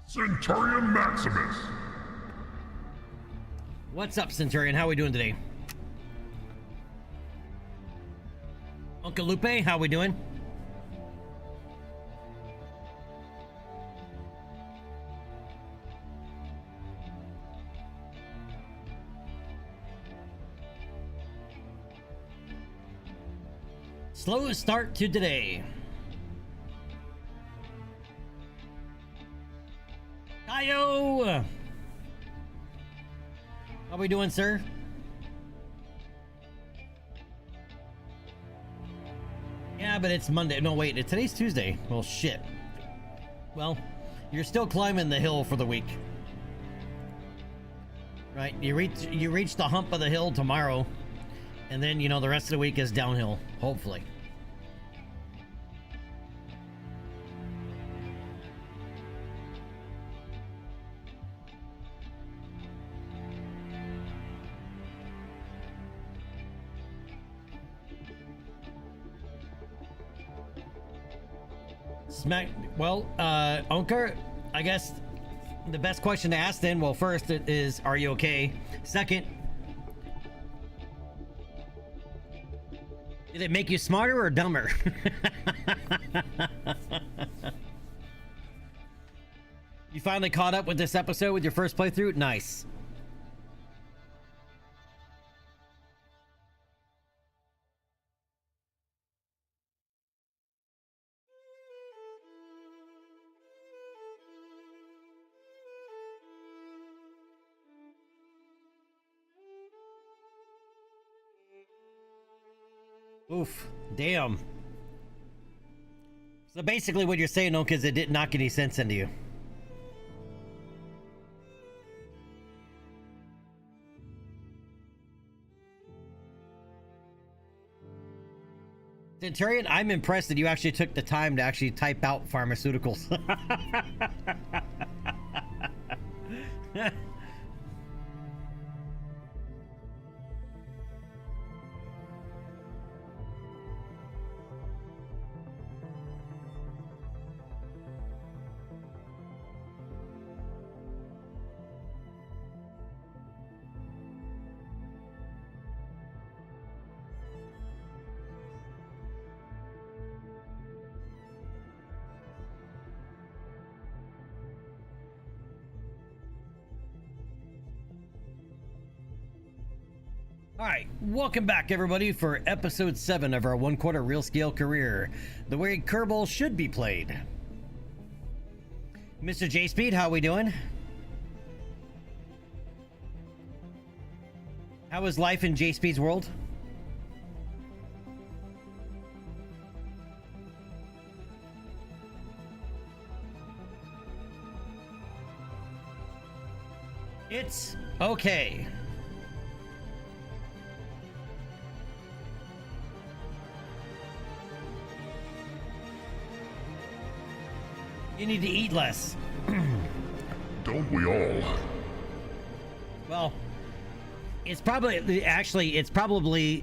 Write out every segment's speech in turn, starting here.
Centurion Maximus. What's up, Centurion? How are we doing today? Uncle Lupe, how we doing? Slow start to today. Kayo! How we doing, sir? Yeah, but it's Monday. No, wait, today's Tuesday. Well, shit. Well, you're still climbing the hill for the week. Right? You reach the hump of the hill tomorrow, and then, you know, the rest of the week is downhill, hopefully. Well, Unker, I guess the best question to ask then, well, first it is, are you okay? Second, did it make you smarter or dumber? You finally caught up with this episode with your first playthrough? Nice. Oof, damn. So basically what you're saying, no, because it didn't knock any sense into you. Centurion, I'm impressed that you actually took the time to actually type out pharmaceuticals. Alright, welcome back everybody for episode 7 of our 1/4 real scale career. The way Kerbal should be played. Mr. J Speed, how we doing? How is life in J Speed's world? It's okay. You need to eat less. Don't we all? Well, it's probably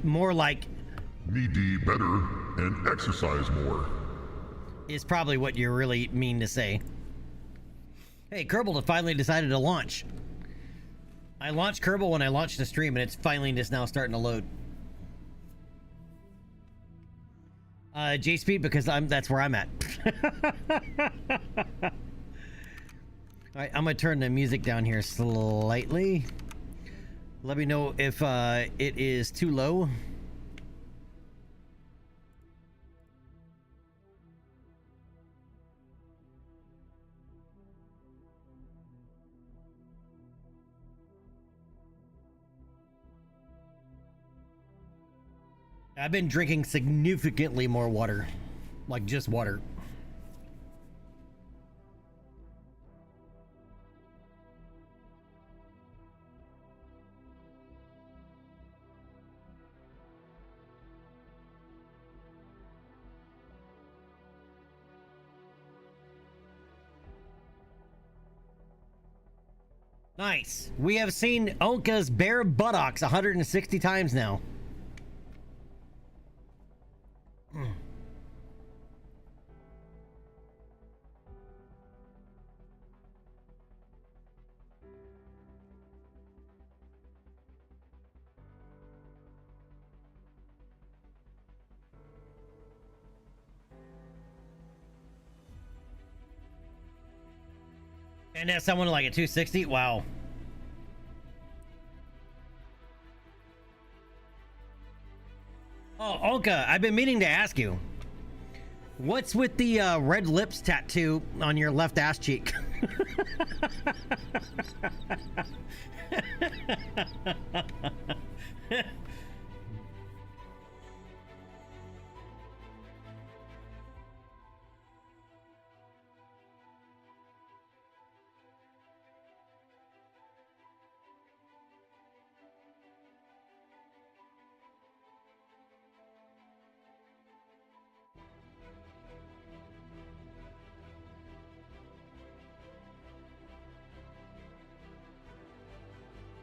more like need to eat better and exercise more. Is probably what you really mean to say. Hey, Kerbal finally decided to launch. I launched Kerbal when I launched the stream, and it's finally just now starting to load. J Speed, because that's where I'm at. Alright, I'm gonna turn the music down here slightly. Let me know if it is too low. I've been drinking significantly more water. Like just water. Nice. We have seen Onka's bare buttocks 160 times now. And that's someone like a 260? Wow. Oh, Olka, I've been meaning to ask you. What's with the red lips tattoo on your left ass cheek?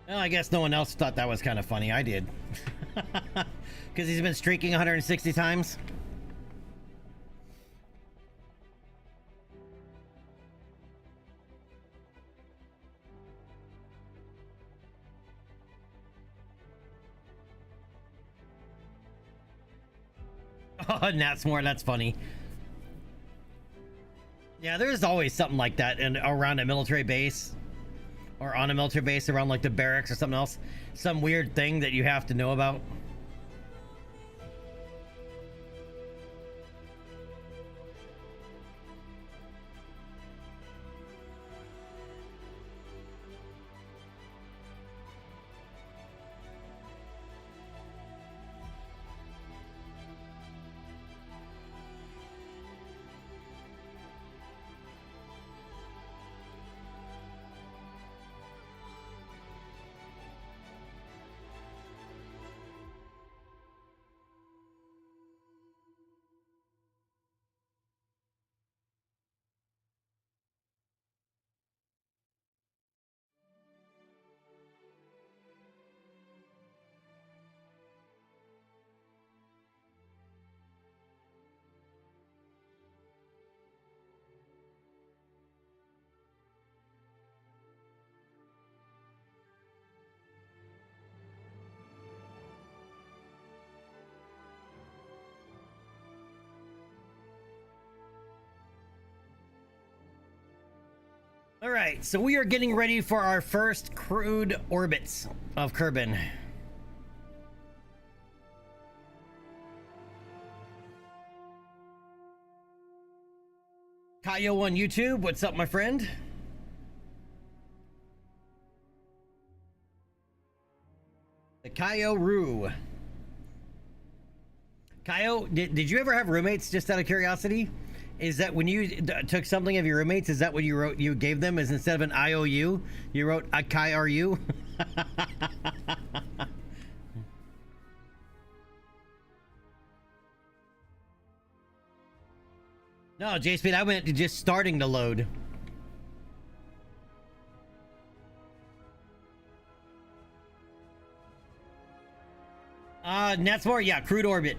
Well, I guess no one else thought that was kind of funny. I did. Because he's been streaking 160 times. Oh, Nat S'more, that's funny. Yeah, there's always something like that around a military base. Or on a military base around like the barracks or something else. Some weird thing that you have to know about. All right, so we are getting ready for our first crewed orbits of Kerbin. Kayo on YouTube, what's up, my friend? The Kayo Roo. Kayo, did you ever have roommates, just out of curiosity? Is that when you took something of your roommates, is that what you wrote, you gave them, is instead of an IOU, you wrote a KRU? No, J-Speed, I went to just starting to load. That's more, yeah, crewed orbit.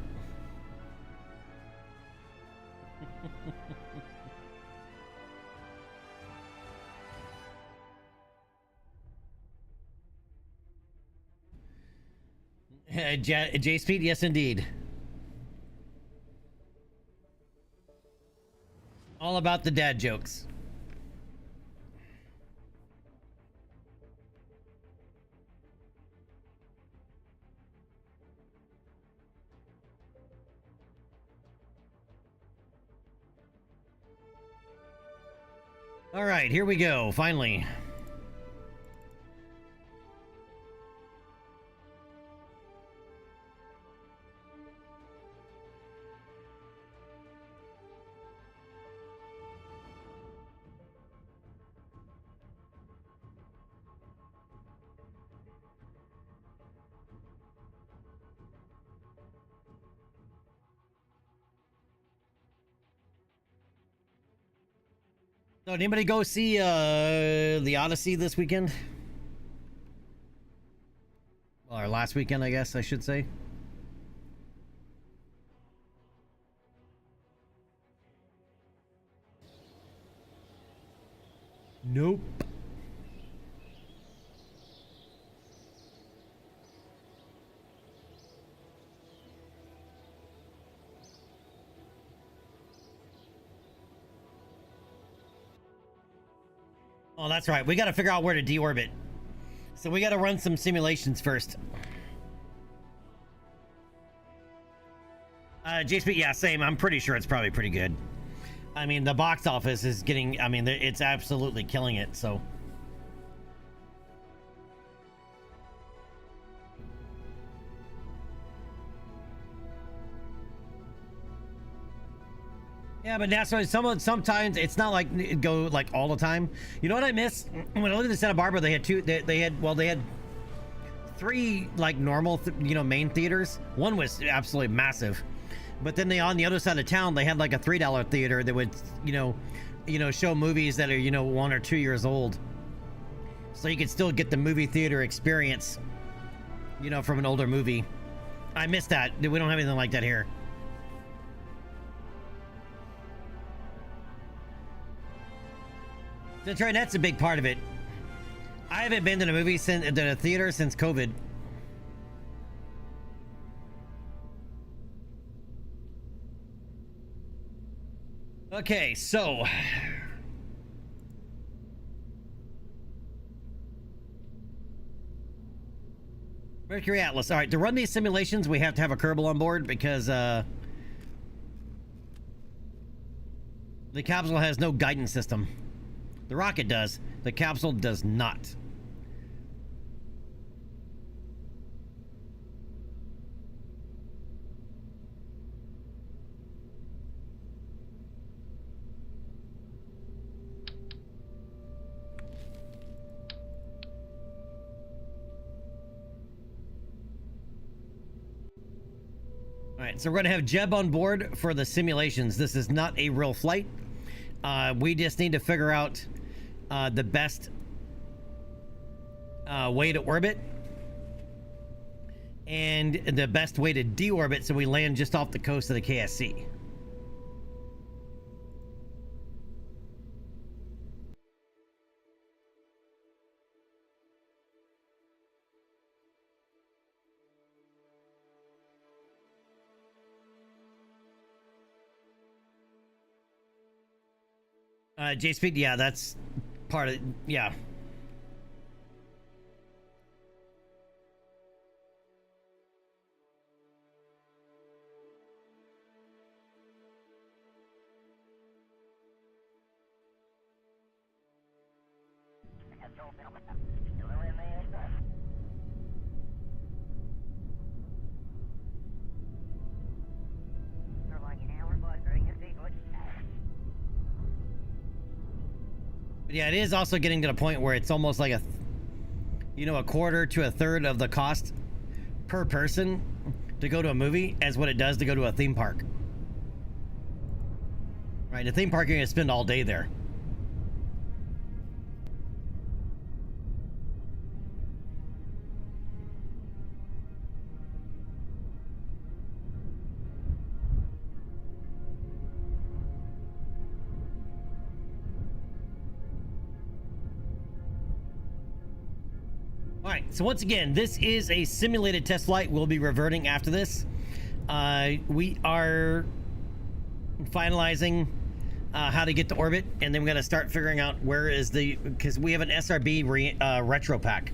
J-Speed, yes indeed. All about the dad jokes. All right, here we go, finally. So, did anybody go see the Odyssey this weekend? Well, or last weekend, I guess I should say. Nope. Oh, that's right. We got to figure out where to deorbit. So we got to run some simulations first. JSP, yeah, same. I'm pretty sure it's probably pretty good. I mean, the box office is getting, I mean, it's absolutely killing it, so. Yeah, but that's why sometimes it's not like it go like all the time. You know what I miss? When I lived in Santa Barbara, they had they had three like normal, main theaters. One was absolutely massive, but then on the other side of town, they had like a $3 theater that would, show movies that are, 1 or 2 years old. So you could still get the movie theater experience, from an older movie. I miss that. We don't have anything like that here. That's right. That's a big part of it. I haven't been to the theater since COVID. Okay, so Mercury Atlas. All right, to run these simulations, we have to have a Kerbal on board because the capsule has no guidance system. The rocket does. The capsule does not. All right, so we're going to have Jeb on board for the simulations. This is not a real flight. We just need to figure out the best way to orbit and the best way to deorbit so we land just off the coast of the KSC. J-Speed, yeah, that's part of, yeah. Yeah, it is also getting to the point where it's almost like a quarter to a third of the cost per person to go to a movie as what it does to go to a theme park. Right, a theme park, you're gonna spend all day there. All right, so once again, this is a simulated test flight. We'll be reverting after this. We are finalizing how to get to orbit, and then we're going to start figuring out where is because we have an SRB retro pack.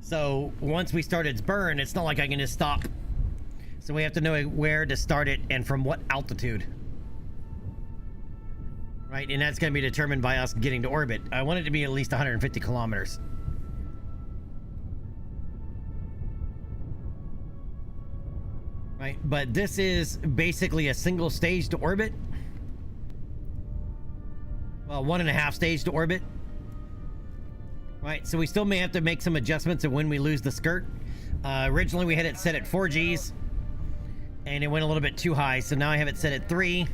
So once we start its burn, it's not like I can just stop. So we have to know where to start it and from what altitude. Right, and that's going to be determined by us getting to orbit. I want it to be at least 150 kilometers. Right, but this is basically a single stage to orbit. Well, 1.5 stage to orbit. Right, so we still may have to make some adjustments of when we lose the skirt. Originally we had it set at 4 Gs and it went a little bit too high, so now I have it set at 3.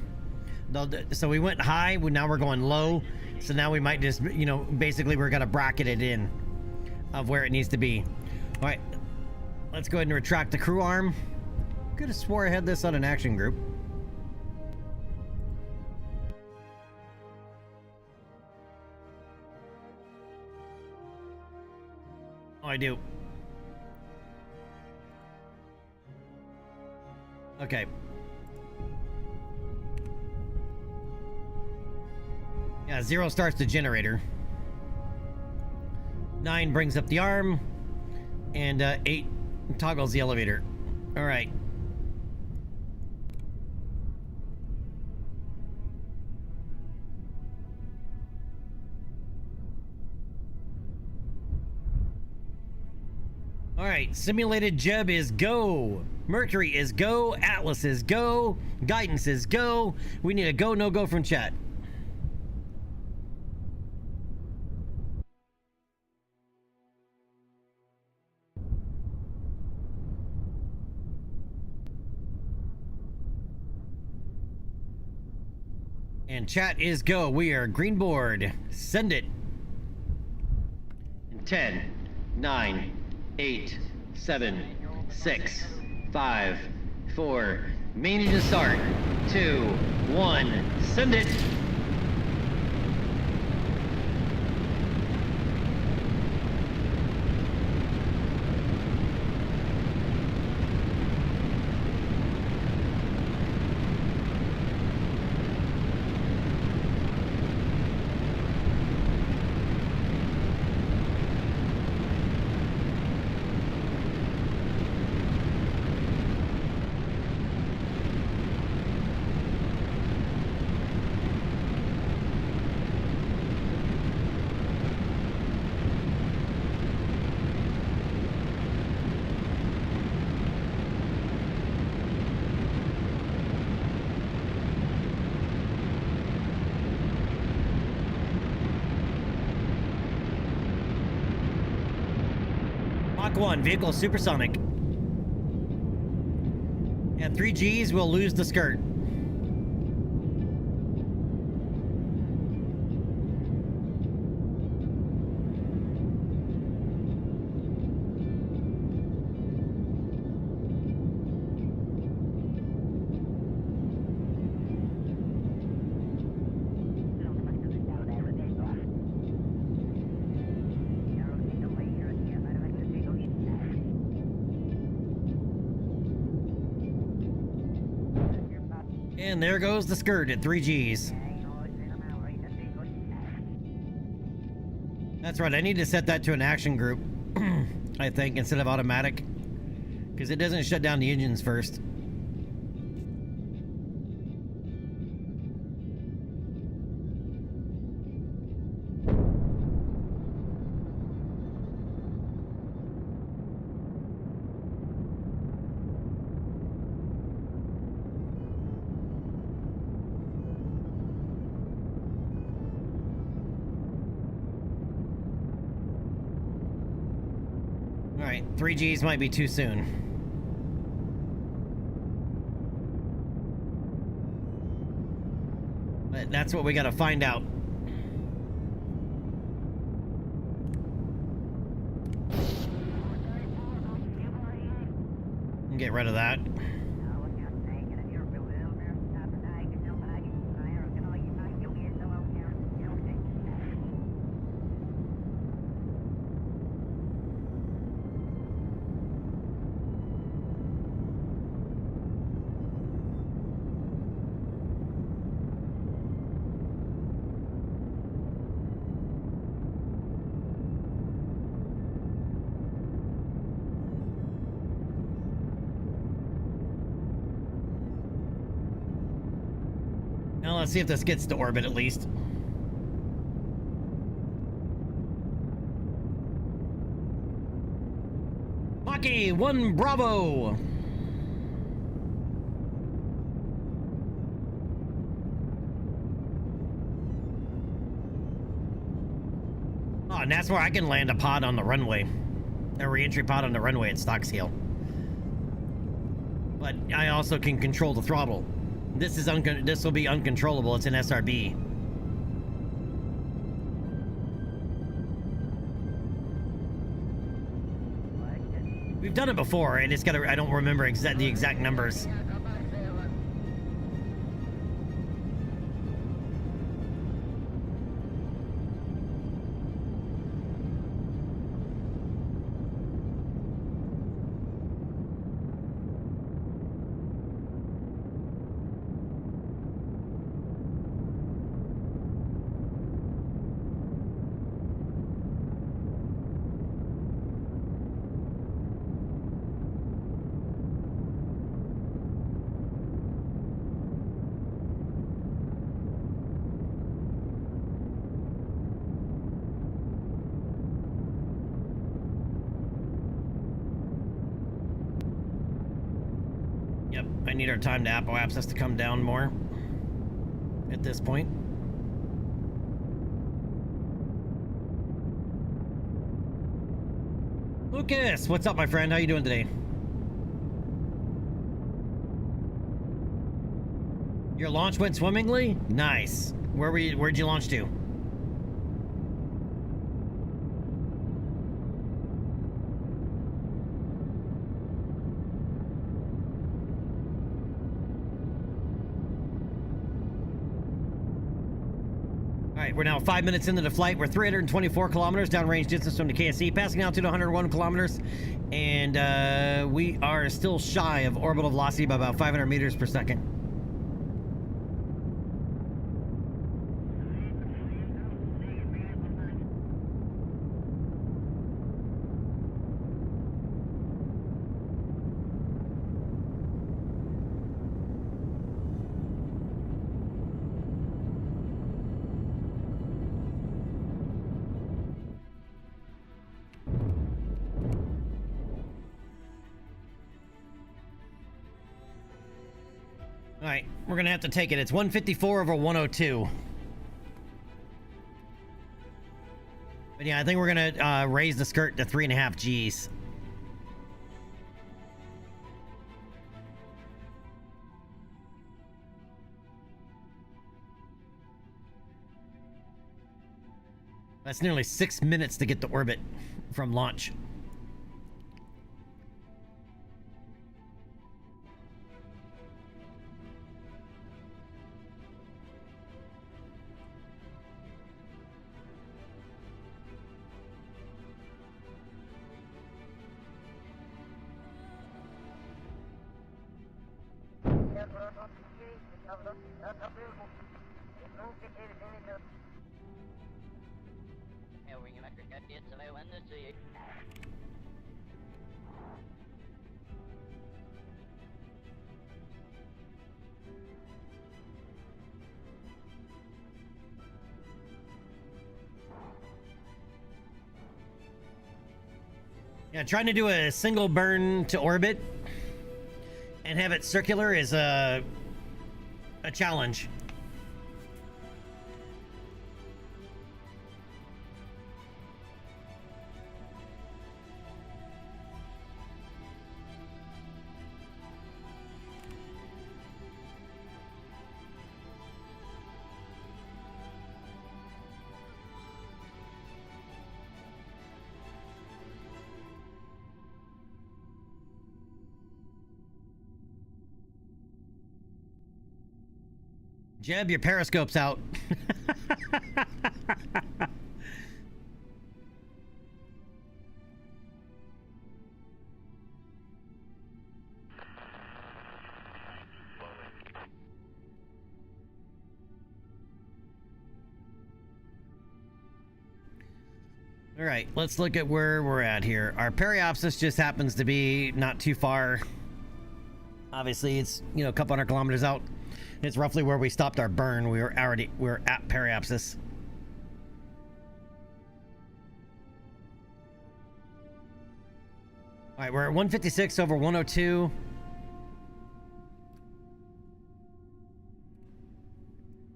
So we went high, now we're going low, so now we might just, basically we're gonna bracket it in of where it needs to be. All right, let's go ahead and retract the crew arm. Could have swore I had this on an action group. Oh, I do. Okay. Yeah, 0 starts the generator. 9 brings up the arm. And 8 toggles the elevator. All right. All right, simulated Jeb is go. Mercury is go. Atlas is go. Guidance is go. We need a go, no go from chat. And chat is go. We are green board. Send it. 10, 9, 8, 7, 6, 5, 4. Main engine start. 2, 1. Send it. Mach 1, vehicle supersonic. At 3 Gs, we'll lose the skirt. And there goes the skirt at 3 Gs. That's right, I need to set that to an action group, I think, instead of automatic. Because it doesn't shut down the engines first. Alright, 3 Gs might be too soon. But that's what we gotta find out. Get rid of that. Now let's see if this gets to orbit at least. Hockey 1 Bravo. Oh, and that's where I can land a pod on the runway. A re-entry pod on the runway at Stockshill. But I also can control the throttle. This will be uncontrollable. It's an SRB. We've done it before, and it's I don't remember the exact numbers. Yep, I need our time to apoapsis to come down more at this point. Lucas, what's up, my friend? How you doing today? Your launch went swimmingly? Nice. Where'd you launch to? Alright, we're now 5 minutes into the flight. We're 324 kilometers downrange distance from the KSC, passing altitude 101 kilometers, and we are still shy of orbital velocity by about 500 meters per second. Alright, we're gonna have to take it. It's 154 over 102. But yeah, I think we're gonna raise the skirt to 3.5 Gs. That's nearly 6 minutes to get to orbit from launch. Yeah, trying to do a single burn to orbit and have it circular is a challenge. Jeb, your periscope's out. All right, let's look at where we're at here. Our periapsis just happens to be not too far. Obviously, it's, you know, a couple hundred kilometers out. It's roughly where we stopped our burn. We were at periapsis. All right, we're at 156 over 102.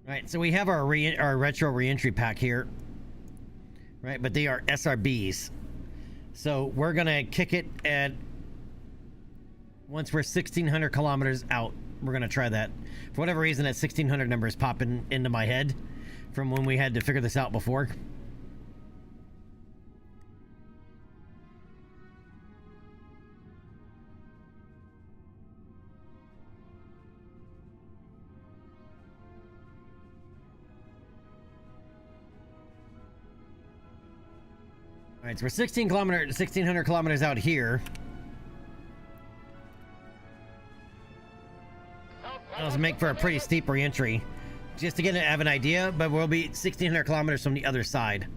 All right, so we have our retro reentry pack here, right? But they are SRBs, so we're gonna kick it at once we're 1,600 kilometers out. We're gonna try that. For whatever reason, that 1,600 number is popping into my head from when we had to figure this out before. All right, so we're 1,600 kilometers out here. That'll make for a pretty steep re-entry, just to have an idea, but we'll be 1,600 kilometers from the other side.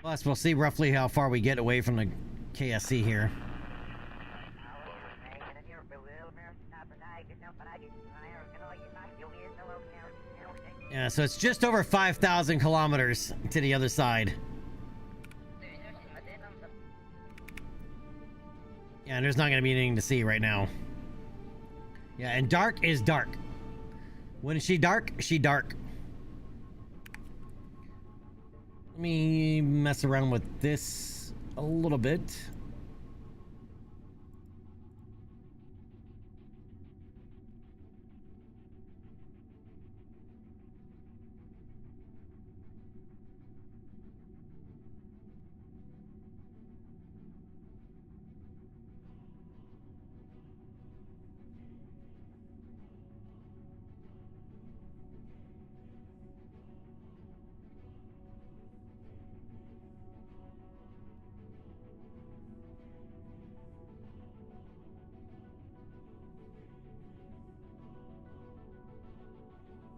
Plus, we'll see roughly how far we get away from the KSC here. Yeah, so it's just over 5,000 kilometers to the other side. Yeah, and there's not going to be anything to see right now. Yeah, and dark is dark. When is she dark? She dark. Let me mess around with this a little bit.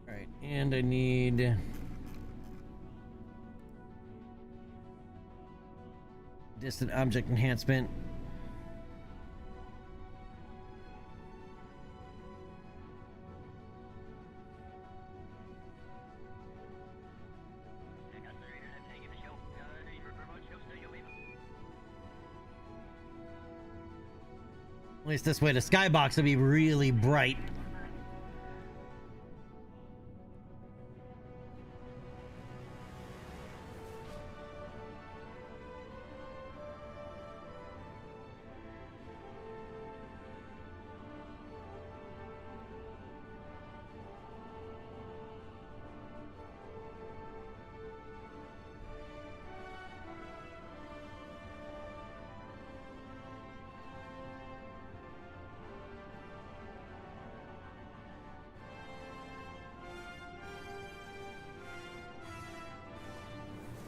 Alright, and I need distant object enhancement. At least this way the skybox will be really bright.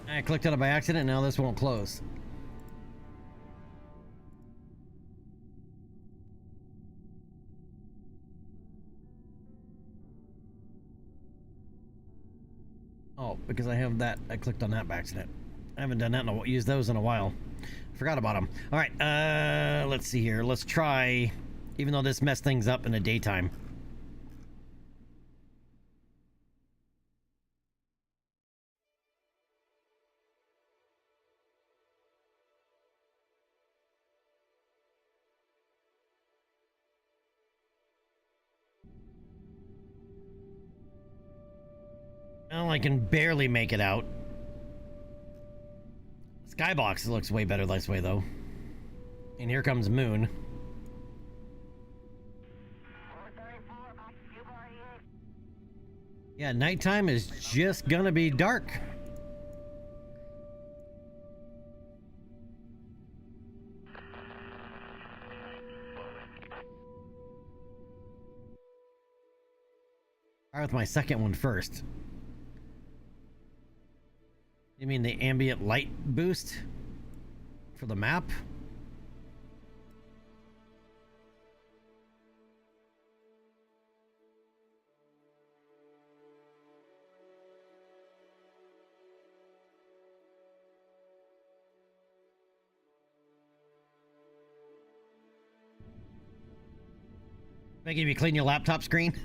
I clicked on it by accident, now this won't close. Oh, because I have that, I clicked on that by accident. I haven't done that in used those in a while. Forgot about them. All right, let's see here. Let's try, even though this messed things up in the daytime. Well, I can barely make it out. Skybox looks way better this way, though. And here comes Moon. Yeah, nighttime is just gonna be dark. Start with my second one first. You mean the ambient light boost for the map? Making you clean your laptop screen?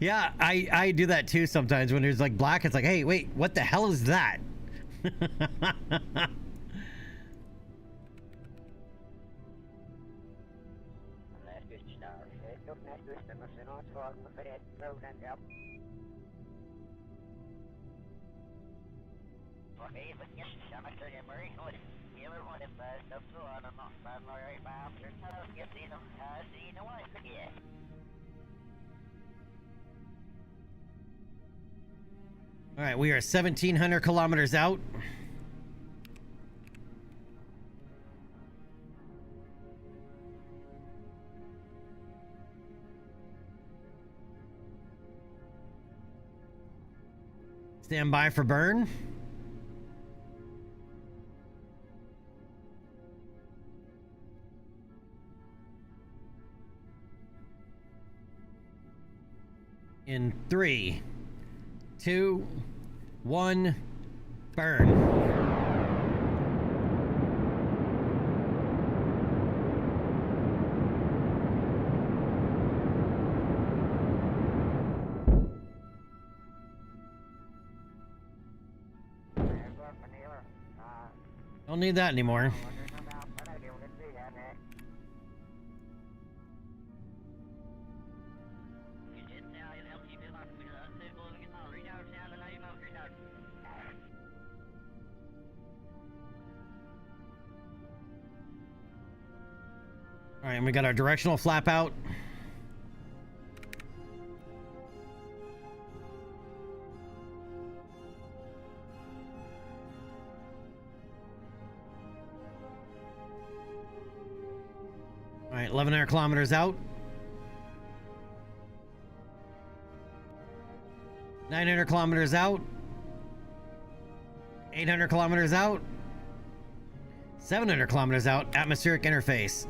Yeah, I do that too sometimes when there's like black. It's like, hey, wait, what the hell is that? All right, we are 1,700 kilometers out. Stand by for burn. In 3, 2, 1, burn. Don't need that anymore. All right, and we got our directional flap out. All right, 1,100 kilometers out. 900 kilometers out. 800 kilometers out. 700 kilometers out. Atmospheric interface.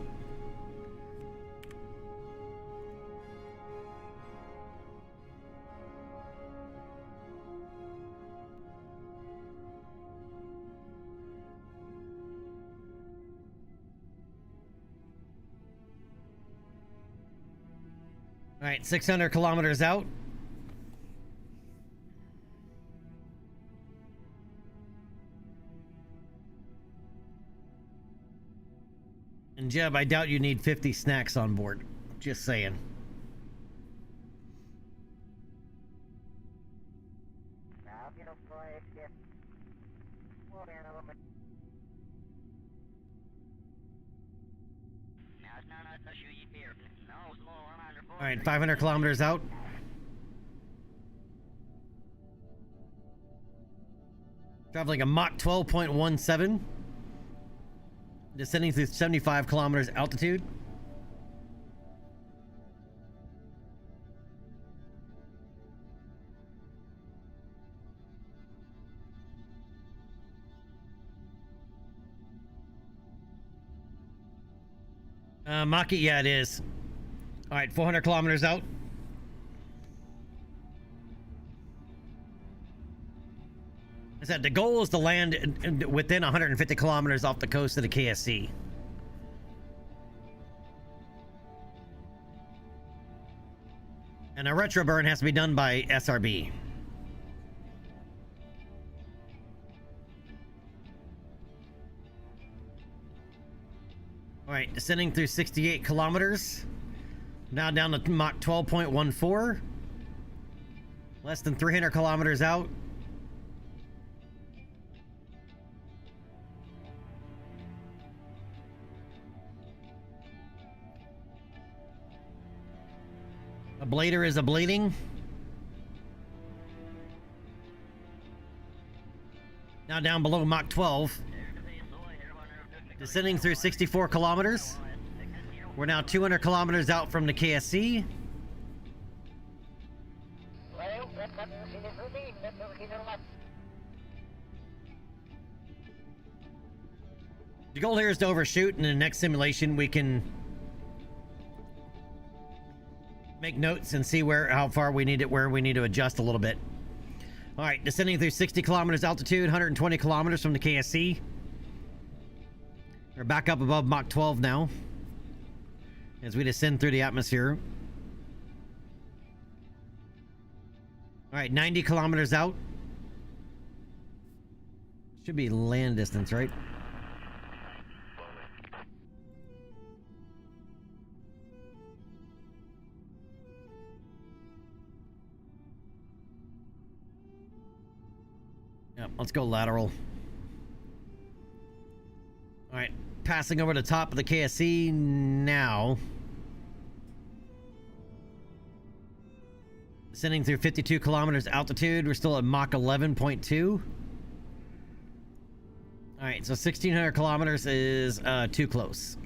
All right, 600 kilometers out. And Jeb, I doubt you need 50 snacks on board. Just saying. All right, 500 kilometers out. Traveling a Mach 12.17. Descending through 75 kilometers altitude. Mach, yeah, it is. All right, 400 kilometers out. I said the goal is to land within 150 kilometers off the coast of the KSC. And a retro burn has to be done by SRB. All right, descending through 68 kilometers. Now down to Mach 12.14. Less than 300 kilometers out. A blader is a blading. Now down below Mach 12. Descending through 64 kilometers. We're now 200 kilometers out from the KSC. The goal here is to overshoot, and in the next simulation we can make notes and see how far we need it, where we need to adjust a little bit. All right, descending through 60 kilometers altitude, 120 kilometers from the KSC. We're back up above Mach 12 now as we descend through the atmosphere. All right, 90 kilometers out. Should be land distance, right? Yep, let's go lateral. All right, passing over the top of the KSC now. Descending through 52 kilometers altitude. We're still at Mach 11.2. All right, so 1,600 kilometers is too close.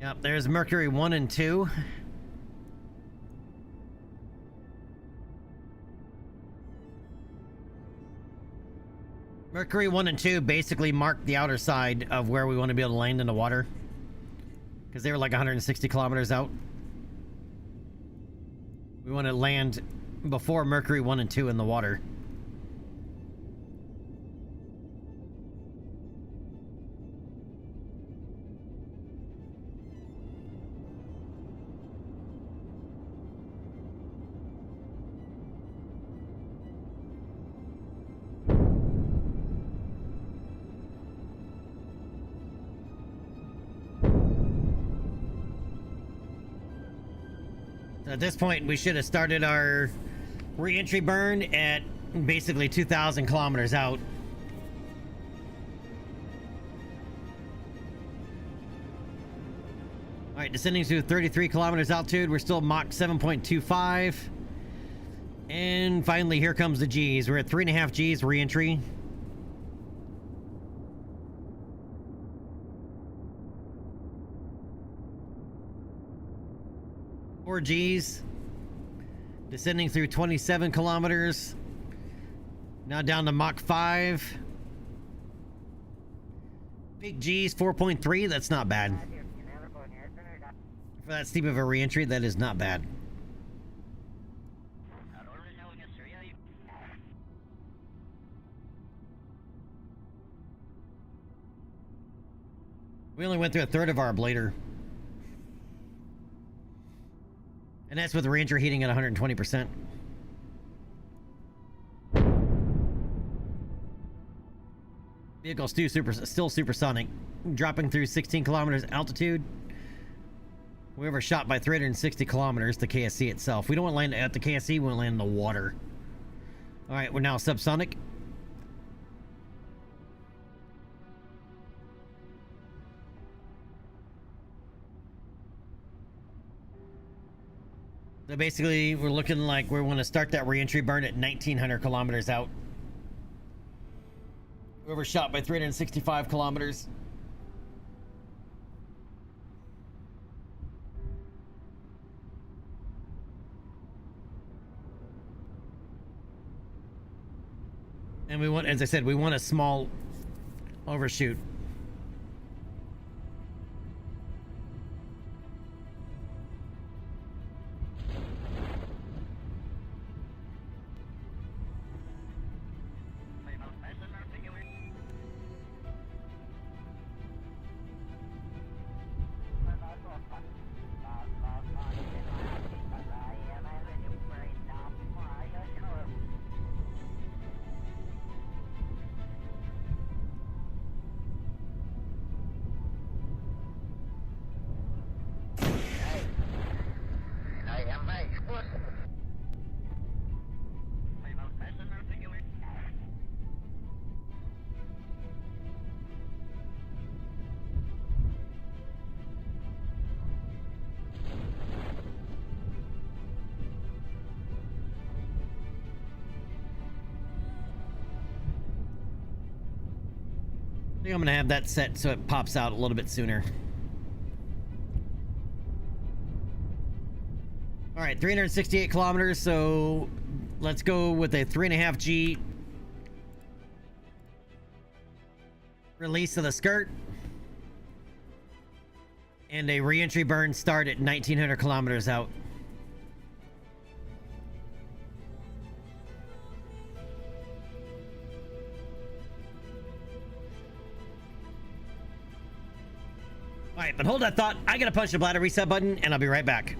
Yep, there's Mercury 1 and 2. Mercury 1 and 2 basically mark the outer side of where we want to be able to land in the water, because they were like 160 kilometers out. We want to land before Mercury 1 and 2 in the water. At this point, we should have started our re-entry burn at basically 2,000 kilometers out. All right, descending to 33 kilometers altitude. We're still Mach 7.25. And finally, here comes the G's. We're at 3.5 Gs re-entry. Four Gs. Descending through 27 kilometers. Now down to Mach 5. Big G's 4.3. That's not bad. For that steep of a re-entry, that is not bad. We only went through a third of our ablator. And that's with the re-entry heating at 120%. Vehicle still supersonic. Dropping through 16 kilometers altitude. We were shot by 360 kilometers, the KSC itself. We don't want to land at the KSC, we want to land in the water. Alright, we're now subsonic. So basically, we're looking like we want to start that re-entry burn at 1,900 kilometers out. We were shot by 365 kilometers. And we want, as I said, we want a small overshoot. I think I'm gonna have that set so it pops out a little bit sooner. All right, 368 kilometers, so let's go with a 3.5 G release of the skirt and a re-entry burn start at 1,900 kilometers out. All right, but hold that thought. I gotta punch the bladder reset button, and I'll be right back.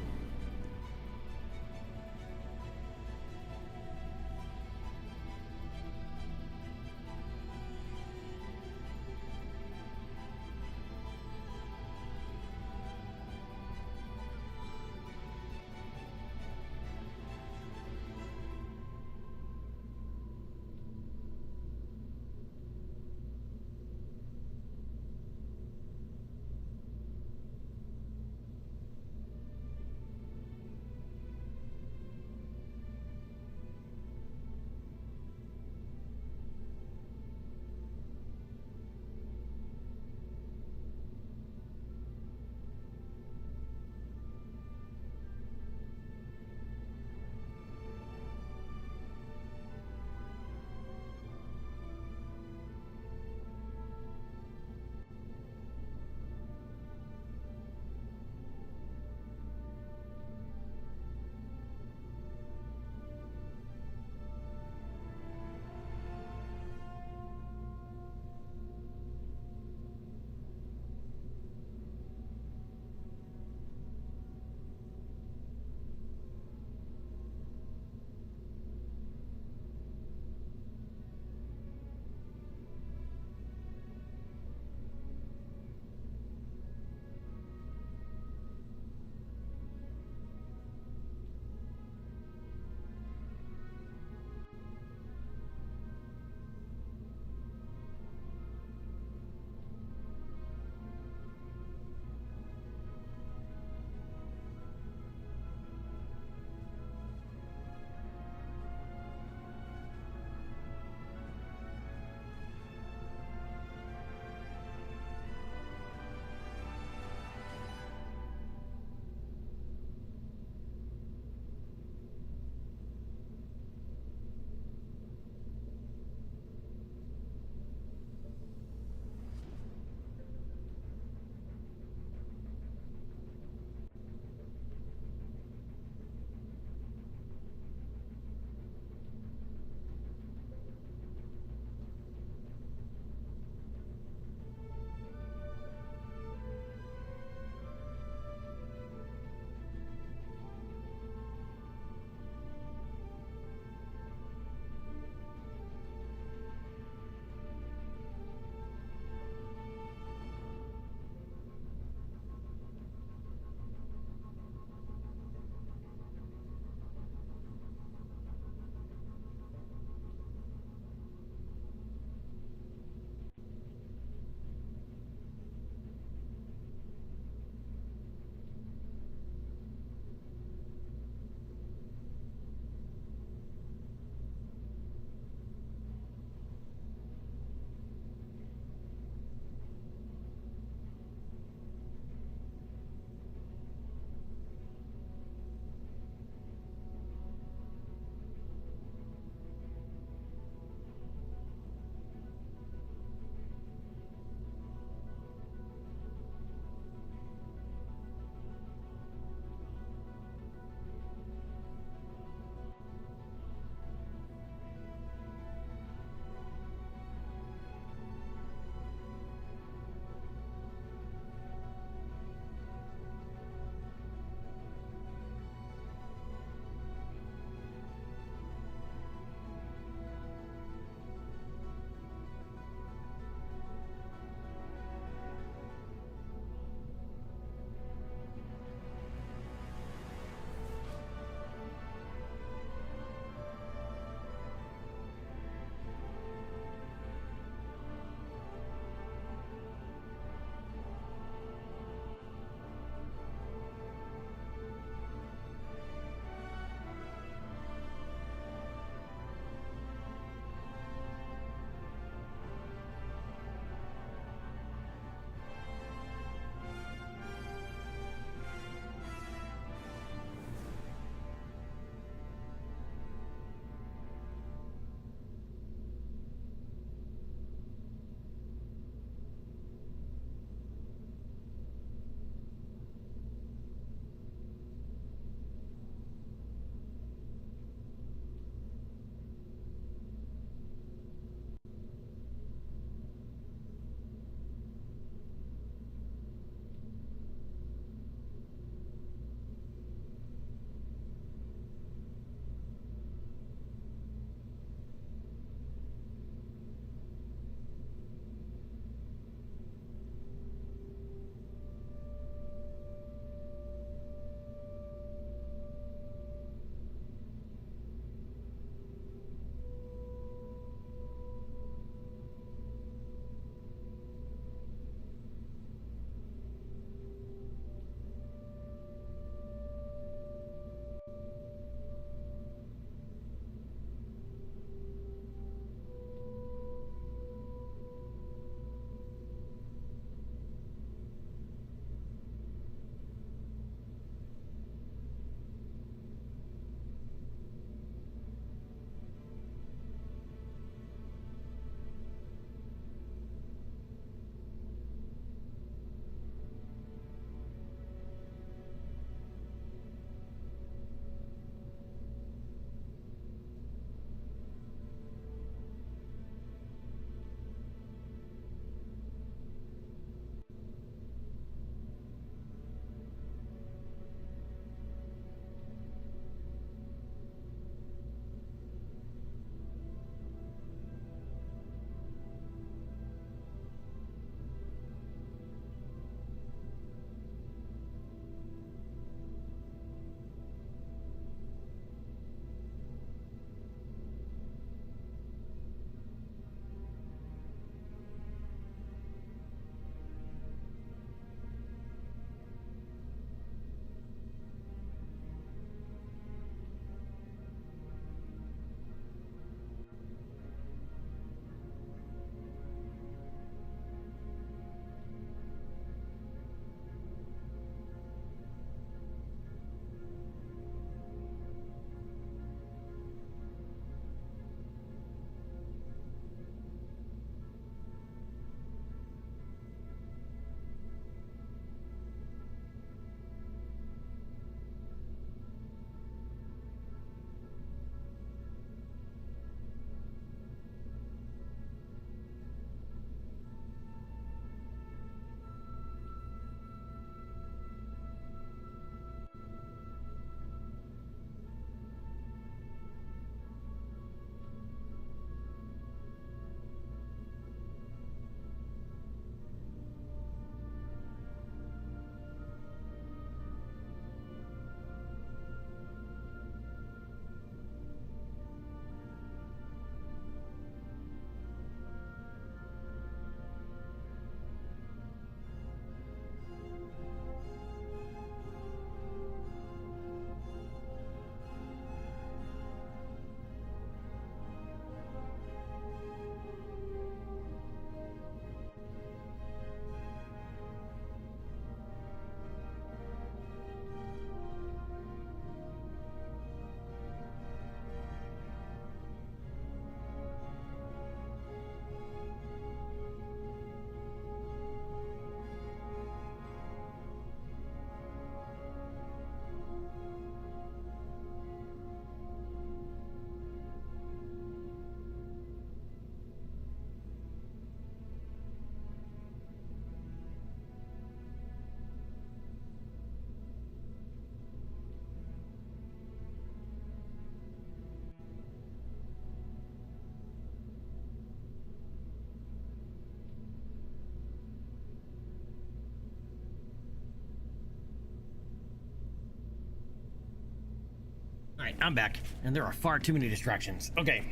All right, I'm back, and there are far too many distractions. Okay.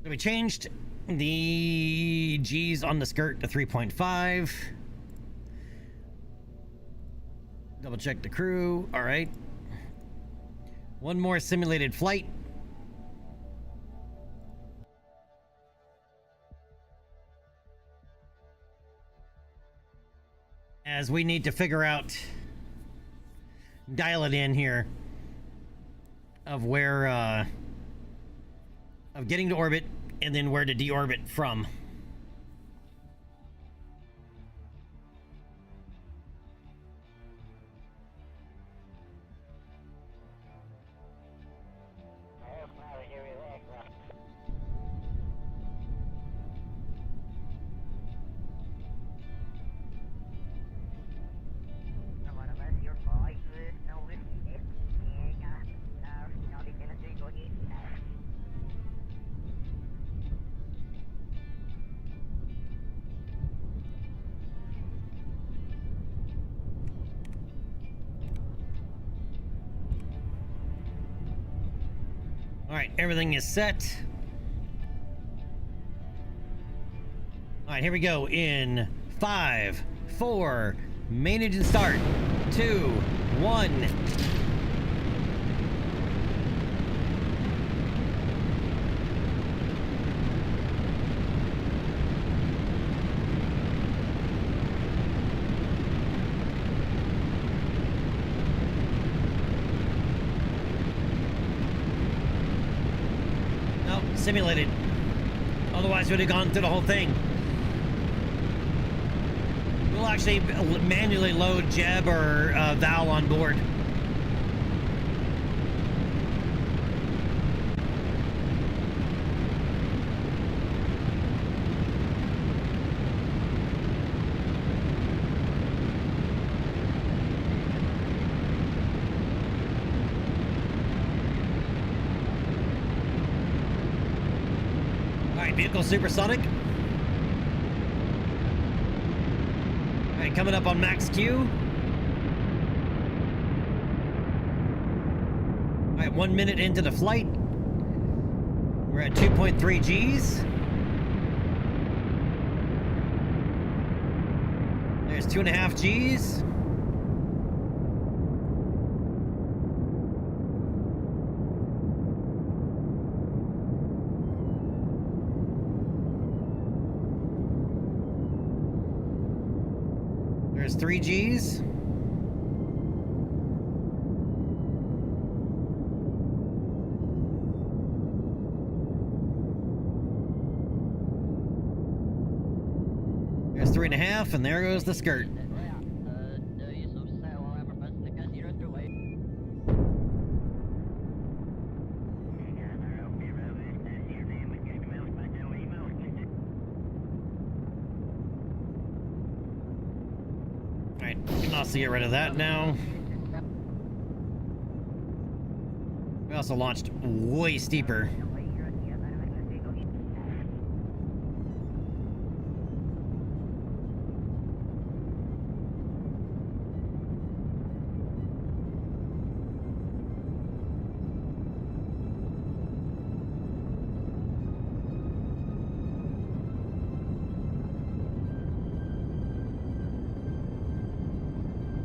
So we changed the G's on the skirt to 3.5. Double check the crew. All right. One more simulated flight. As we need to figure out, dial it in here, of where, of getting to orbit and then where to deorbit from. All right, everything is set. All right, here we go in 5, 4, main engine start, 2, 1. Nope, simulated. Otherwise, we'd have gone through the whole thing. We'll actually manually load Jeb or Val on board. All right, vehicle supersonic. All right, coming up on max Q. All right, 1 minute into the flight. We're at 2.3 Gs. There's 2.5 Gs. There's 3 Gs. There's 3.5, and there goes the skirt. Alright, can also get rid of that now. We also launched way steeper.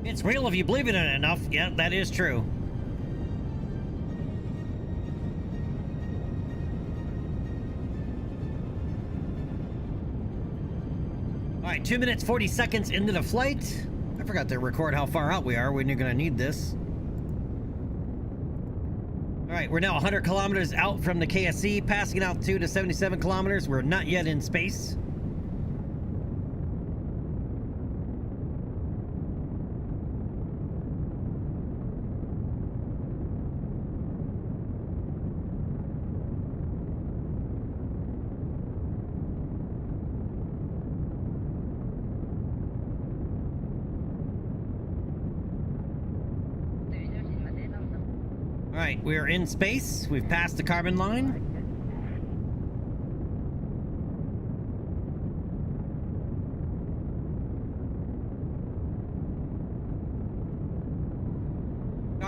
It's real if you believe in it enough. Yeah, that is true. All right, 2 minutes, 40 seconds into the flight. I forgot to record how far out we are when you're gonna need this. All right, we're now 100 kilometers out from the KSC, passing altitude to 77 kilometers. We're not yet in space. All right, we're in space. We've passed the carbon line.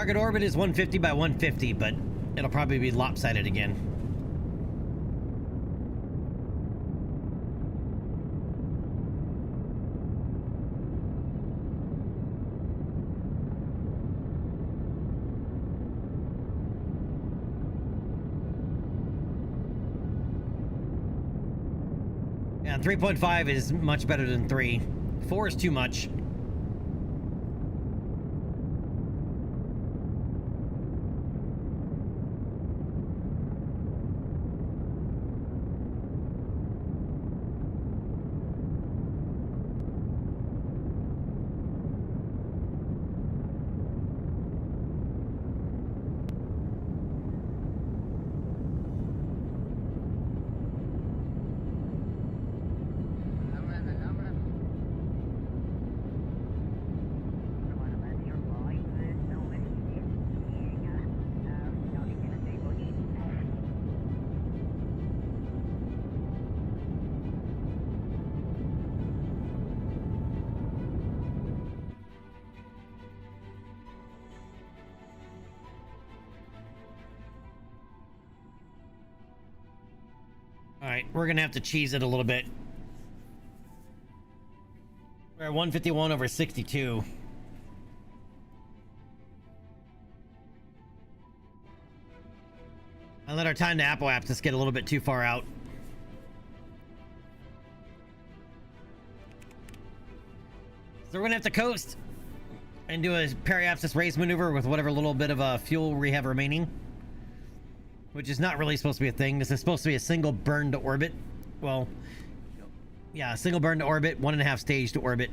Target orbit is 150 by 150, but it'll probably be lopsided again. Yeah, 3.5 is much better than 3. 4 is too much. All right, we're gonna have to cheese it a little bit. We're at 151 over 62. I let our time to Apple apps just get a little bit too far out. So we're gonna have to coast and do a periapsis race maneuver with whatever little bit of fuel we have remaining. Which is not really supposed to be a thing. This is supposed to be a single burn to orbit. Well, yeah, a single burn to orbit, 1.5 stage to orbit.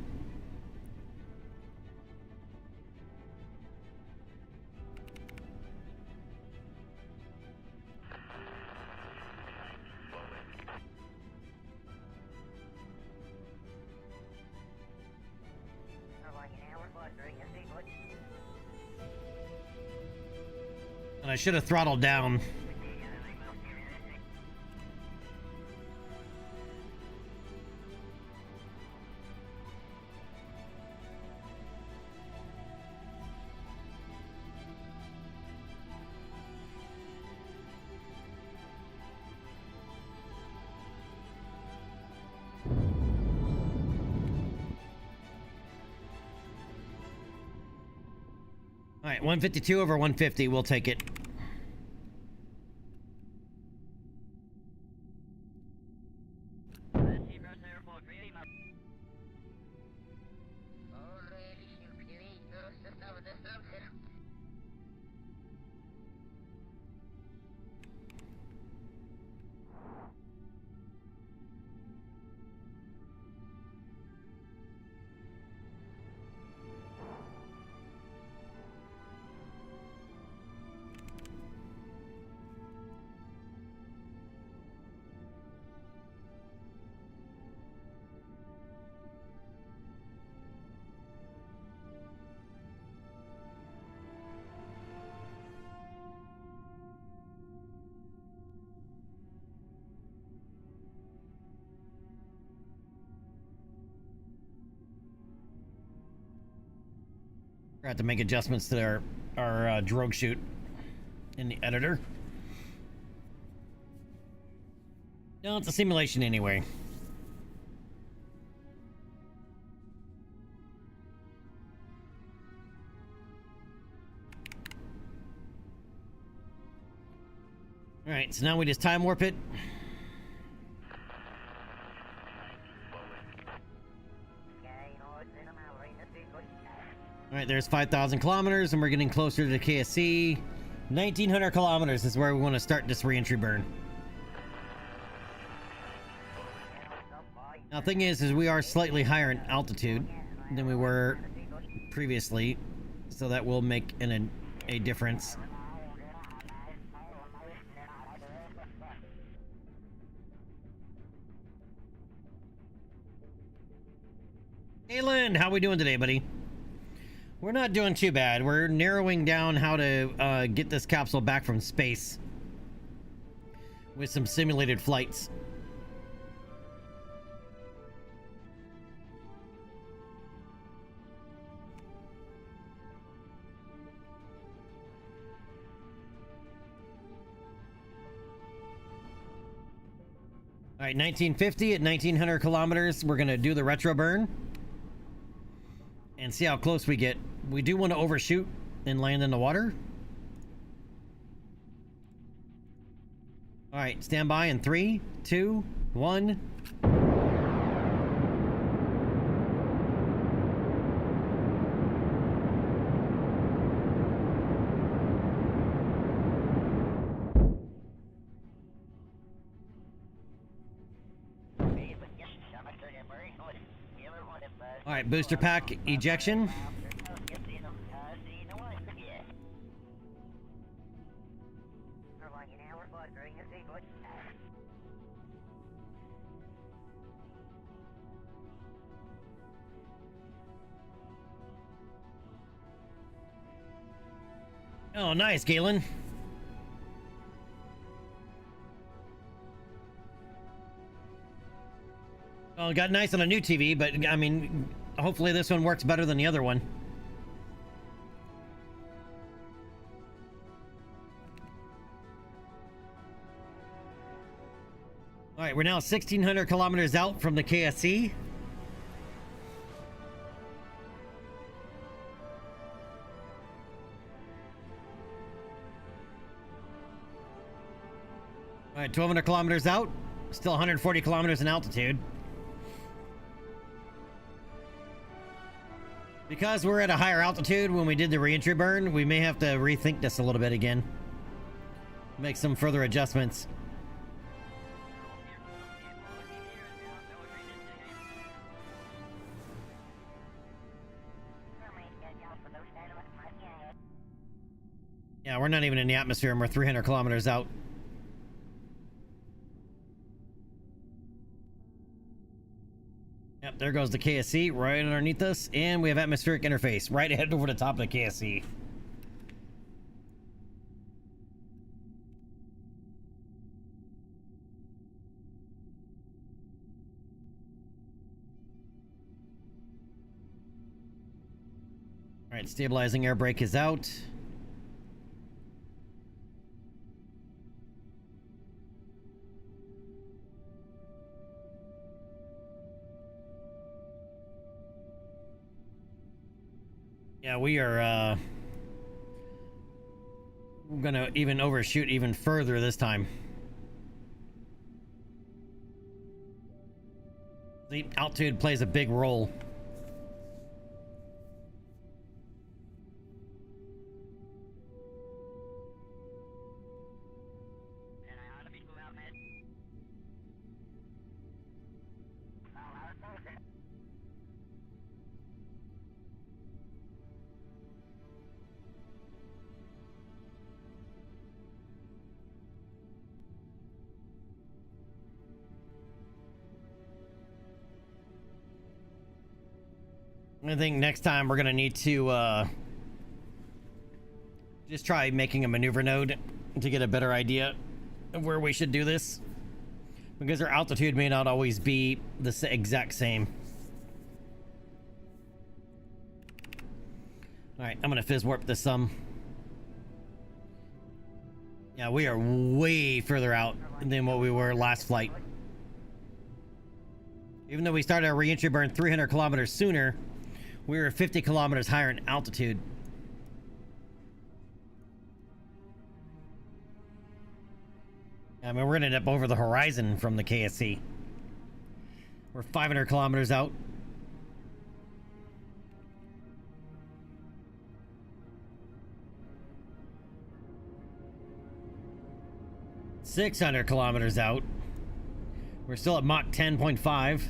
And I should have throttled down. All right, 152 over 150. We'll take it. I have to make adjustments to our drogue chute in the editor. No, it's a simulation anyway. All right, so now we just time warp it. All right, there's 5,000 kilometers, and we're getting closer to the KSC. 1,900 kilometers is where we want to start this re-entry burn. Now, the thing is we are slightly higher in altitude than we were previously, so that will make a difference. Alan, how we doing today, buddy? We're not doing too bad. We're narrowing down how to get this capsule back from space with some simulated flights. All right, 1950 at 1900 kilometers. We're gonna do the retro burn and see how close we get. We do want to overshoot and land in the water. All right, stand by in 3, 2, 1. All right, booster pack ejection. Oh, nice, Galen. Oh, it got nice on a new TV, but I mean, hopefully this one works better than the other one. All right, we're now 1,600 kilometers out from the KSC. All right, 1,200 kilometers out. Still 140 kilometers in altitude. Because we're at a higher altitude when we did the reentry burn, we may have to rethink this a little bit again. Make some further adjustments. Yeah, we're not even in the atmosphere and we're 300 kilometers out. Yep, there goes the KSC right underneath us, and we have atmospheric interface right ahead over the top of the KSC. All right, stabilizing air brake is out. Yeah, we are gonna even overshoot even further this time. The altitude plays a big role. I think next time we're gonna need to just try making a maneuver node to get a better idea of where we should do this, because our altitude may not always be the exact same. All right, I'm gonna fizz warp this some. Yeah, we are way further out than what we were last flight. Even though we started our reentry burn 300 kilometers sooner, we were 50 kilometers higher in altitude. I mean, we're gonna end up over the horizon from the KSC. We're 500 kilometers out. .600 kilometers out. We're still at Mach 10.5.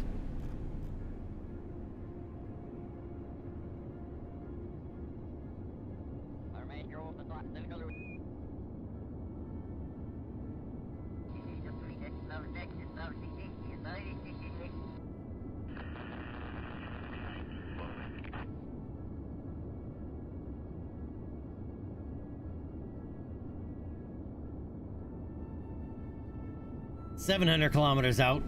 .700 kilometers out.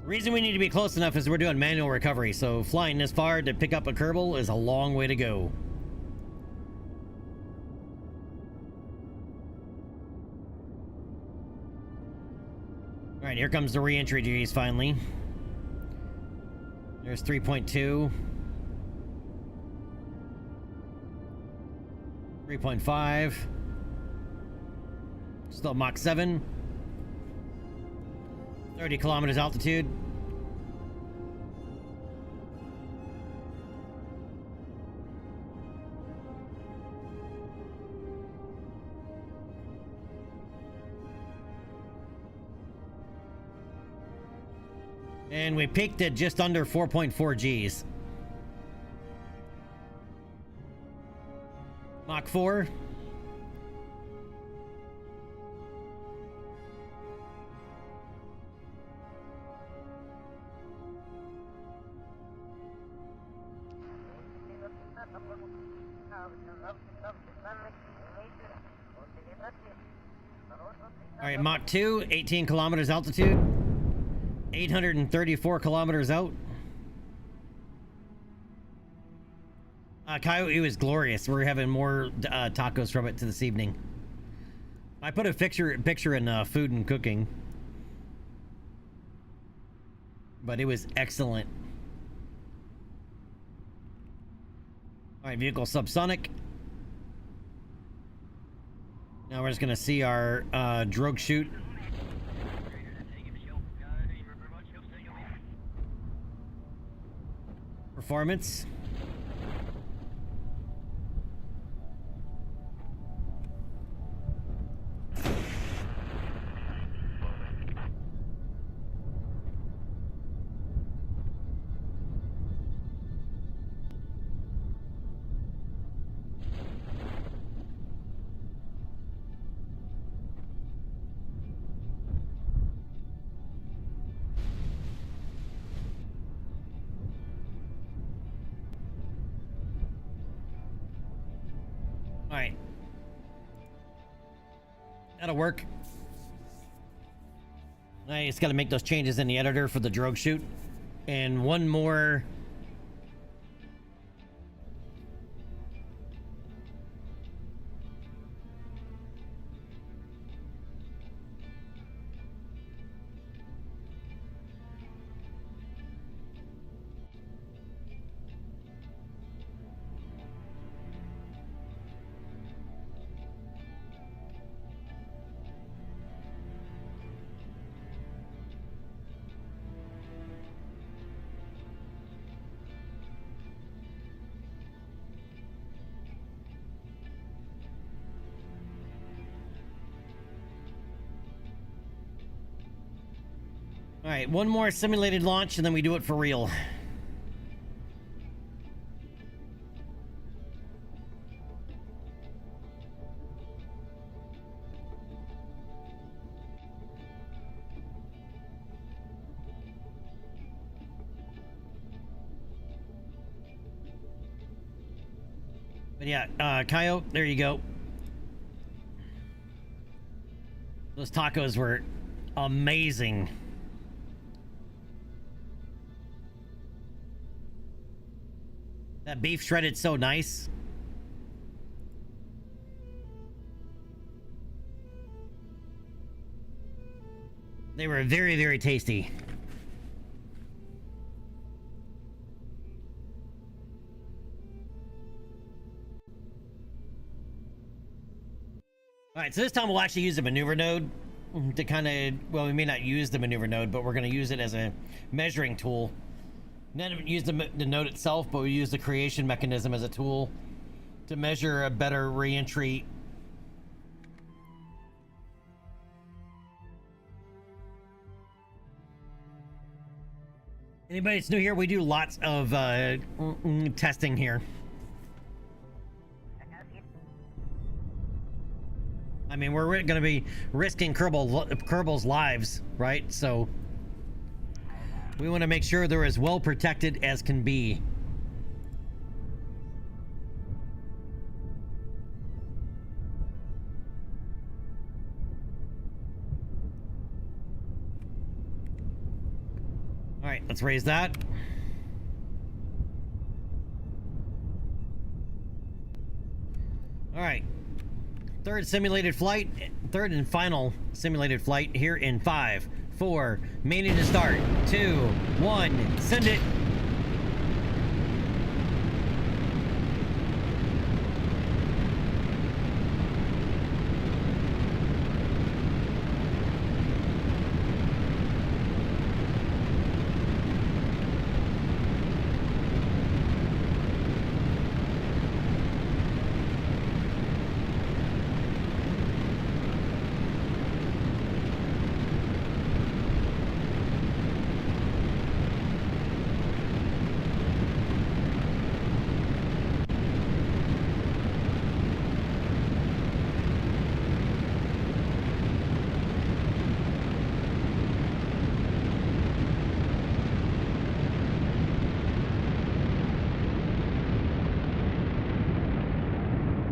The reason we need to be close enough is we're doing manual recovery, so flying this far to pick up a Kerbal is a long way to go. All right, here comes the re-entry G's finally. There's 3.2. 3.5. Still Mach 7. 30 kilometers altitude. And we peaked at just under 4.4 Gs. Mach 4. All right, Mach 2, 18 kilometers altitude. 834 kilometers out. Coyote was glorious. We're having more tacos from it to this evening. I put a picture in Food and Cooking, but it was excellent. All right, vehicle subsonic. Now we're just gonna see our drogue chute. Performance. All right. That'll work. I just got to make those changes in the editor for the drogue chute. And one more. All right, one more simulated launch and then we do it for real. But yeah, Coyote, there you go. Those tacos were amazing. That beef shredded so nice. They were very, very tasty. All right, so this time we'll actually use the maneuver node to kind of, well, we may not use the maneuver node, but we're going to use it as a measuring tool. Not use the node itself, but we use the creation mechanism as a tool to measure a better re-entry. Anybody that's new here, we do lots of testing here. I mean, we're going to be risking Kerbin's lives, right? So we want to make sure they're as well protected as can be. All right, let's raise that. All right. Third and final simulated flight here in 5, 4, main to start, 2, 1, send it.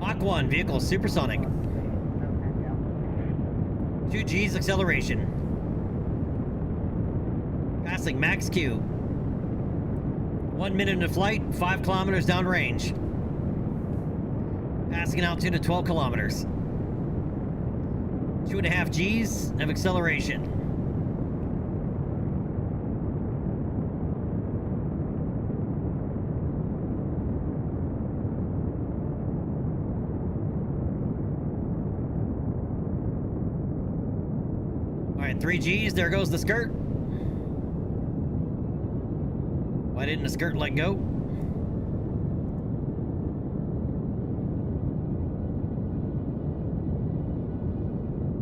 Mach 1, vehicle supersonic. 2 G's acceleration. Passing max Q. 1 minute into flight, 5 kilometers downrange. Passing an altitude of 12 kilometers. 2.5 G's of acceleration. All right, 3 G's, there goes the skirt. Why didn't the skirt let go?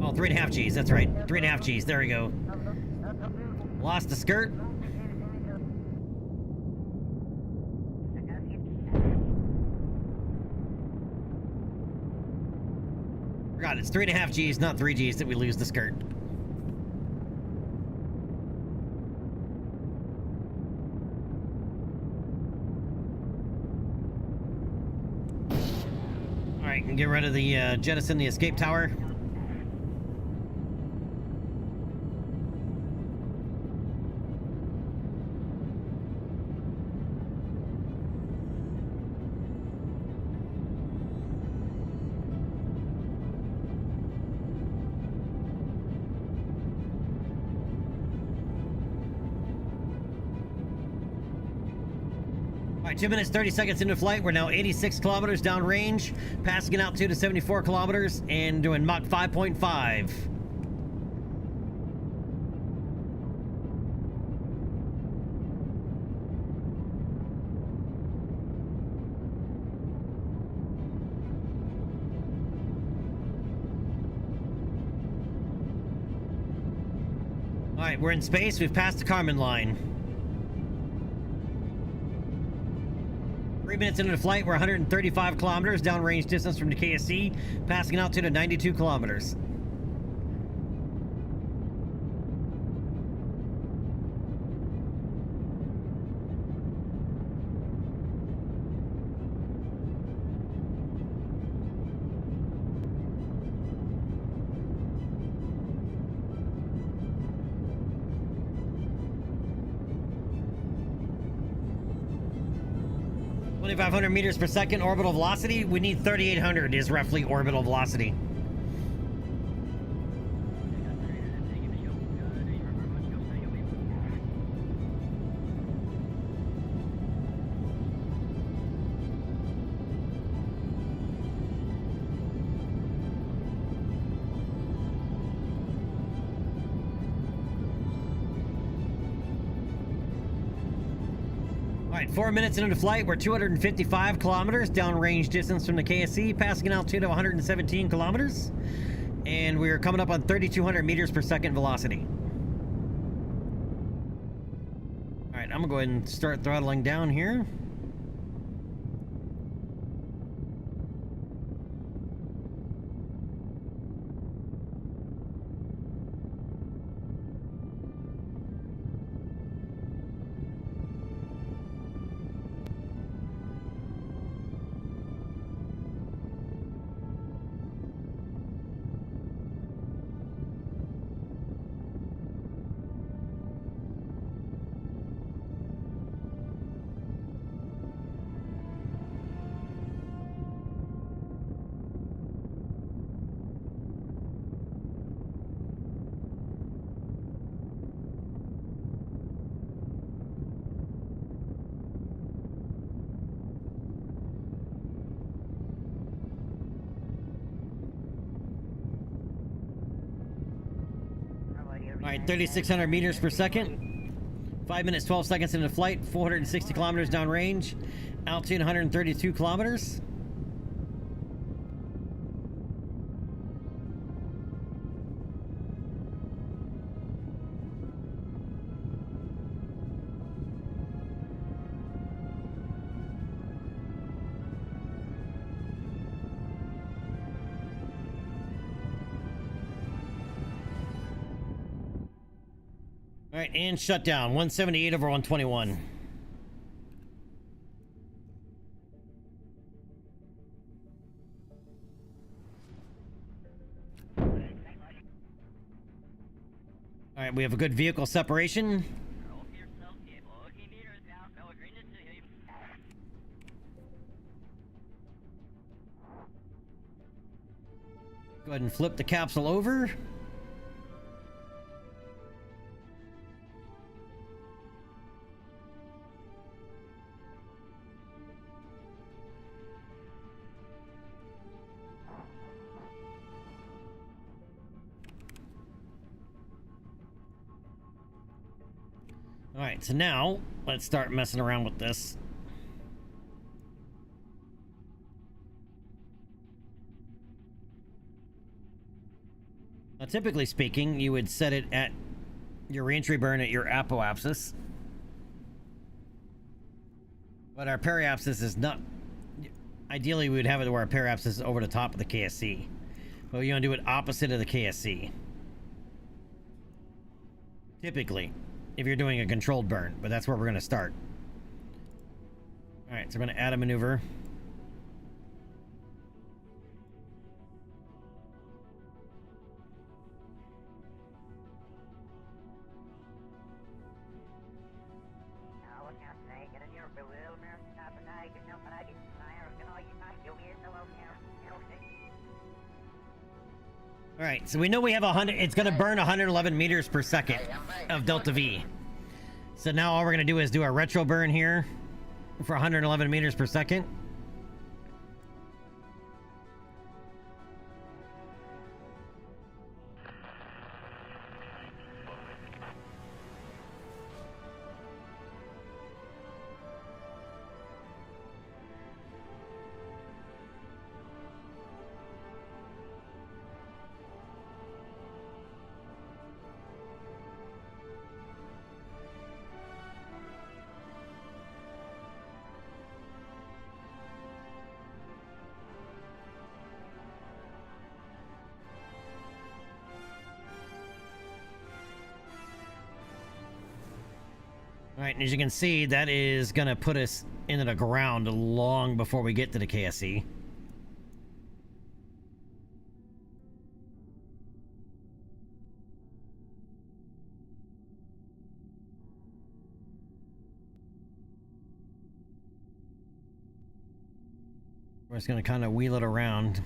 Oh, 3.5 G's, that's right. 3.5 G's, there we go. Lost the skirt. Forgot, it's 3.5 G's, not 3 G's that we lose the skirt. Alright, and get rid of the, jettison the escape tower. All right, 2 minutes, 30 seconds into flight. We're now 86 kilometers downrange, passing an altitude of 74 kilometers, and doing Mach 5.5. All right, we're in space. We've passed the Kármán line. 3 minutes into the flight, we're 135 kilometers downrange distance from the KSC, passing an altitude of 92 kilometers. $2,500 meters per second orbital velocity. We need 3,800 is roughly orbital velocity. All right, 4 minutes into flight, we're 255 kilometers downrange distance from the KSC, passing an altitude of 117 kilometers, and we're coming up on 3,200 meters per second velocity. All right, I'm gonna go ahead and start throttling down here. All right, 3,600 meters per second. 5 minutes, 12 seconds into flight. 460 kilometers downrange. Altitude 132 kilometers. All right, and shut down. 178 over 121. All right, we have a good vehicle separation. Go ahead and flip the capsule over. All right, so now let's start messing around with this. Now, typically speaking, you would set it at your reentry burn at your apoapsis. But our periapsis is not... Ideally, we would have it where our periapsis is over the top of the KSC. But you want to do it opposite of the KSC. Typically, if you're doing a controlled burn. But that's where we're going to start. Alright, so we're going to add a maneuver. All right, so we know we have 100. It's going to burn 111 meters per second of delta V. So now all we're going to do is do a retro burn here for 111 meters per second. All right, and as you can see, that is going to put us into the ground long before we get to the KSC. We're just going to kind of wheel it around.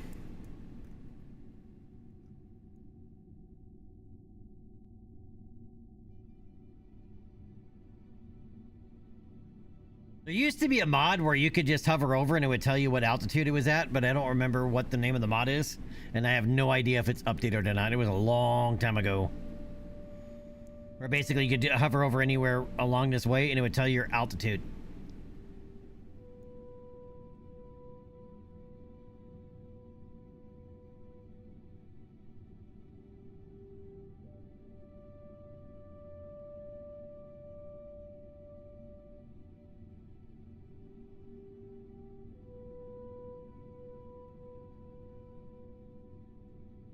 There used to be a mod where you could just hover over and it would tell you what altitude it was at, but I don't remember what the name of the mod is, and I have no idea if it's updated or not. It was a long time ago. Where basically you could hover over anywhere along this way and it would tell you your altitude.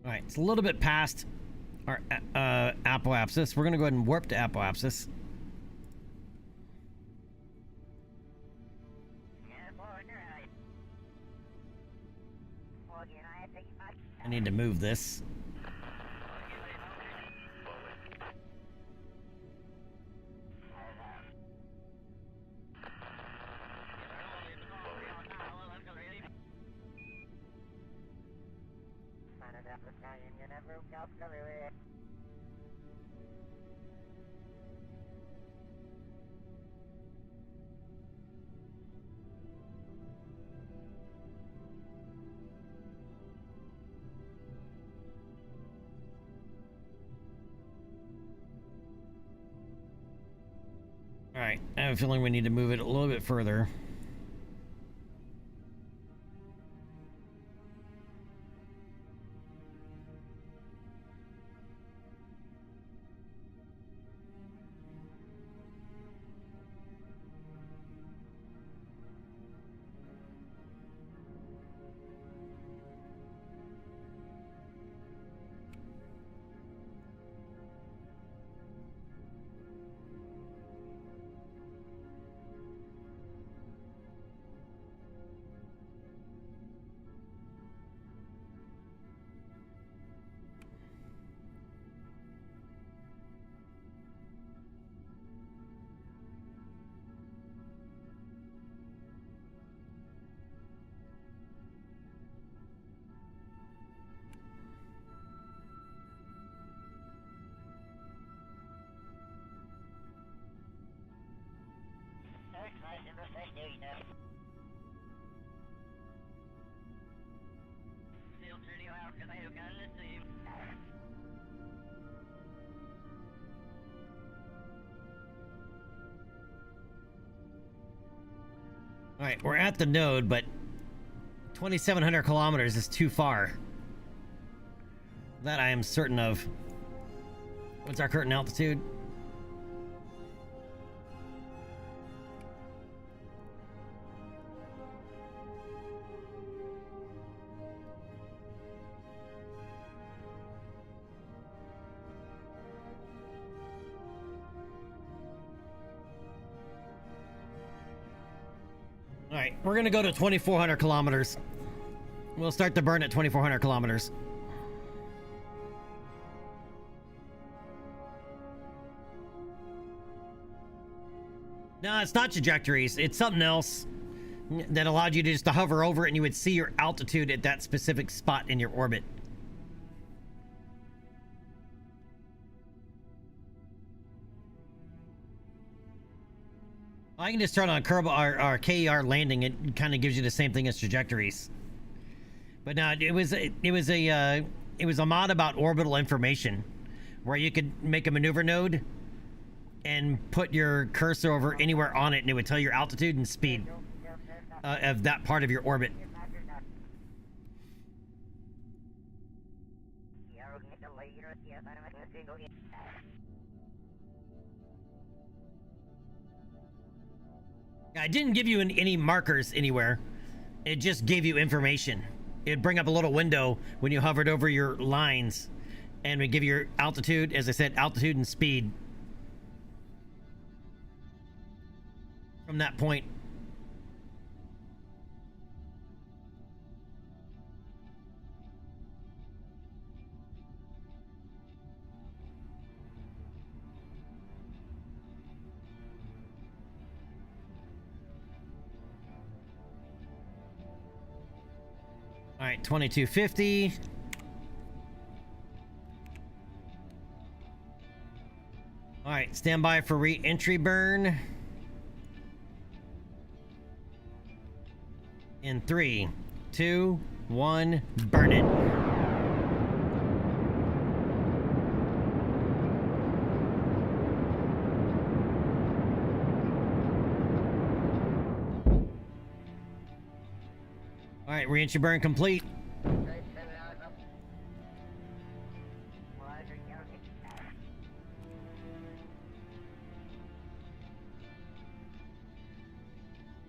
All right, it's a little bit past our apoapsis. We're going to go ahead and warp to apoapsis. I need to move this. Alright, I have a feeling we need to move it a little bit further. Alright, we're at the node, but 2,700 kilometers is too far. That I am certain of. What's our current altitude? Alright, we're gonna go to 2,400 kilometers. We'll start the burn at 2,400 kilometers. No, it's not trajectories. It's something else that allowed you to just to hover over it and you would see your altitude at that specific spot in your orbit. I can just turn on our KER landing. It kind of gives you the same thing as trajectories. But no, it was a mod about orbital information, where you could make a maneuver node and put your cursor over anywhere on it, and it would tell your altitude and speed of that part of your orbit. I didn't give you any markers anywhere. It just gave you information. It'd bring up a little window when you hovered over your lines, and would give you your altitude, as I said, altitude and speed from that point. All right, 2250. All right, stand by for re-entry burn. In 3, 2, 1, burn it. All right, re-entry burn complete.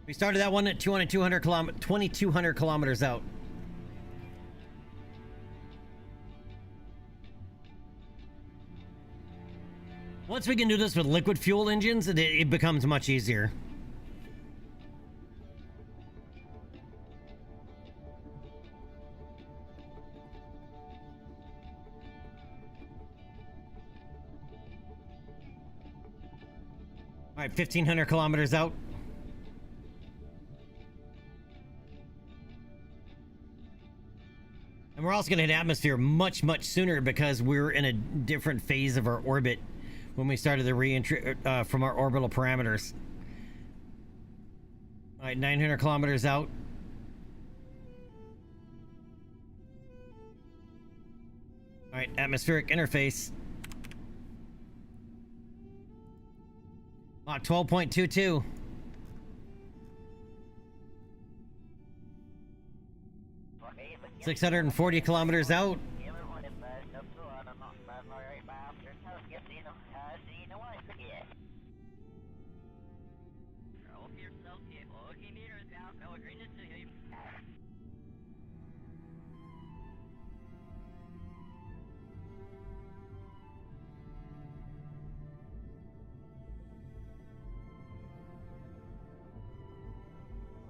We started that one at 2,200 kilometers out. Once we can do this with liquid fuel engines, it becomes much easier. All right, 1,500 kilometers out. And we're also going to hit atmosphere much, much sooner because we're in a different phase of our orbit when we started the re-entry from our orbital parameters. All right, 900 kilometers out. All right, atmospheric interface. Mach 12.22. $640 kilometers out.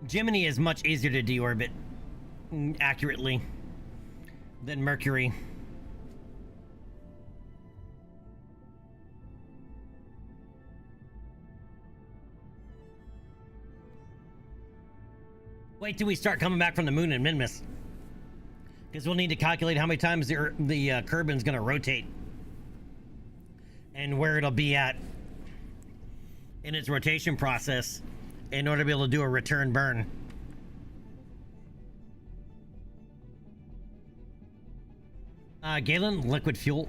Gemini is much easier to deorbit accurately than Mercury. Wait till we start coming back from the moon and Minmus, because we'll need to calculate how many times the Kerbin's going to rotate and where it'll be at in its rotation process in order to be able to do a return burn. Galen, liquid fuel.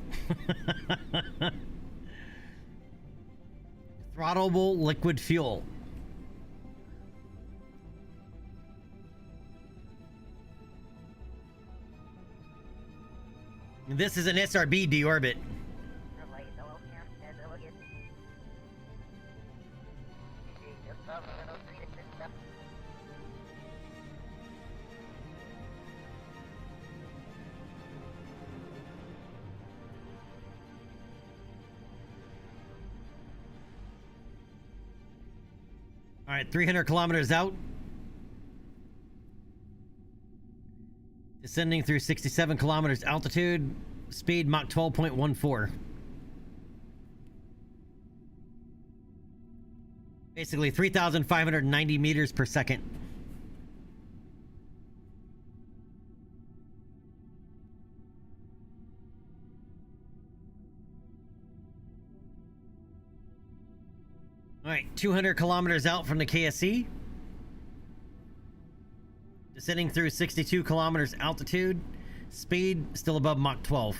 Throttleable liquid fuel. This is an SRB deorbit. All right, 300 kilometers out. Descending through 67 kilometers altitude. Speed Mach 12.14. Basically 3,590 meters per second. All right, 200 kilometers out from the KSC. Descending through 62 kilometers altitude. Speed still above Mach 12.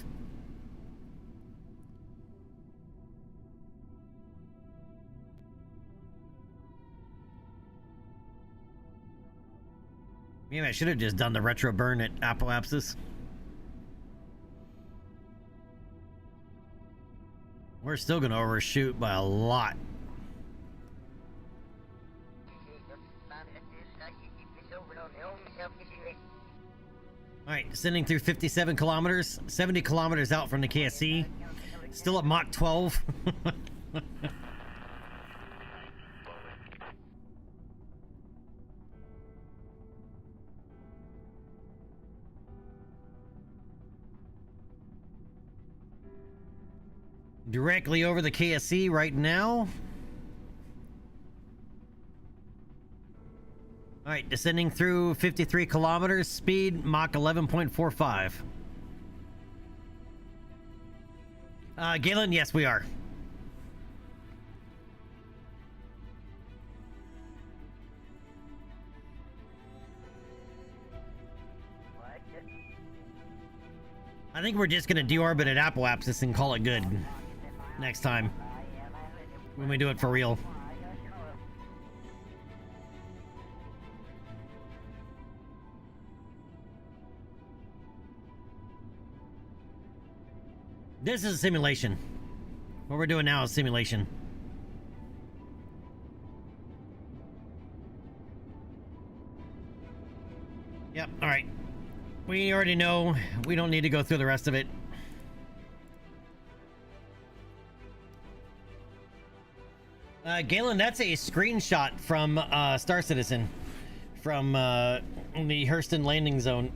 Maybe I should have just done the retro burn at Apoapsis. We're still going to overshoot by a lot. All right, descending through 57 kilometers, 70 kilometers out from the KSC. Still at Mach 12. Directly over the KSC right now. All right, descending through 53 kilometers, speed Mach 11.45. Galen, yes, we are. I think we're just gonna deorbit at Apoapsis and call it good next time when we do it for real. This is a simulation. What we're doing now is simulation. Yep, alright. We already know. We don't need to go through the rest of it. Galen, that's a screenshot from Star Citizen. From the Hurston landing zone.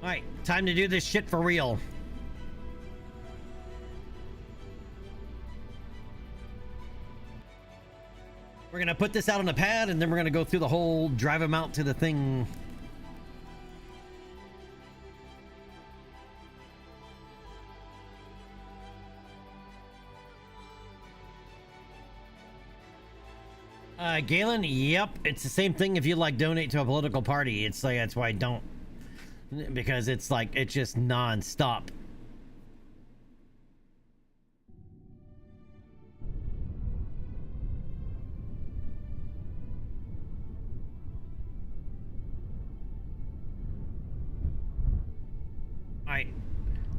Alright, time to do this shit for real. We're gonna put this out on the pad, and then we're gonna go through the whole drive them out to the thing. Galen, yep, it's the same thing if you like donate to a political party. It's like, that's why I don't, because it's like, it's just non-stop. All right,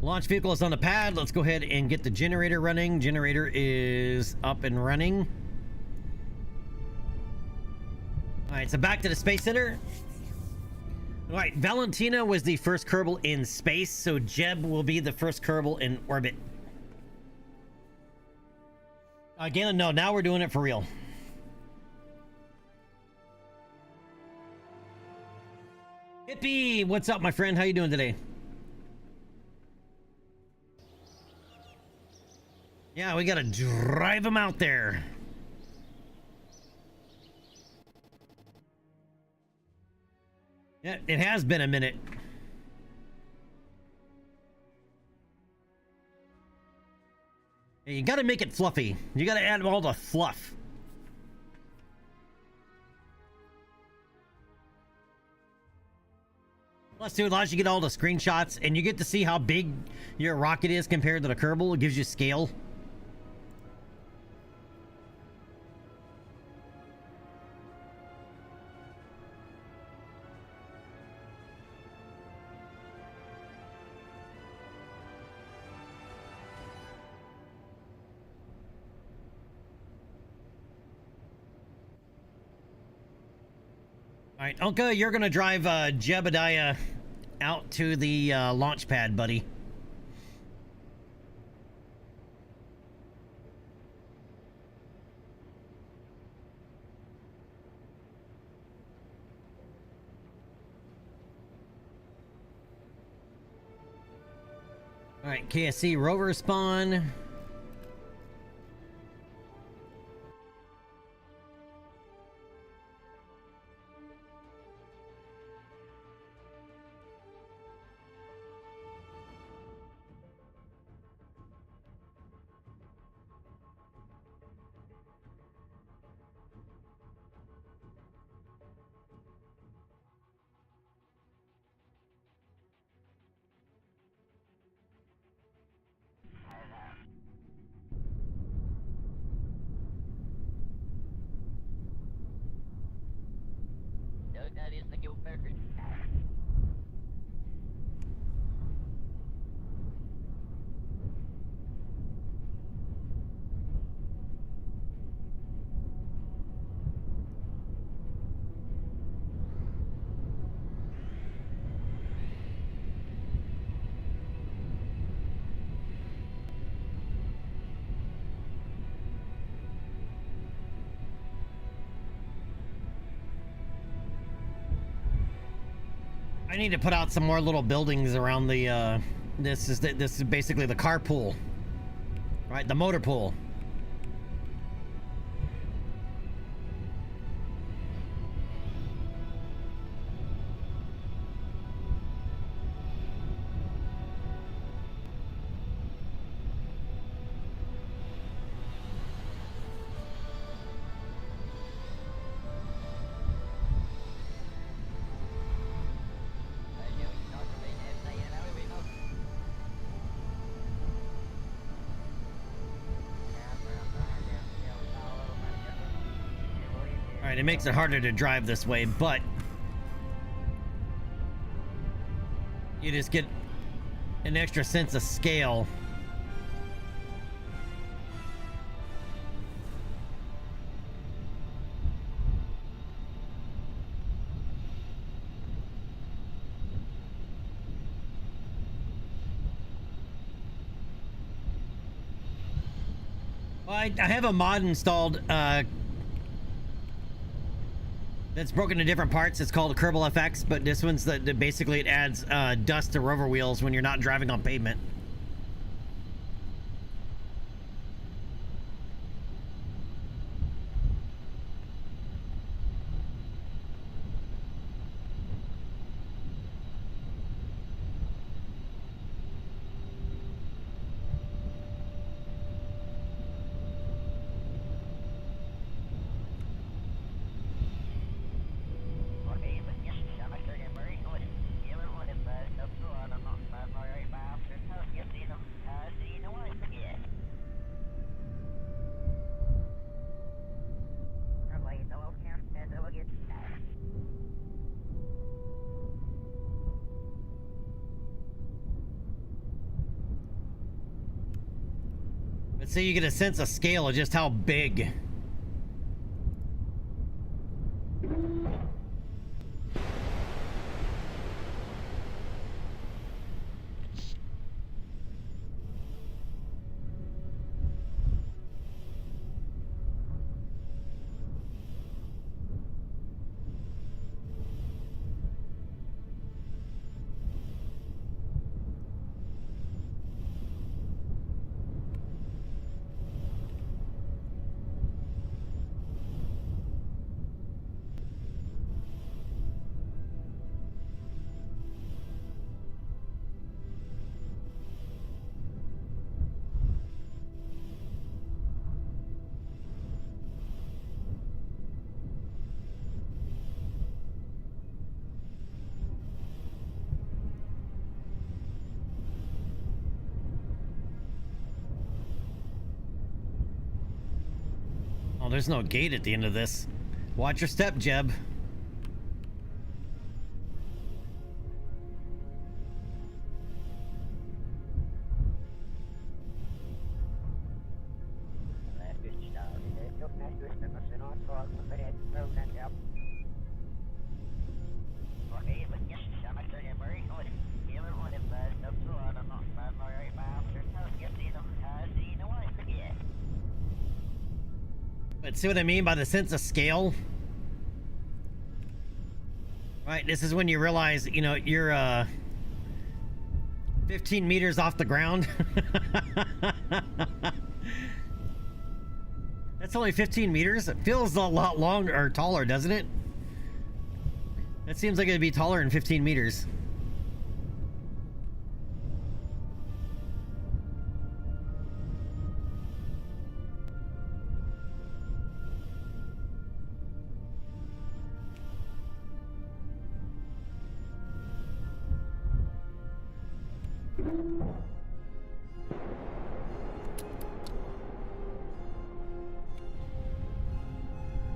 launch vehicle is on the pad. Let's go ahead and get the generator running. Generator is up and running. All right, so back to the Space Center. All right, Valentina was the first Kerbal in space, so Jeb will be the first Kerbal in orbit. Galen, no, now we're doing it for real. Hippie, what's up, my friend? How you doing today? Yeah, we gotta drive them out there. Yeah, it has been a minute. Yeah, you gotta make it fluffy. You gotta add all the fluff. Plus, dude, allows you to get all the screenshots, and you get to see how big your rocket is compared to the Kerbal. It gives you scale. All right, Unka, you're gonna drive Jebediah out to the launch pad, buddy. All right, KSC rover spawn. I need to put out some more little buildings around the this is basically the carpool, right? The motor pool. It makes it harder to drive this way, but you just get an extra sense of scale. Well, I have a mod installed that's broken into different parts. It's called Kerbal FX, but this one's that basically it adds dust to rover wheels when you're not driving on pavement. Let's say you get a sense of scale of just how big. Oh, there's no gate at the end of this. Watch your step, Jeb. But see what I mean by the sense of scale? Right, this is when you realize, you know, you're 15 meters off the ground. That's only 15 meters? It feels a lot longer or taller, doesn't it? That seems like it'd be taller than 15 meters.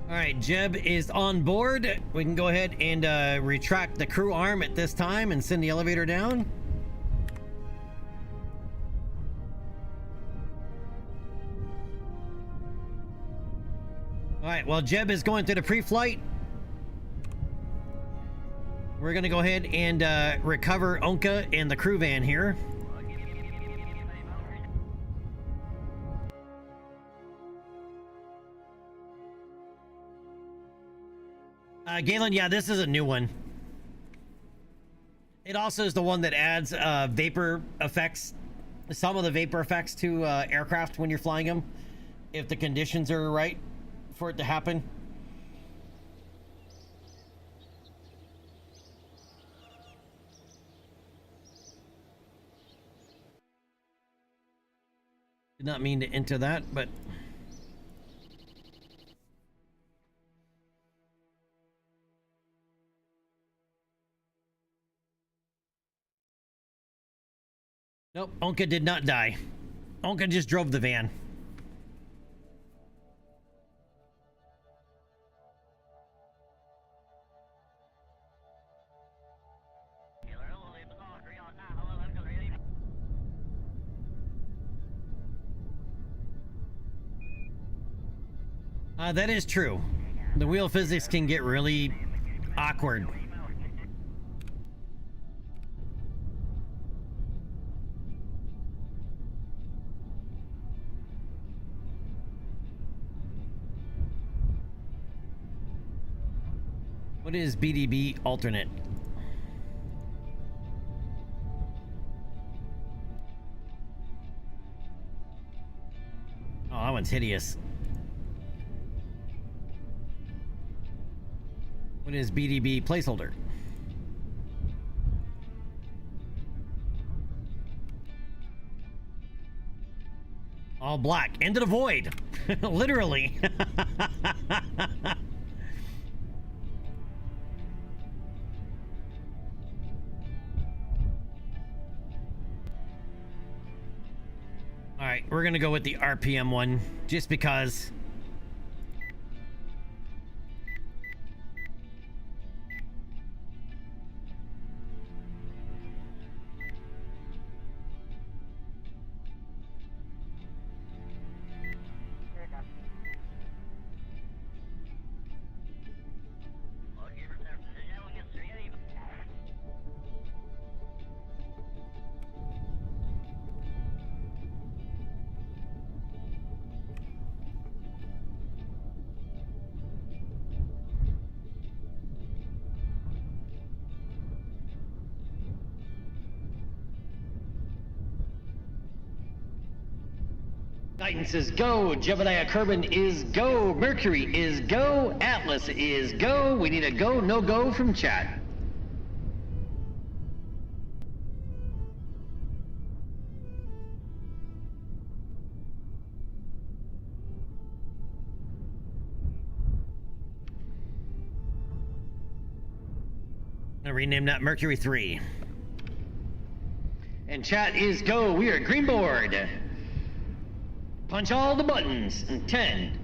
All right, Jeb is on board. We can go ahead and retract the crew arm at this time and send the elevator down. All right, well, Jeb is going through the pre-flight. We're gonna go ahead and recover Onka and the crew van here. Galen, yeah, this is a new one. It also is the one that adds vapor effects, some of the vapor effects to aircraft when you're flying them, if the conditions are right for it to happen. Did not mean to enter that, but... Nope, Onka did not die. Onka just drove the van. That is true. The wheel physics can get really awkward. What is BDB alternate? Oh, that one's hideous. What is BDB placeholder? All black. Into the void. Literally. All right, we're gonna go with the RPM one just because. Titan says go, Jebediah Kerbin is go, Mercury is go, Atlas is go. We need a go, no go from chat. I'm gonna rename that Mercury 3. And chat is go, we are green board. Punch all the buttons in 10,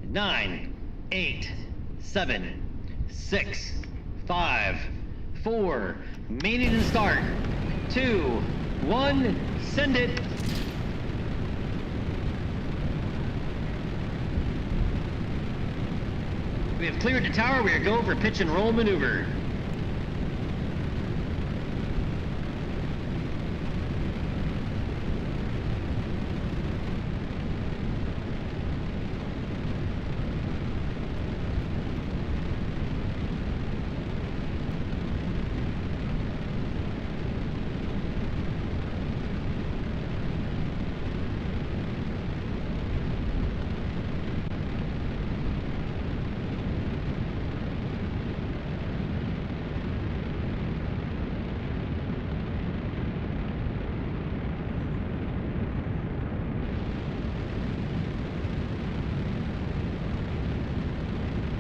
9, 8, 7, 6, 5, 4, main and start, 2, 1, send it. We have cleared the tower, we are go for pitch and roll maneuver.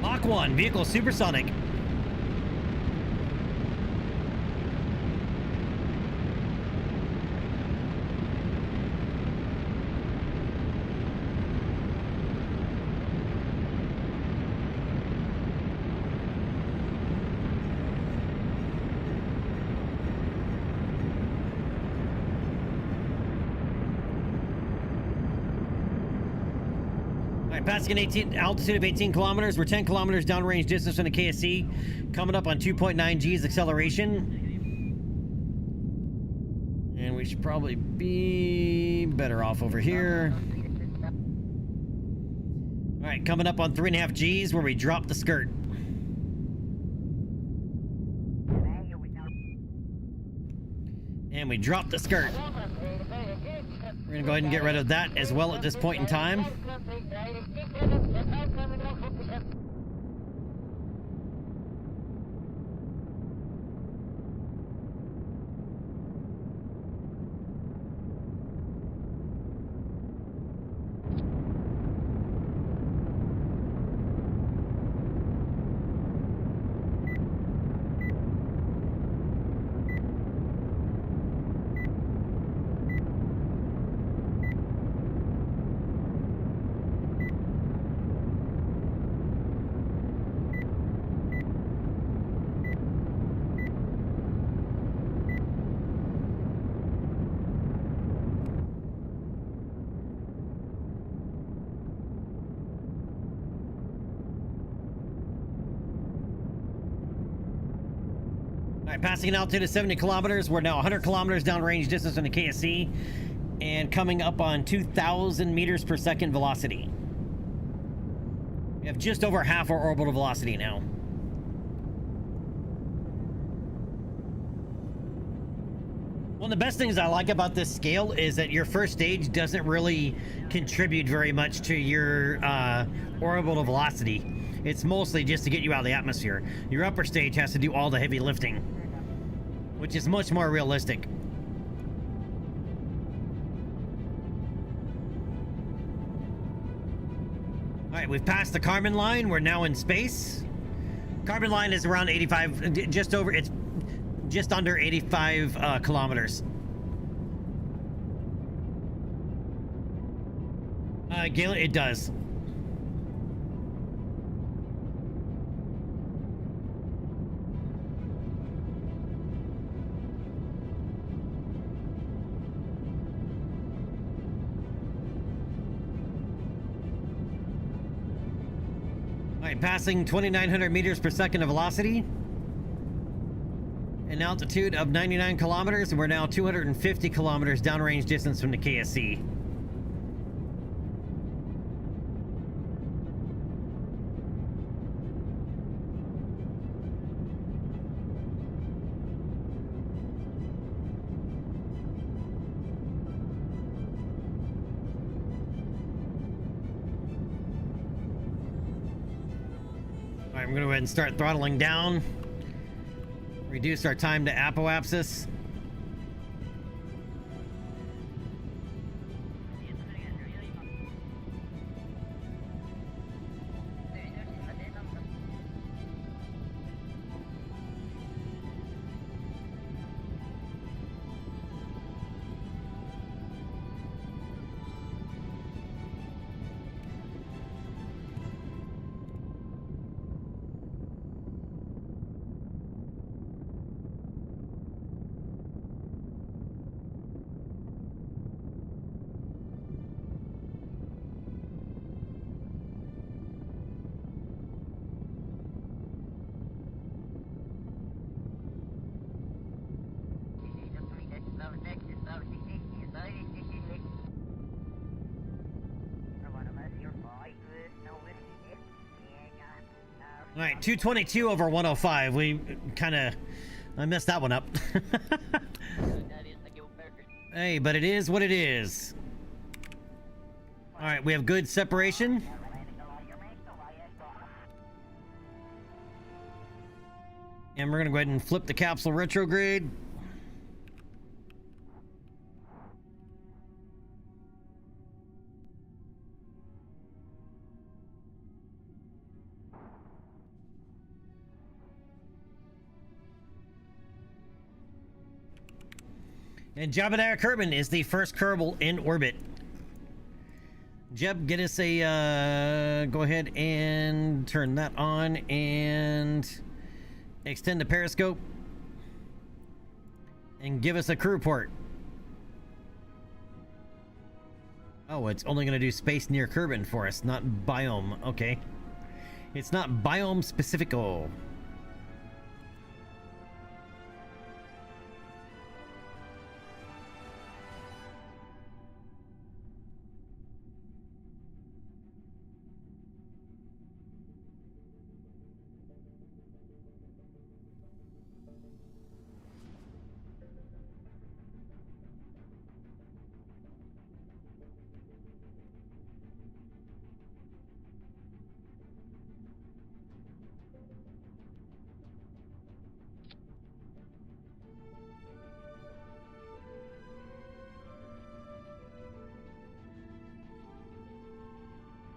Mach 1, vehicle supersonic. Passing an altitude of 18 kilometers. We're 10 kilometers downrange distance from the KSC. Coming up on 2.9 G's acceleration. And we should probably be better off over here. All right, coming up on 3.5 G's where we drop the skirt. And we drop the skirt. We're gonna go ahead and get rid of that as well at this point in time. All right, passing an altitude of 70 kilometers. We're now 100 kilometers downrange distance from the KSC and coming up on 2,000 meters per second velocity. We have just over half our orbital velocity now. One of the best things I like about this scale is that your first stage doesn't really contribute very much to your orbital velocity. It's mostly just to get you out of the atmosphere. Your upper stage has to do all the heavy lifting, which is much more realistic. All right, we've passed the Kármán line. We're now in space. Kármán line is around 85, just over, it's just under 85 kilometers. Galen, it does. Passing 2,900 meters per second of velocity, an altitude of 99 kilometers, and we're now 250 kilometers downrange distance from the KSC. I'm gonna go ahead and start throttling down. Reduce our time to apoapsis. All right, 222 over 105. We I messed that one up. Hey, but it is what it is. All right, we have good separation. And we're gonna go ahead and flip the capsule retrograde. And Jebediah Kerbin is the first Kerbal in orbit. Jeb, get us a, go ahead and turn that on and extend the periscope. And give us a crew report. Oh, it's only going to do space near Kerbin for us, not biome. Okay. It's not biome specifico.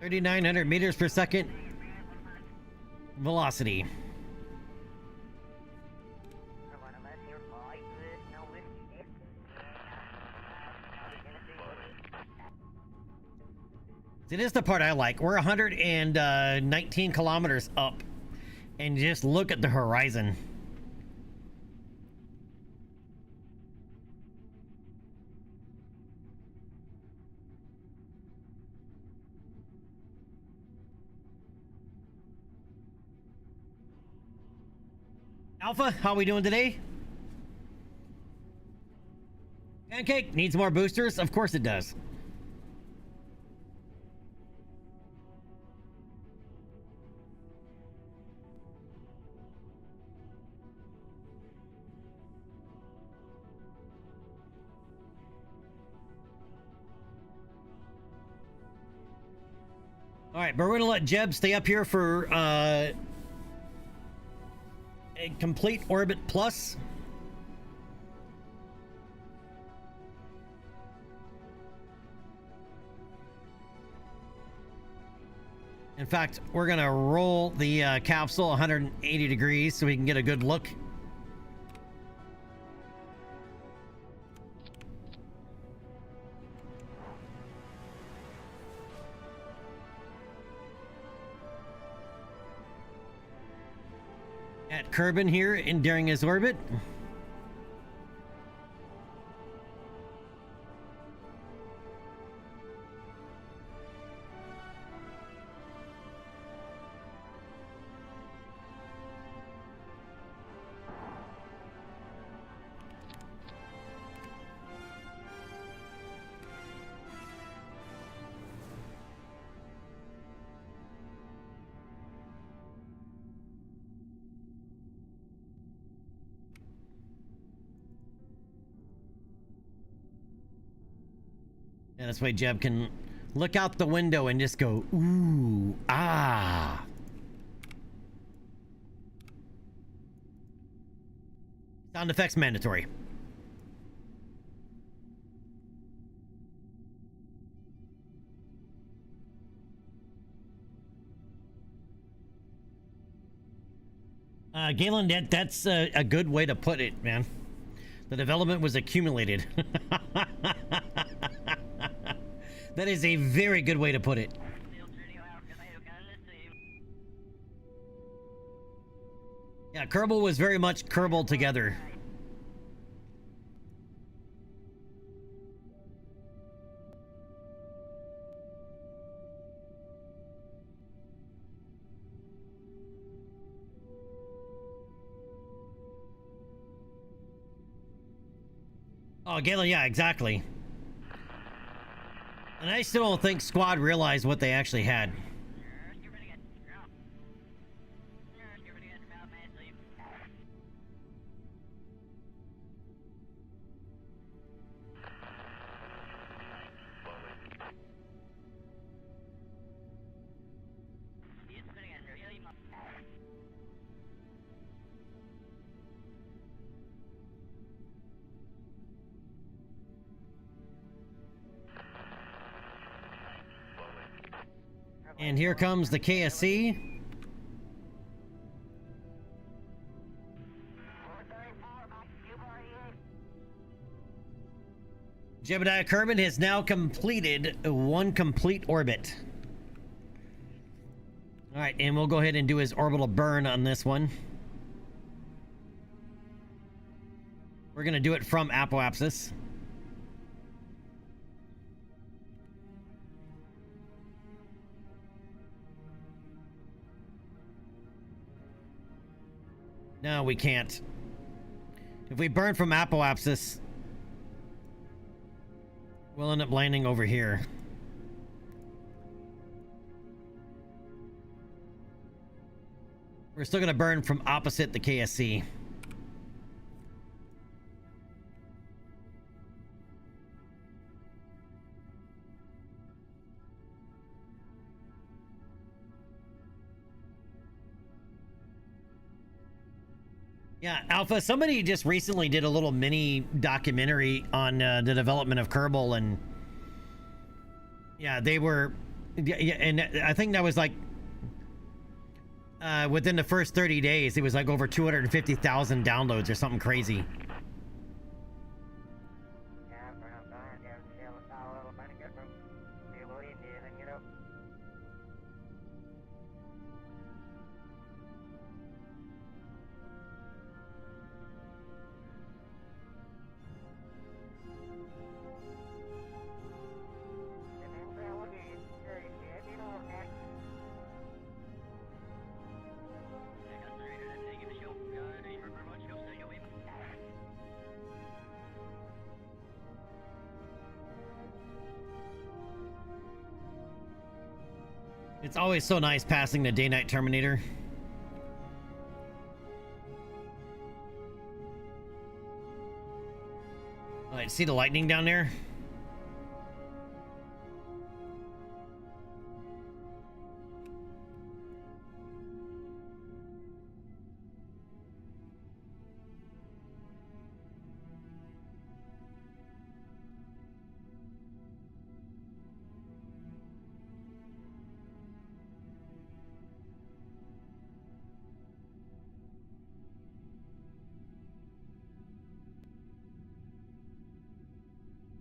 $3,900 meters per second velocity. It is the part I like. We're 119 kilometers up, and just look at the horizon. Alpha, how we doing today? Pancake needs more boosters? Of course it does. All right, but we're gonna let Jeb stay up here for a complete orbit plus. In fact, we're gonna roll the capsule 180 degrees so we can get a good look. At Kerbin here during his orbit. And this way Jeb can look out the window and just go, ooh, ah. Sound effects mandatory. Galen, that's a good way to put it, man. The development was accumulated. That is a very good way to put it. Yeah, Kerbal was very much Kerbal together. Oh, Galen, yeah, exactly. And I still don't think Squad realized what they actually had. And here comes the KSC. Jebediah Kerbin has now completed one complete orbit. All right, and we'll go ahead and do his orbital burn on this one. We're going to do it from Apoapsis. No, we can't. If we burn from Apoapsis, we'll end up landing over here. We're still going to burn from opposite the KSC. Yeah, Alpha, somebody just recently did a little mini documentary on the development of Kerbal, and yeah, they were, yeah, and I think that was like within the first 30 days, it was like over 250,000 downloads or something crazy. It's always so nice passing the day-night Terminator. All right, see the lightning down there?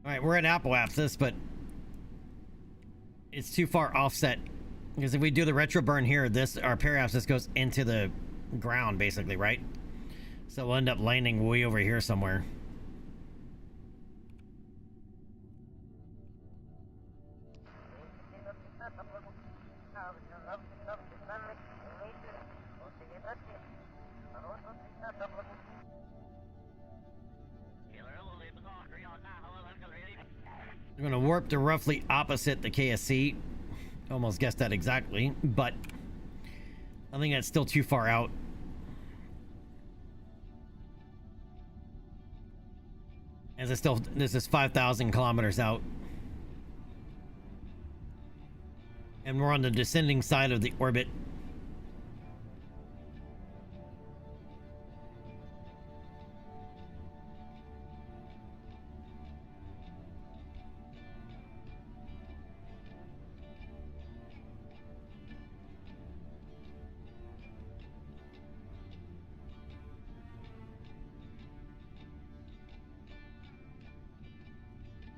All right, we're at Apoapsis, but it's too far offset. Because if we do the retro burn here, our periapsis goes into the ground, basically, right? So we'll end up landing way over here somewhere. I'm going to warp to roughly opposite the KSC. Almost guessed that exactly, but I think that's still too far out. As this is 5,000 kilometers out. And we're on the descending side of the orbit.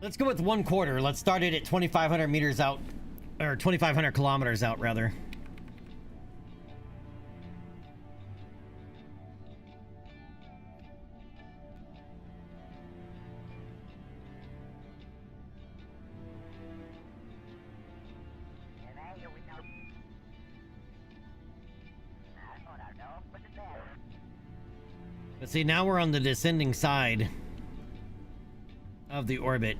Let's go with 1/4. Let's start it at 2,500 meters out, or 2,500 kilometers out, rather. But see, now we're on the descending side of the orbit.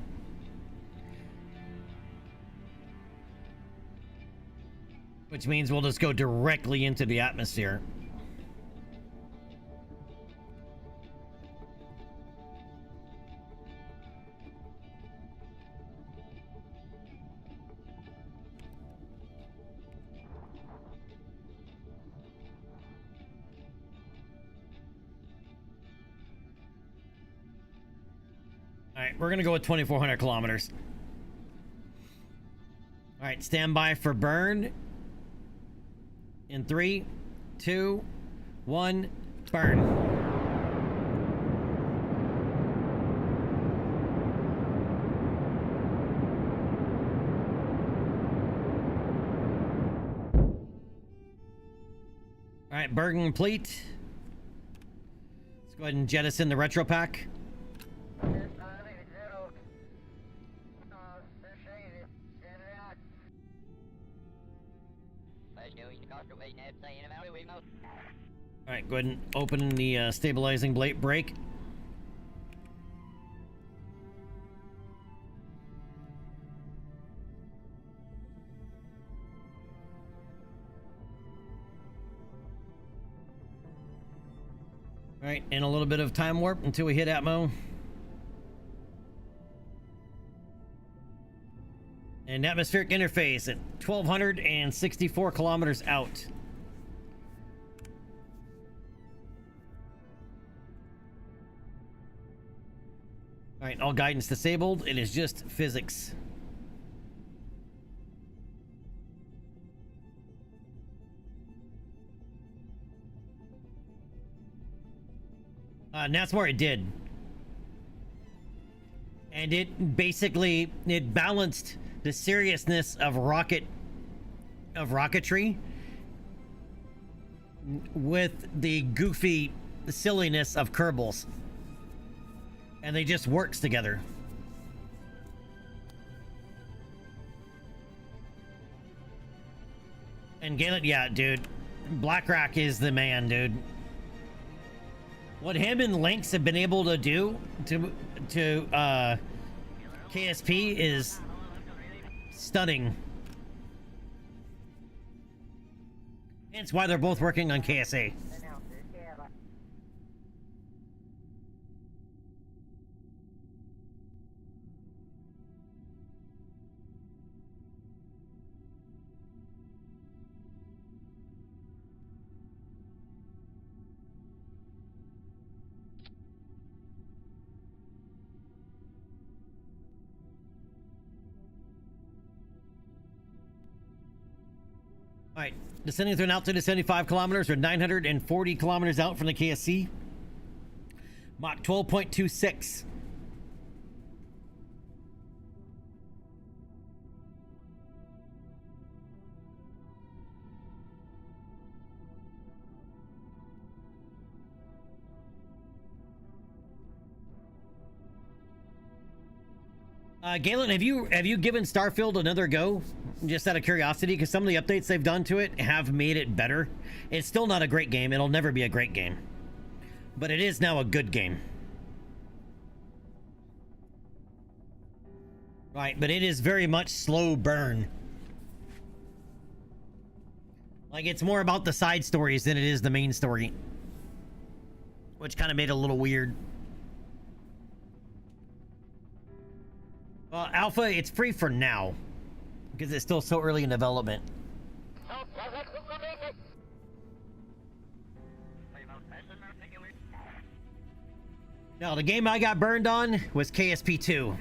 Which means we'll just go directly into the atmosphere. All right, we're gonna go with 2,400 kilometers. All right, stand by for burn. In 3, 2, 1, burn. All right, burn complete. Let's go ahead and jettison the retro pack. All right, go ahead and open the stabilizing blade brake. All right, and a little bit of time warp until we hit Atmo. And atmospheric interface at 1,264 kilometers out. All right, all guidance disabled. It is just physics. And that's where it did. And it basically, it balanced the seriousness of rocketry with the goofy silliness of Kerbals. And they just works together. And Galen, yeah, dude. Blackrock is the man, dude. What him and Lynx have been able to do to KSP is stunning. Hence why they're both working on KSA. All right, descending through an altitude of 75 kilometers or 940 kilometers out from the KSC. Mach 12.26. Galen, have you given Starfield another go? Just out of curiosity, because some of the updates they've done to it have made it better. It's still not a great game. It'll never be a great game. But it is now a good game. Right, but it is very much slow burn. Like, it's more about the side stories than it is the main story. Which kind of made it a little weird. Well, Alpha, it's free for now. Because it's still so early in development. Now, the game I got burned on was KSP 2.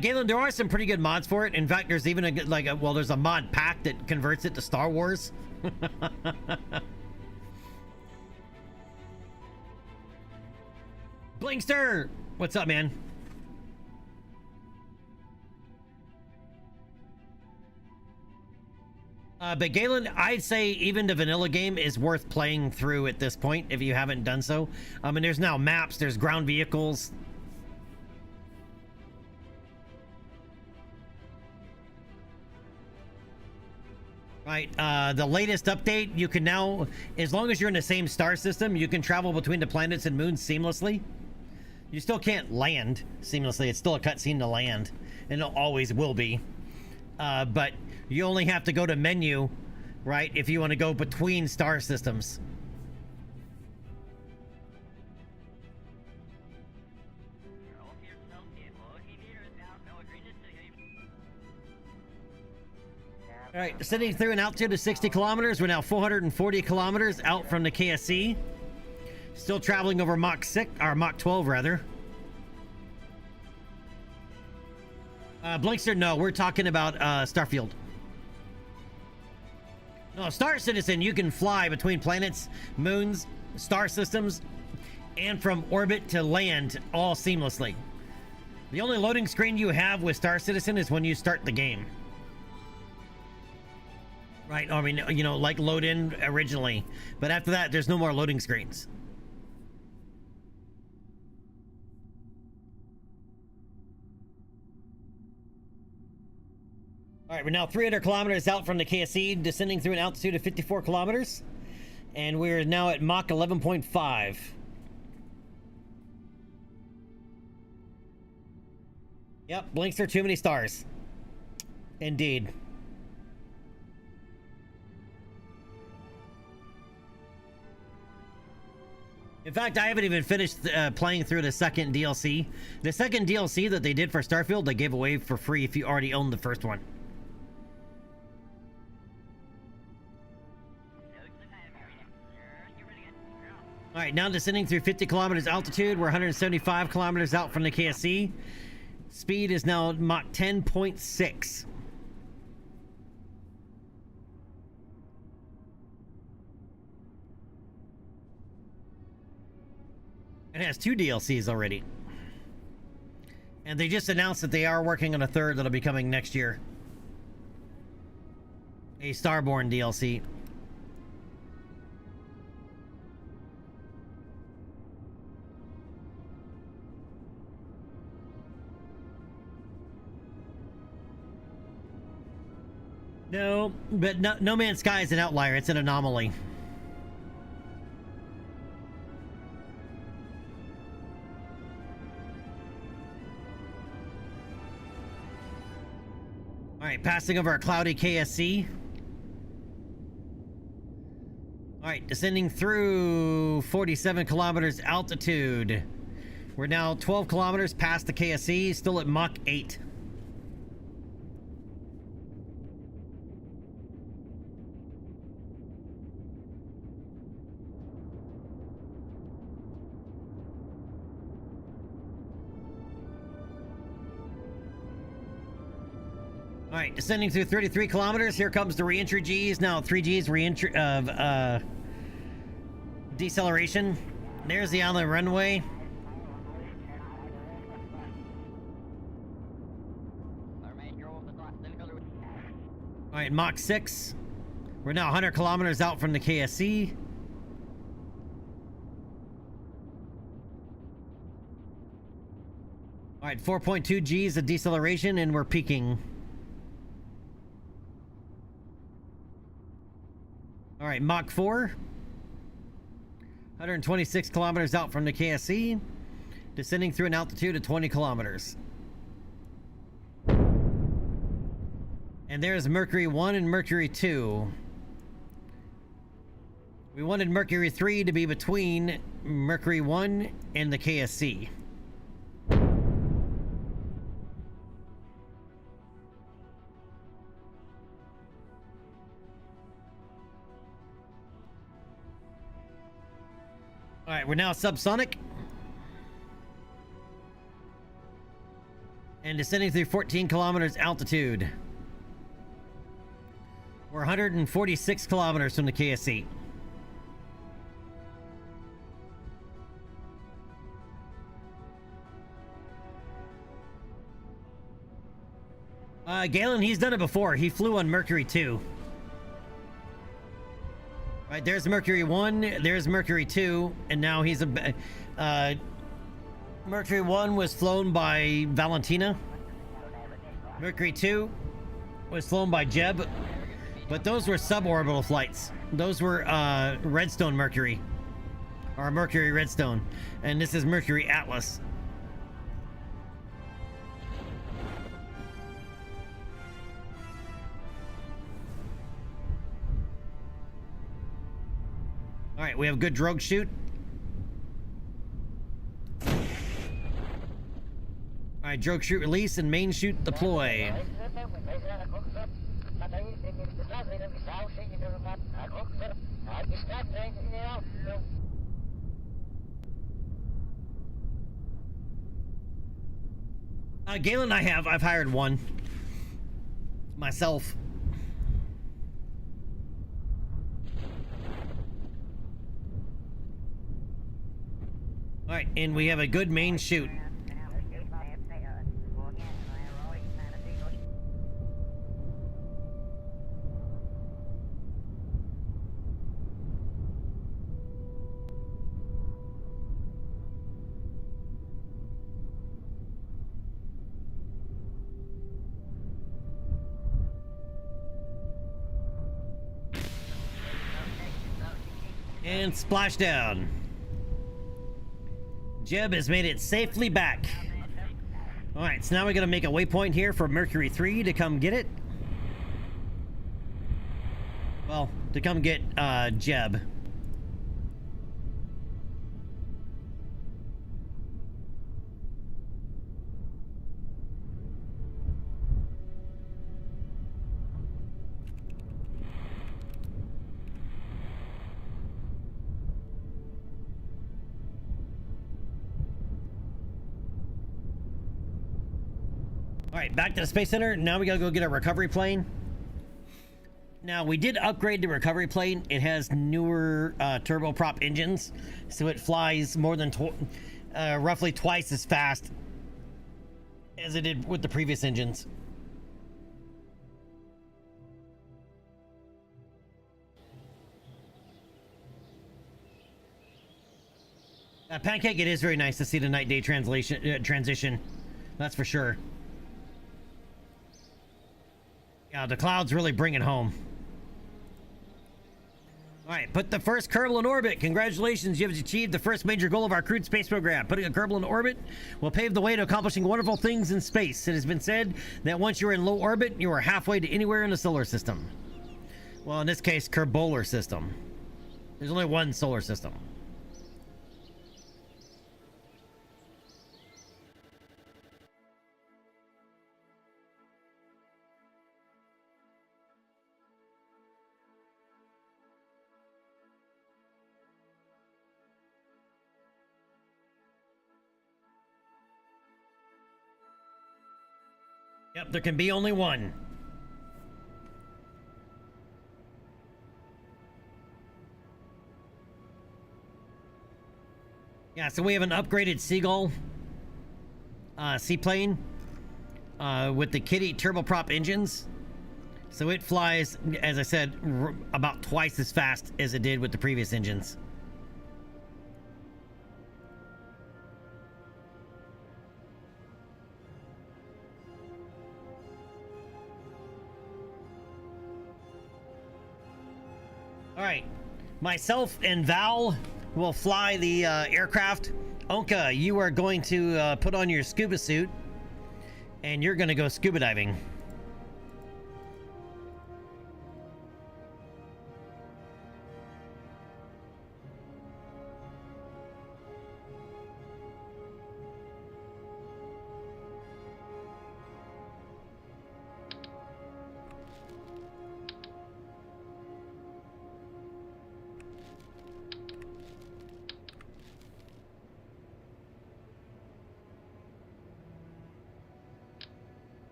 Galen, there are some pretty good mods for it. In fact, there's even there's a mod pack that converts it to Star Wars. Blinkster, what's up, man? But Galen, I'd say even the vanilla game is worth playing through at this point if you haven't done so. I mean, there's now maps, there's ground vehicles. Right, the latest update, you can now, as long as you're in the same star system, you can travel between the planets and moons seamlessly. You still can't land seamlessly. It's still a cutscene to land, and it always will be. But you only have to go to menu, right, if you want to go between star systems. All right, sitting through an altitude of 60 kilometers. We're now 440 kilometers out from the KSC. Still traveling over Mach 6, or Mach 12 rather. Blinkster, no, we're talking about Starfield. No, Star Citizen, you can fly between planets, moons, star systems, and from orbit to land all seamlessly. The only loading screen you have with Star Citizen is when you start the game. Right, I mean, you know, like load in originally. But after that, there's no more loading screens. All right, we're now 300 kilometers out from the KSC, descending through an altitude of 54 kilometers. And we're now at Mach 11.5. Yep, blinks are too many stars. Indeed. In fact, I haven't even finished playing through the second DLC. The second DLC that they did for Starfield, they gave away for free if you already owned the first one. All right, now descending through 50 kilometers altitude. We're 175 kilometers out from the KSC. Speed is now Mach 10.6. It has 2 DLCs already. And they just announced that they are working on a third that'll be coming next year. A Starborn DLC. No, but No Man's Sky is an outlier. It's an anomaly. All right, passing over a cloudy KSC. All right, descending through 47 kilometers altitude. We're now 12 kilometers past the KSC, still at Mach 8. All right, descending through 33 kilometers. Here comes the re-entry G's. Now 3 G's re-entry of deceleration. There's the on the runway. All right, Mach 6. We're now 100 kilometers out from the KSC. All right, 4.2 G's of deceleration, and we're peaking. All right, Mach 4. 126 kilometers out from the KSC. Descending through an altitude of 20 kilometers. And there's Mercury 1 and Mercury 2. We wanted Mercury 3 to be between Mercury 1 and the KSC. All right, we're now subsonic. And descending through 14 kilometers altitude. We're 146 kilometers from the KSC. Galen, he's done it before. He flew on Mercury 2. Right, there's Mercury 1, there's Mercury 2, and now he's Mercury 1 was flown by Valentina. Mercury 2 was flown by Jeb. But those were suborbital flights. Those were Redstone Mercury. Or Mercury Redstone. And this is Mercury Atlas. Alright, we have good drogue shoot. Alright, drogue shoot release and main shoot deploy. Galen, I've hired one myself. All right, and we have a good main shoot. And splashdown. Jeb has made it safely back. All right, so now we're gonna make a waypoint here for Mercury 3 to come get it. Well, to come get Jeb. All right, back to the Space Center. Now we gotta go get a recovery plane. Now, we did upgrade the recovery plane. It has newer turboprop engines, so it flies more than roughly twice as fast as it did with the previous engines. Pancake, it is very nice to see the night-day transition. That's for sure. Yeah, the clouds really bring it home. All right, put the first Kerbal in orbit. Congratulations, you have achieved the first major goal of our crewed space program. Putting a Kerbal in orbit will pave the way to accomplishing wonderful things in space. It has been said that once you're in low orbit, you are halfway to anywhere in the solar system. Well, in this case, Kerbolar system. There's only one solar system. Yep, there can be only one. Yeah, so we have an upgraded Seagull seaplane with the Kitty turboprop engines. So it flies, as I said, about twice as fast as it did with the previous engines. All right, myself and Val will fly the aircraft. Onka, you are going to put on your scuba suit, and you're going to go scuba diving.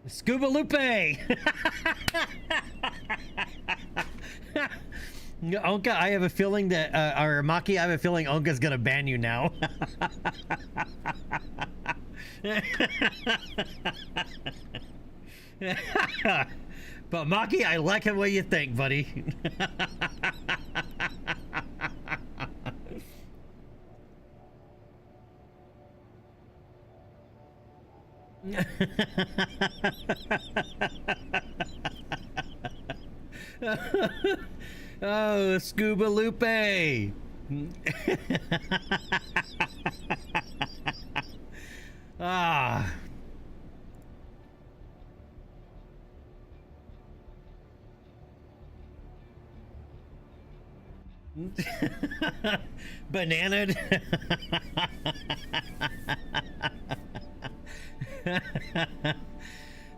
Scuba Lupe! Onka, I have a feeling that, or Maki, I have a feeling Onka's gonna ban you now. But Maki, I like the way you think, buddy. Oh, Scuba Lupe. Ah. Bananaed.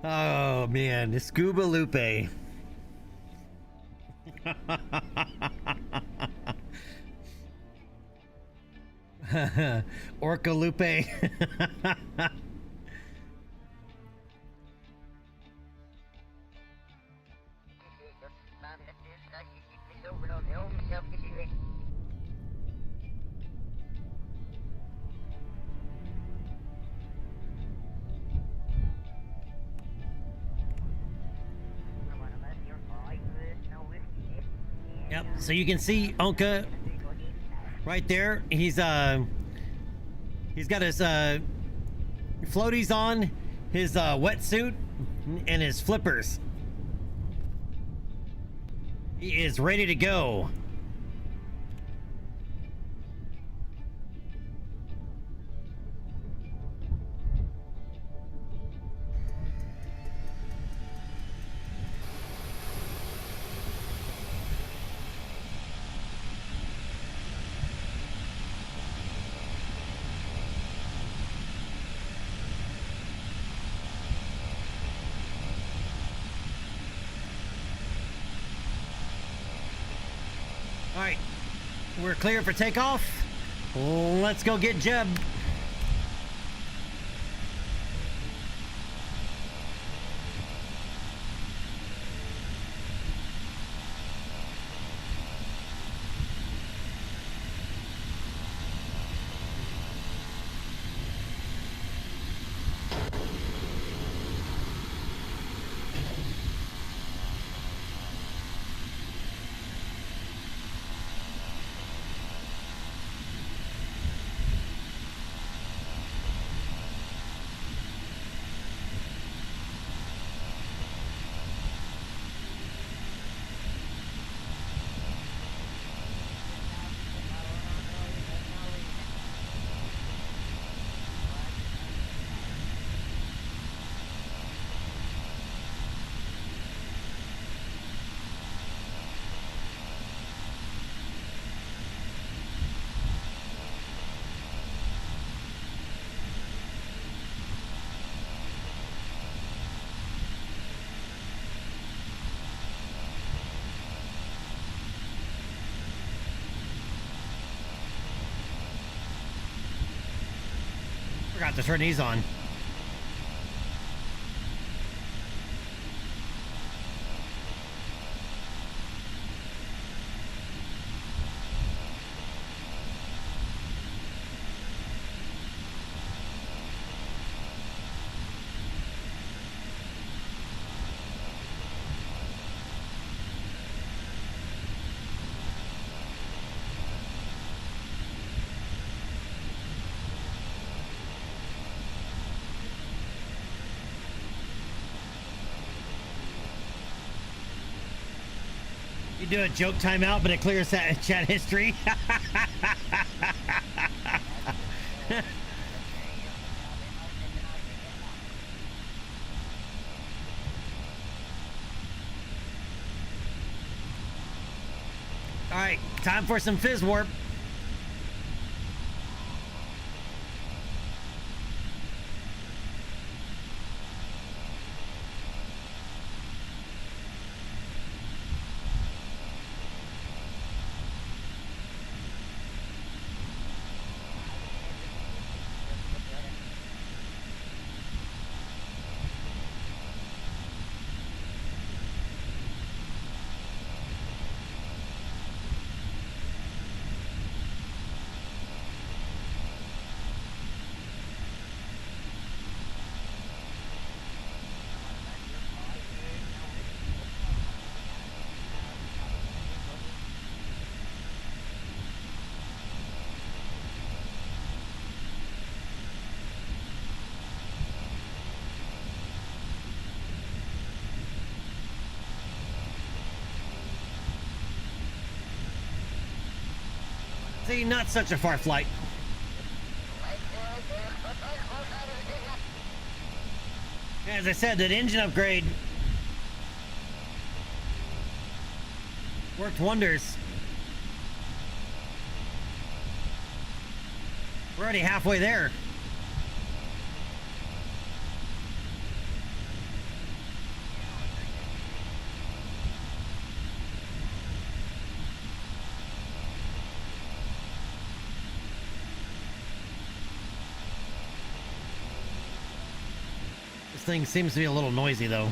Oh man, Scuba Lupe. Orca Lupe. Yep, so you can see Onka right there. He's got his floaties on, his wetsuit, and his flippers. He is ready to go. All right, we're clear for takeoff. Let's go get Jeb. Forgot to turn these on. You do a joke timeout, but it clears that chat history. All right, time for some fizz warp. See, not such a far flight. As I said, that engine upgrade worked wonders. We're already halfway there. This thing seems to be a little noisy, though.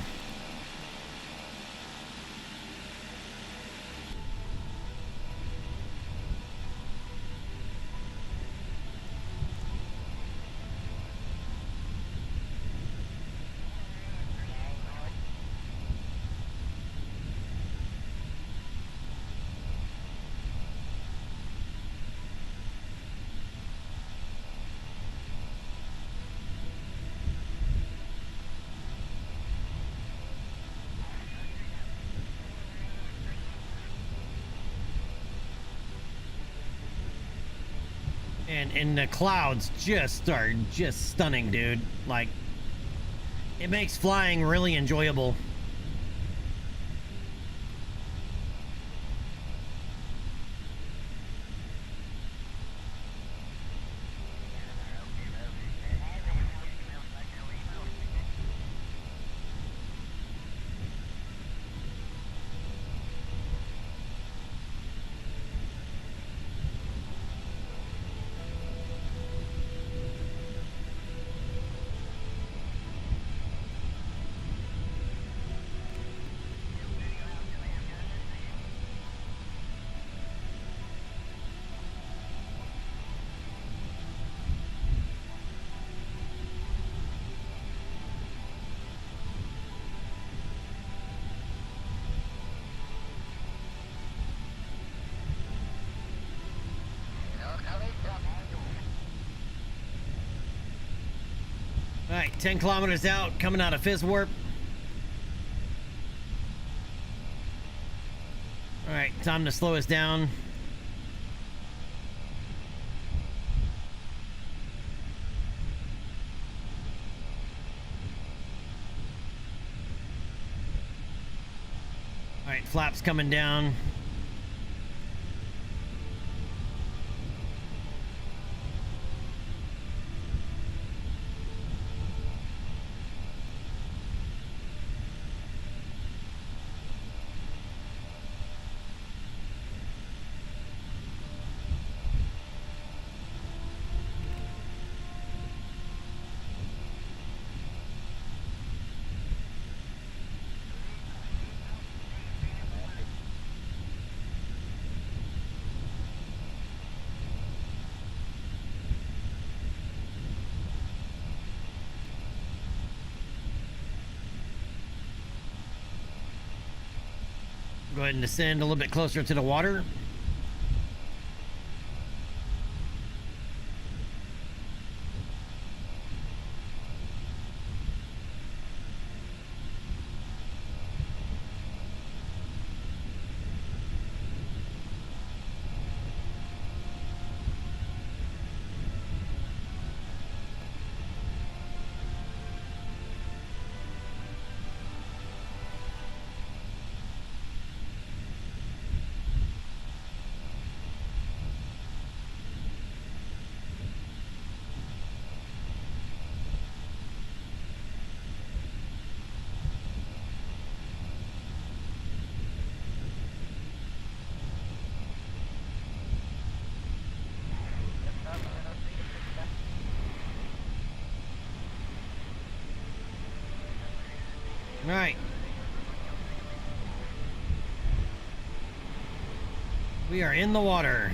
And the clouds just are just stunning, dude. Like, it makes flying really enjoyable. All right, 10 kilometers out, coming out of Fizz Warp. All right, time to slow us down. All right, flaps coming down. Go ahead and descend a little bit closer to the water. All right. We are in the water.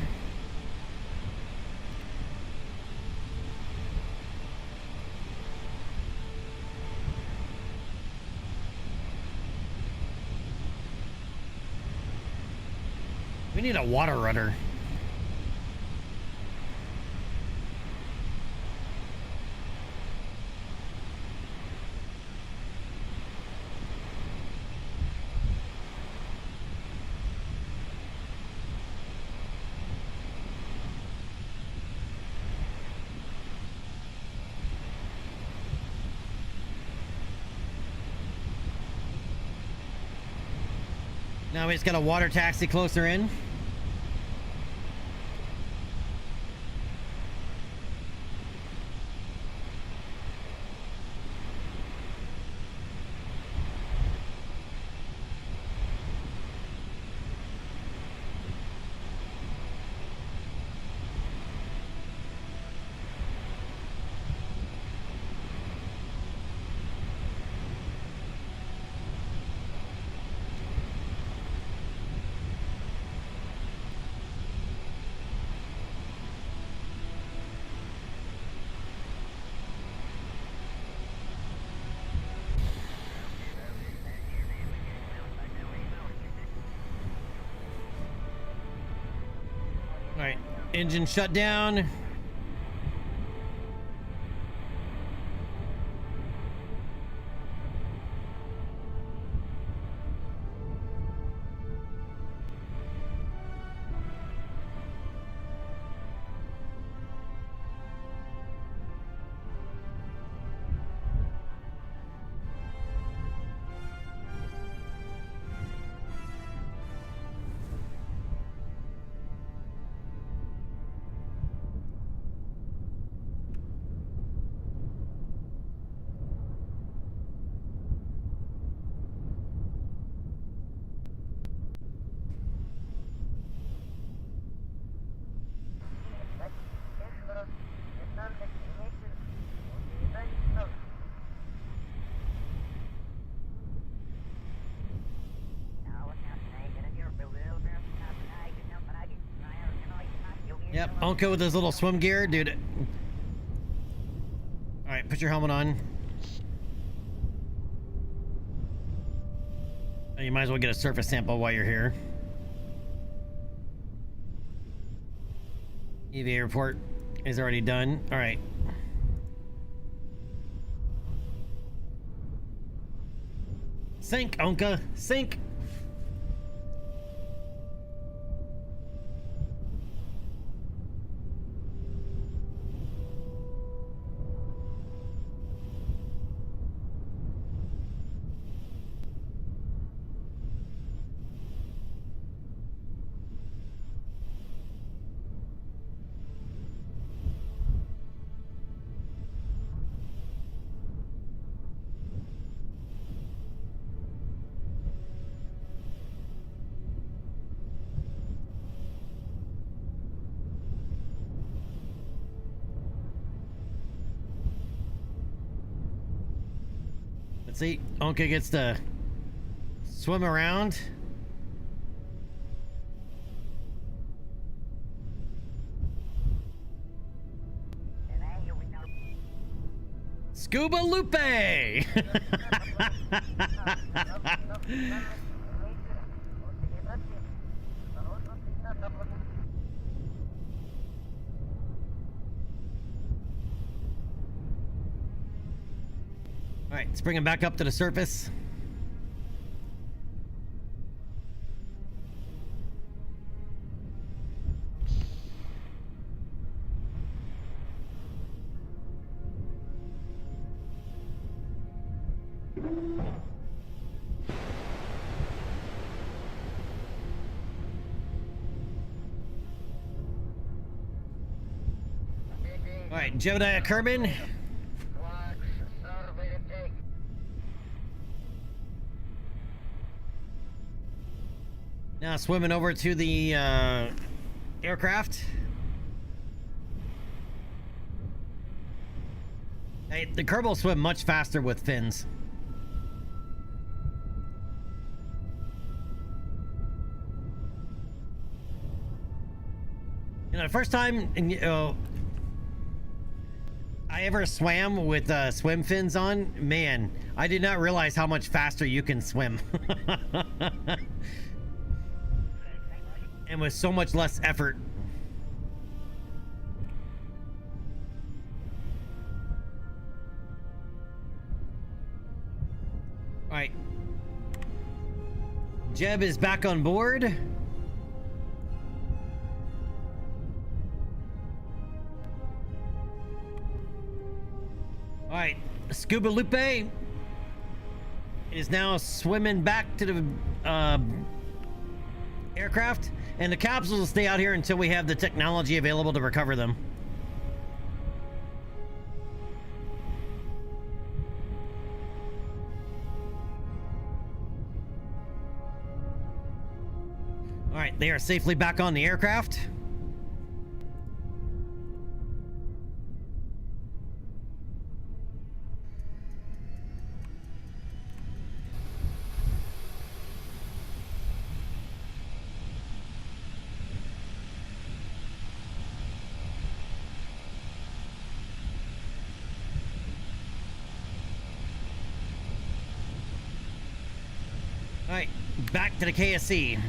We need a water rudder. Now we just got a water taxi closer in. All right, engine shut down. Yep, Uncle with his little swim gear, dude. All right, put your helmet on. You might as well get a surface sample while you're here. EVA report is already done. All right. Sink, Unka, sink. Let's see, Onka gets to swim around. Scuba Lupe! All right, let's bring him back up to the surface. All right, Jebediah Kerbin. Now swimming over to the aircraft. Hey, the Kerbal swim much faster with fins. You know, the first time I ever swam with swim fins on, man, I did not realize how much faster you can swim. And with so much less effort. All right. Jeb is back on board. All right, Scuba Lupe is now swimming back to the aircraft, and the capsules will stay out here until we have the technology available to recover them. All right, they are safely back on the aircraft. All right, back to the KSC.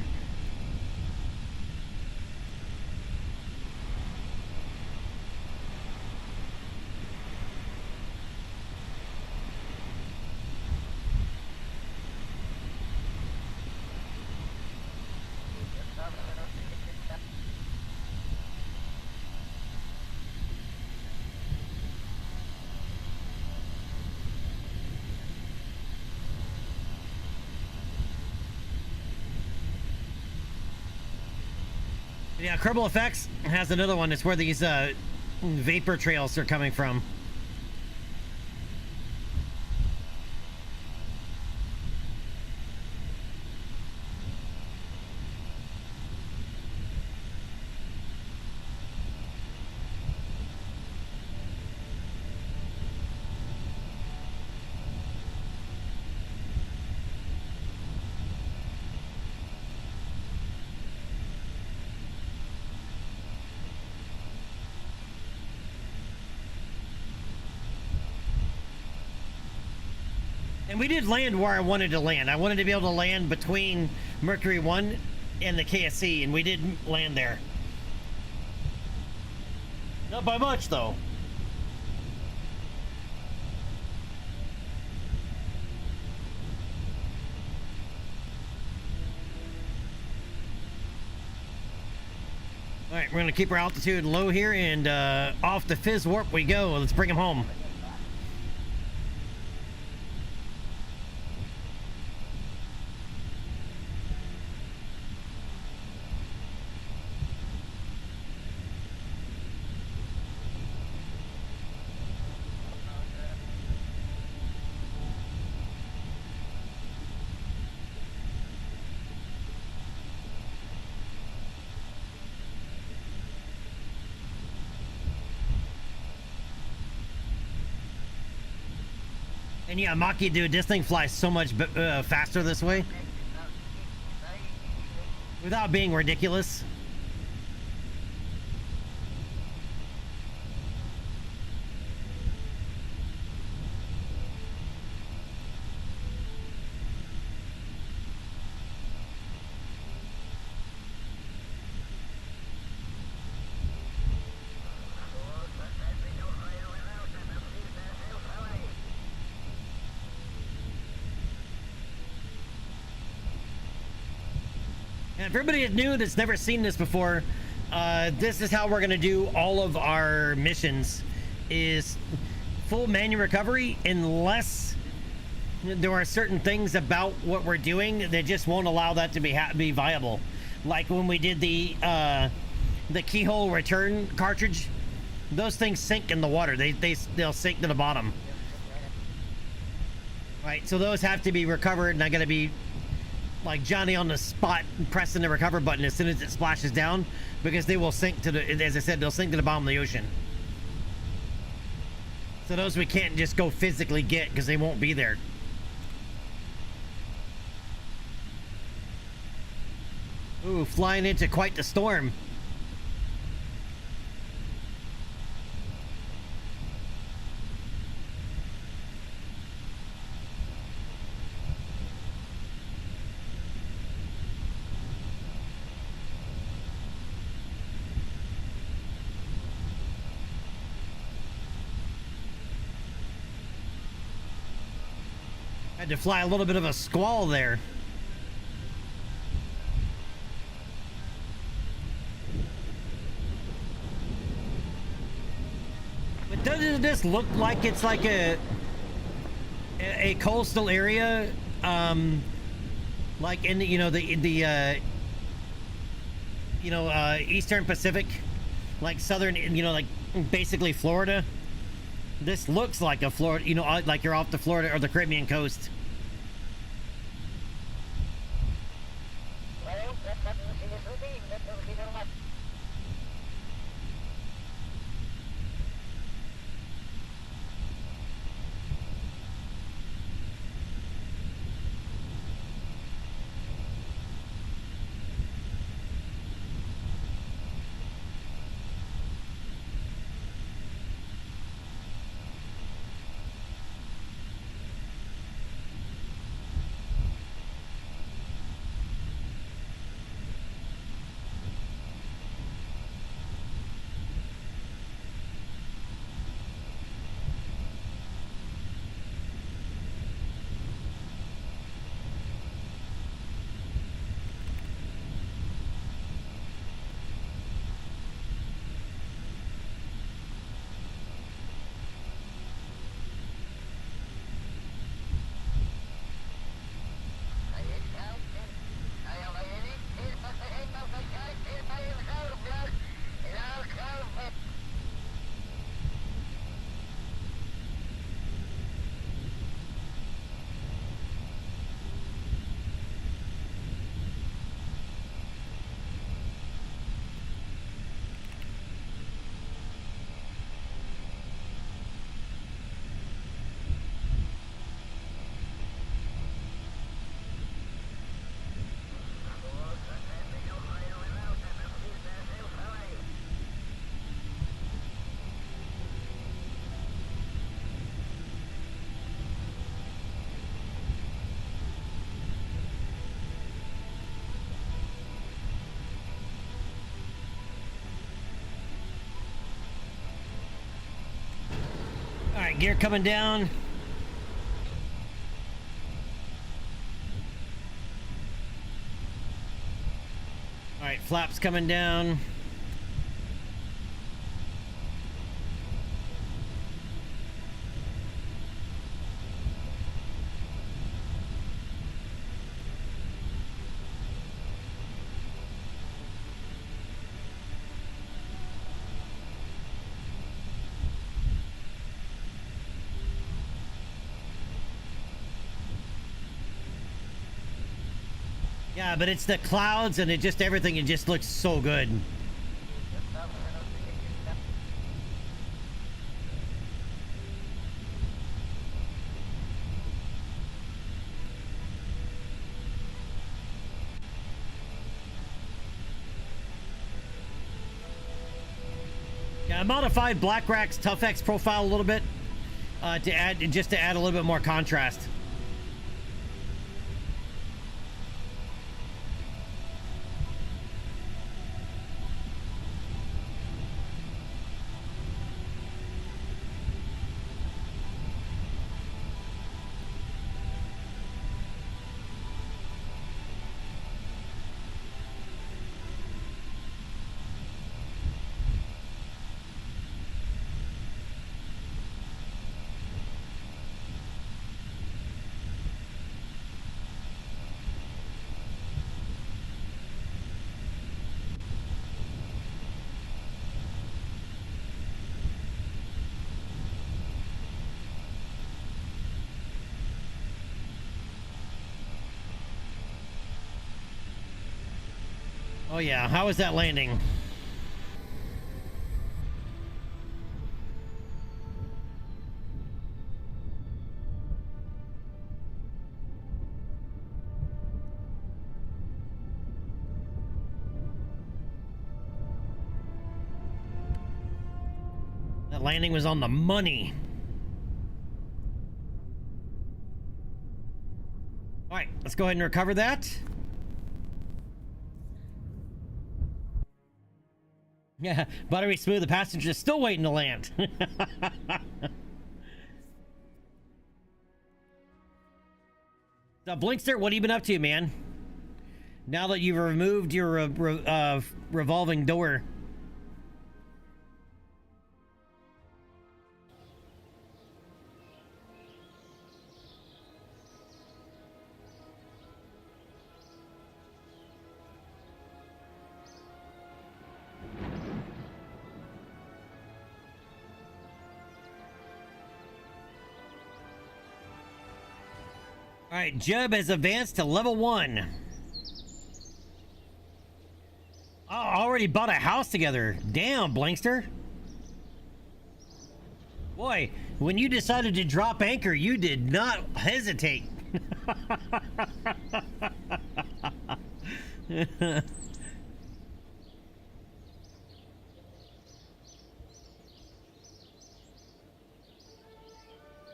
Yeah, Kerbal Effects has another one. It's where these vapor trails are coming from. And we did land where I wanted to land. I wanted to be able to land between Mercury 1 and the KSC, and we didn't land there. Not by much, though. All right, we're going to keep our altitude low here, and off the Fizz Warp we go. Let's bring him home. And yeah, Maki, dude, this thing flies so much faster this way. Without being ridiculous. And if everybody is new that's never seen this before, this is how we're going to do all of our missions, is full manual recovery unless there are certain things about what we're doing that just won't allow that to be viable. Like when we did the keyhole return cartridge, those things sink in the water. They'll sink to the bottom. Right, so those have to be recovered, and I got to be like Johnny on the spot pressing the recover button as soon as it splashes down, because they will sink to the, as I said, they'll sink to the bottom of the ocean. So those we can't just go physically get because they won't be there. Ooh, flying into quite the storm. Had to fly a little bit of a squall there. But doesn't this look like it's like a coastal area, like in the, you know, the Eastern Pacific, like southern, like basically Florida. This looks like a Florida, like you're off the Florida or the Caribbean coast. All right, gear coming down. All right, flaps coming down. Yeah, but it's the clouds and everything. It just looks so good. Yeah, I modified Black Rack's Tough X profile a little bit to add a little bit more contrast. Oh yeah, how was that landing? That landing was on the money. All right, let's go ahead and recover that. Yeah, buttery smooth. The passenger's still waiting to land. So, Blinkster, what have you been up to, man? Now that you've removed your revolving door. All right, Jeb has advanced to level 1. Oh, already bought a house together. Damn, Blankster. Boy, when you decided to drop anchor, you did not hesitate.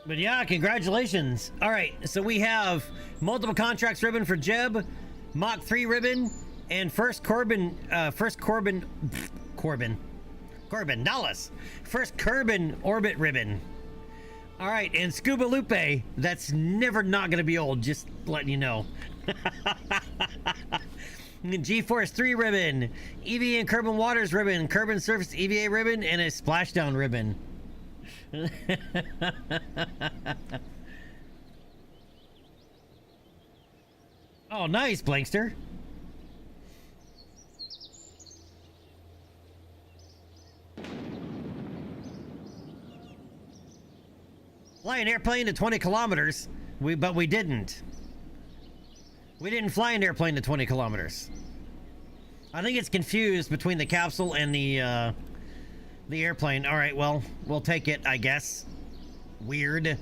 But yeah, congratulations. All right, so we have multiple contracts ribbon for Jeb, Mach 3 ribbon, and Corbin, Dallas. First Kerbin orbit ribbon. All right, and Scuba Lupe, that's never not gonna be old, just letting you know. G-Force 3 ribbon, EVA and Kerbin Waters ribbon, Kerbin Surface EVA ribbon, and a Splashdown ribbon. Oh, nice, Blankster. Fly an airplane to 20 kilometers. But we didn't. We didn't fly an airplane to 20 kilometers. I think it's confused between the capsule and the airplane. All right, well, we'll take it, I guess. Weird.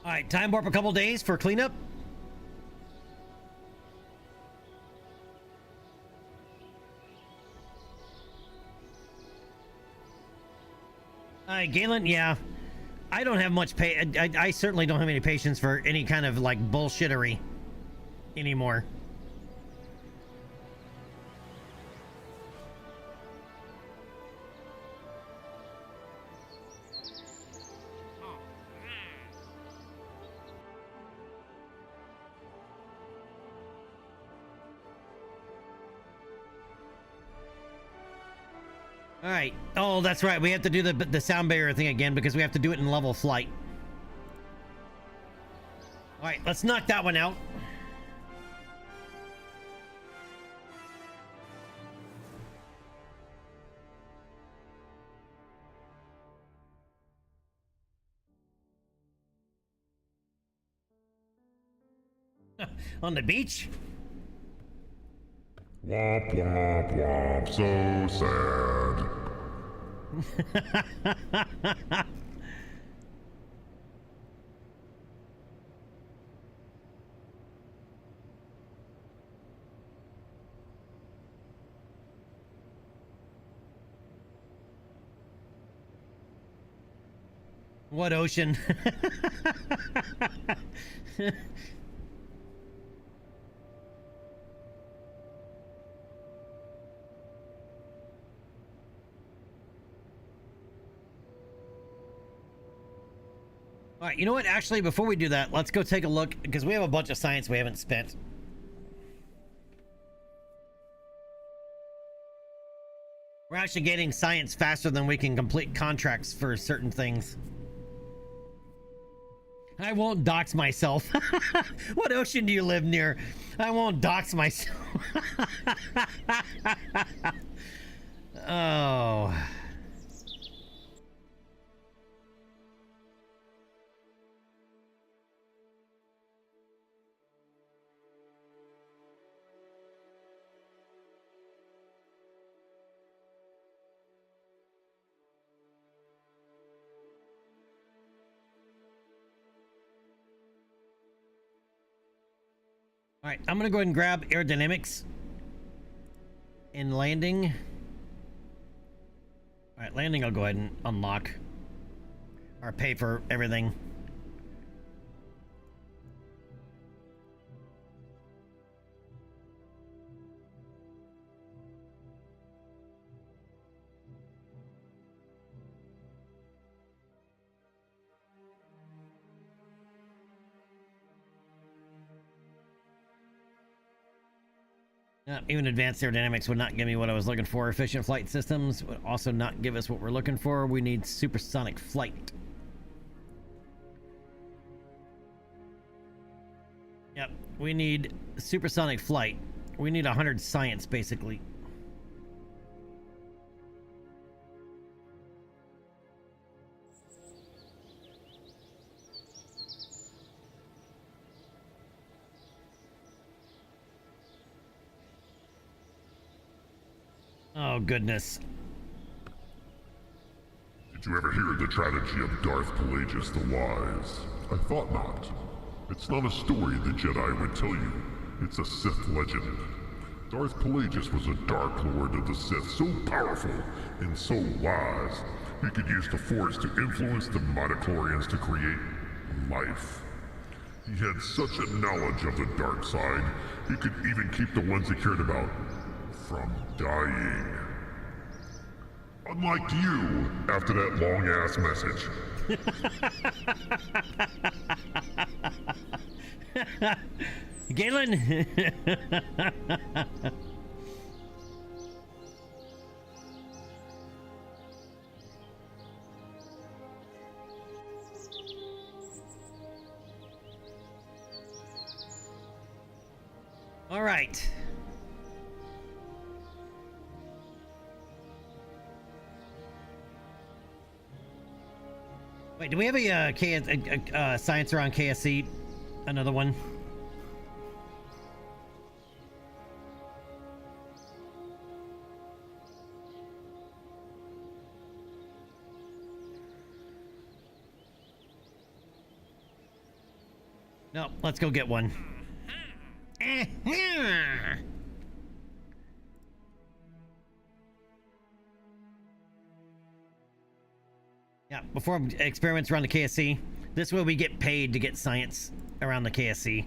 All right, time warp a couple days for cleanup. All right, Galen, yeah. I don't have much I certainly don't have any patience for any kind of like bullshittery anymore. All right. Oh, that's right. We have to do the sound barrier thing again because we have to do it in level flight. All right, let's knock that one out. On the beach? Womp womp womp, so sad. What ocean? All right, you know what? Actually, before we do that, let's go take a look because we have a bunch of science we haven't spent. We're actually getting science faster than we can complete contracts for certain things. I won't dox myself. What ocean do you live near? I won't dox myself. Oh. All right, I'm gonna go ahead and grab aerodynamics in landing. All right, landing I'll go ahead and unlock or pay for everything. Even advanced aerodynamics would not give me what I was looking for. Efficient flight systems would also not give us what we're looking for. We need supersonic flight. Yep, we need supersonic flight, We need 100 science, basically. Oh, goodness. Did you ever hear the tragedy of Darth Pelagius the Wise? I thought not. It's not a story the Jedi would tell you. It's a Sith legend. Darth Pelagius was a Dark Lord of the Sith, so powerful and so wise, he could use the Force to influence the midichlorians to create life. He had such a knowledge of the dark side, he could even keep the ones he cared about from dying. Unlike you, after that long-ass message. Galen! All right. Wait, do we have a science around KSC? Another one? No, let's go get one. Yeah, before experiments around the KSC. This way we get paid to get science around the KSC.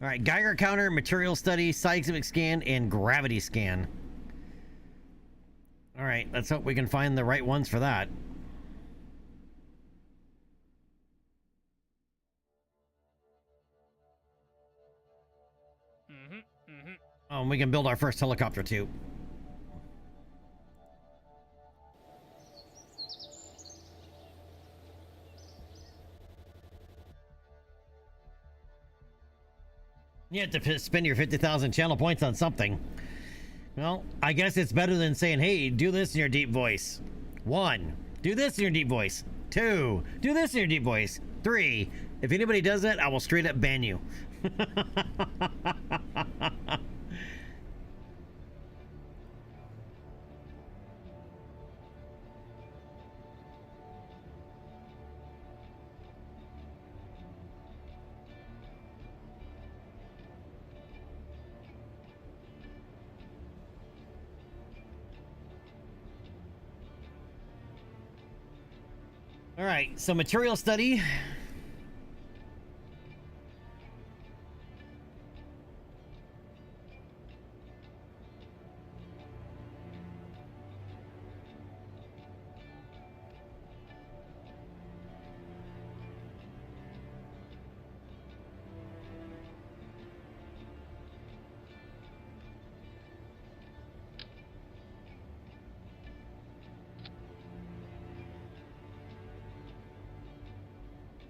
All right, Geiger counter, material study, seismic scan, and gravity scan. All right, let's hope we can find the right ones for that. Oh, and we can build our first helicopter too. You have to spend your 50,000 channel points on something. Well, I guess it's better than saying, hey, do this in your deep voice. 1, do this in your deep voice. 2, do this in your deep voice. 3, if anybody does that, I will straight up ban you. All right, so material study.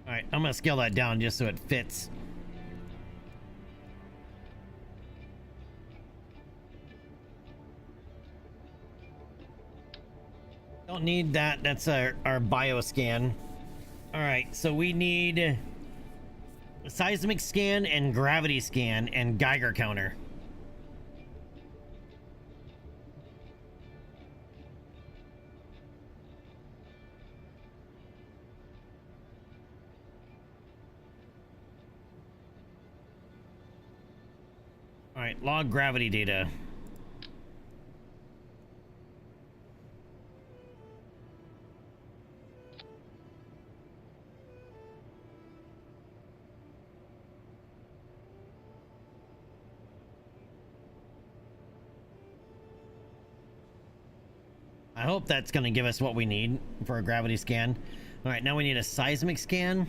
All right, I'm gonna scale that down just so it fits. Don't need that. That's our bio scan. All right, so we need a seismic scan and gravity scan and Geiger counter. All right, log gravity data. I hope that's going to give us what we need for a gravity scan. All right, now we need a seismic scan.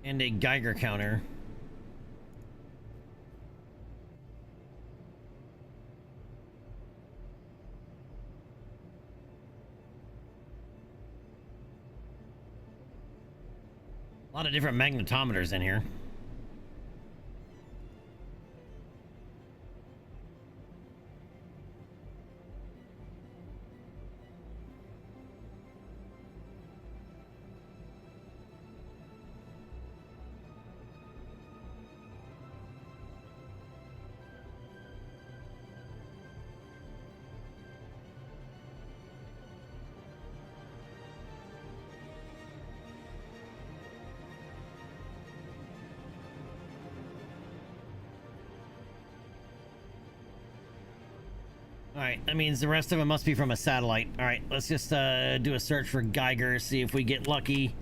And a Geiger counter. A lot of different magnetometers in here. Alright, that means the rest of them must be from a satellite. Alright, let's just do a search for Geiger, see if we get lucky.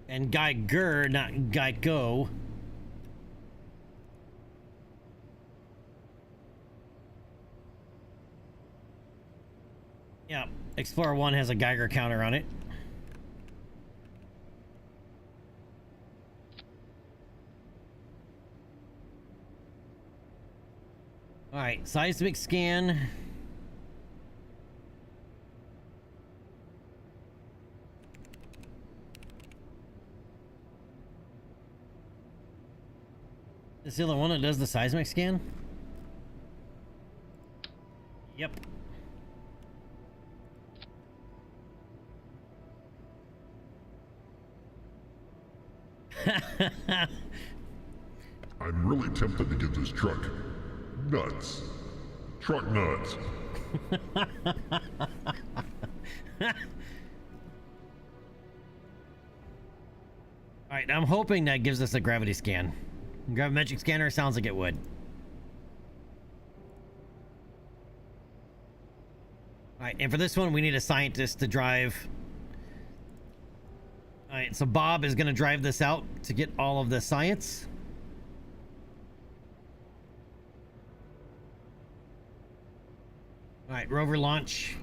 And Geiger, not Geico. Yeah, Explorer 1 has a Geiger counter on it. All right, seismic scan. Is the other one that does the seismic scan? Yep. I'm really tempted to give this truck nuts. Truck nuts. Alright, I'm hoping that gives us a gravity scan. Gravimetric scanner sounds like it would. Alright, and for this one, we need a scientist to drive. Alright, so Bob is going to drive this out to get all of the science. Alright, rover launch.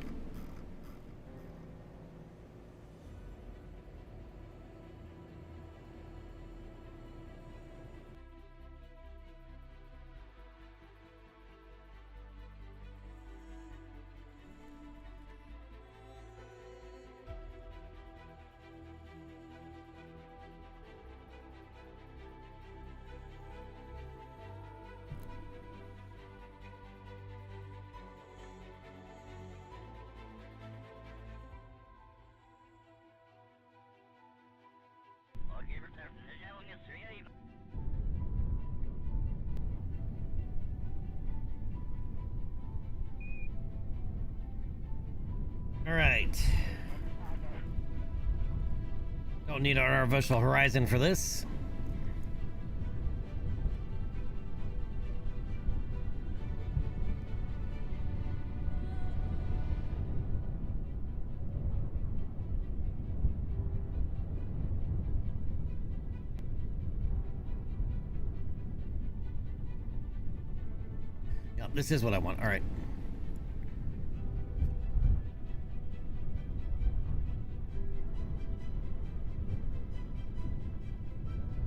All right. Don't need our virtual horizon for this. Yep, this is what I want. All right.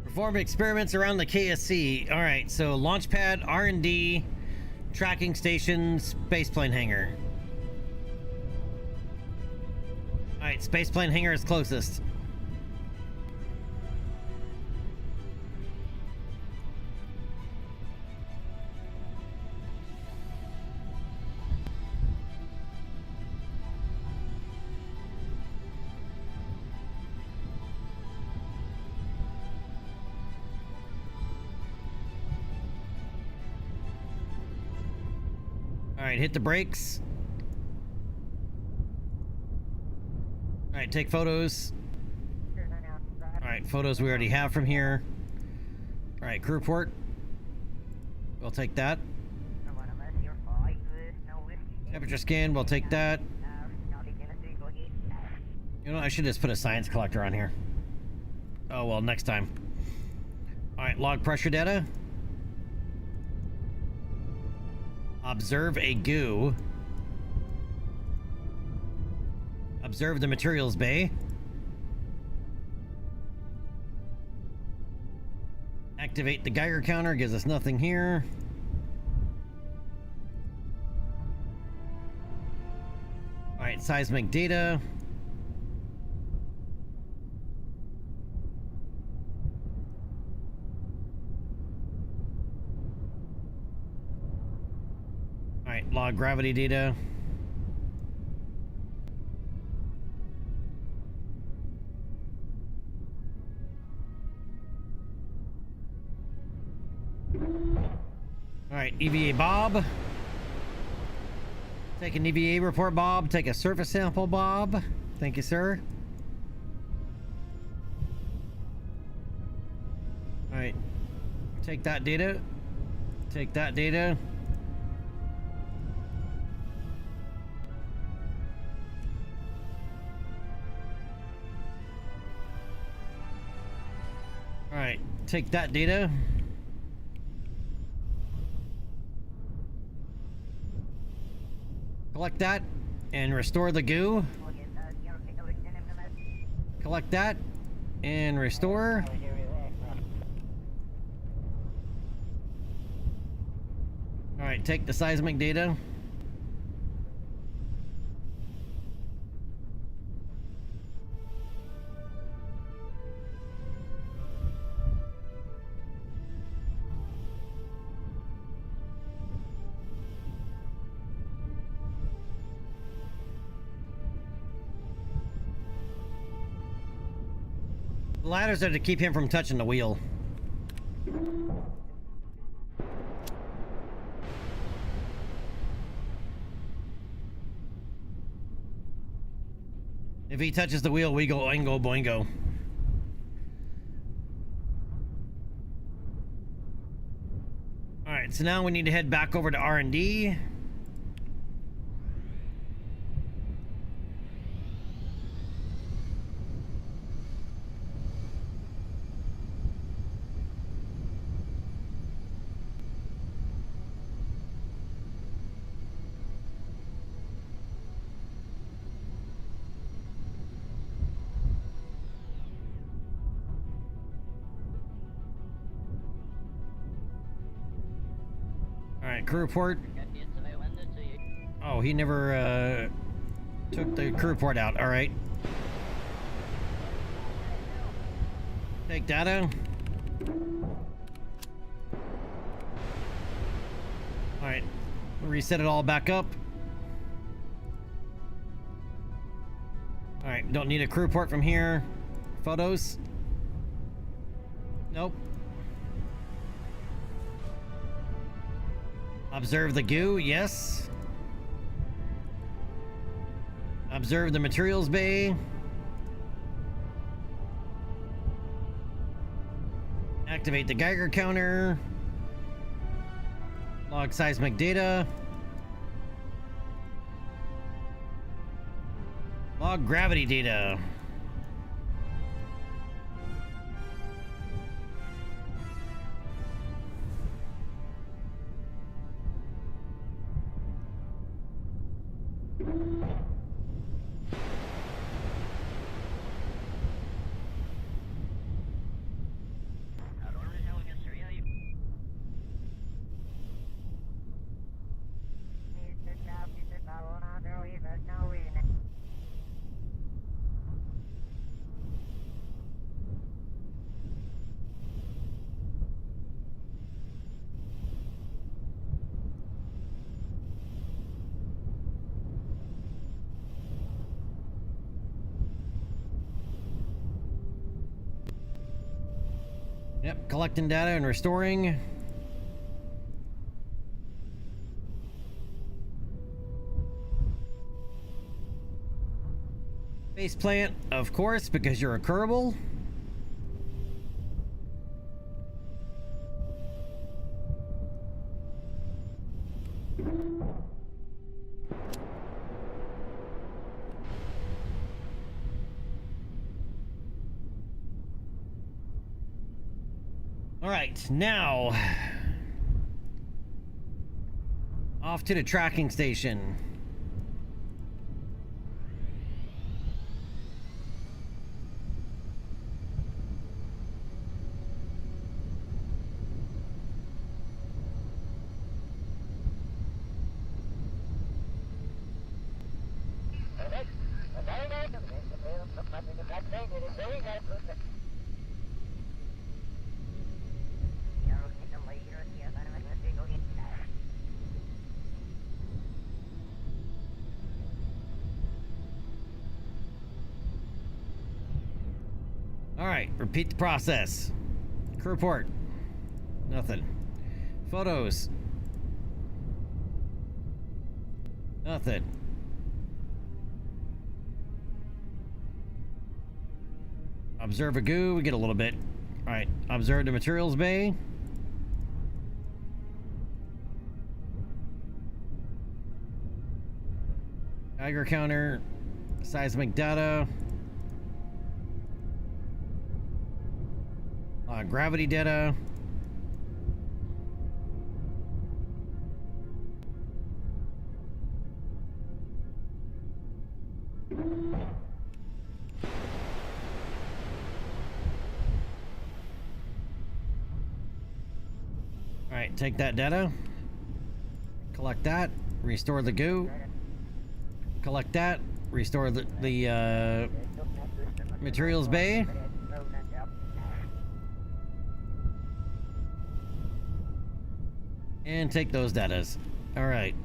Perform experiments around the KSC. All right, so launch pad, R&D, tracking station, spaceplane hangar. All right, spaceplane hangar is closest. All right, hit the brakes. All right, take photos. All right, photos we already have from here. All right, crew port. We'll take that. Temperature scan, we'll take that. You know, I should just put a science collector on here. Oh, well, next time. All right, log pressure data. Observe a goo. Observe the materials bay. Activate the Geiger counter, gives us nothing here. All right, seismic data. All right, log gravity data. All right, EVA Bob. Take an EVA report, Bob. Take a surface sample, Bob. Thank you, sir. All right, take that data. Take that data. All right, take that data. Collect that and restore the goo. Collect that and restore. All right, take the seismic data. The ladders are to keep him from touching the wheel. If he touches the wheel, we go oingo boingo. All right, so now we need to head back over to R&D. Alright, crew report. Oh, he never took the crew report out. Alright. Take data. Alright. Reset it all back up. Alright, don't need a crew report from here. Photos. Nope. Observe the goo, yes. Observe the materials bay. Activate the Geiger counter. Log seismic data. Log gravity data. Yep, collecting data and restoring. Base plant, of course, because you're a Kerbal. All right, now off to the tracking station. All right, repeat the process. Crew report. Nothing. Photos. Nothing. Observe a goo. We get a little bit. All right. Observe the materials bay. Geiger counter. Seismic data. Gravity data. All right, take that data. Collect that. Restore the goo. Collect that. Restore the materials bay. And take those datas. All right.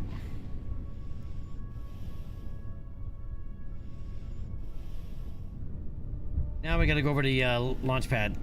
Now we gotta go over to the launch pad.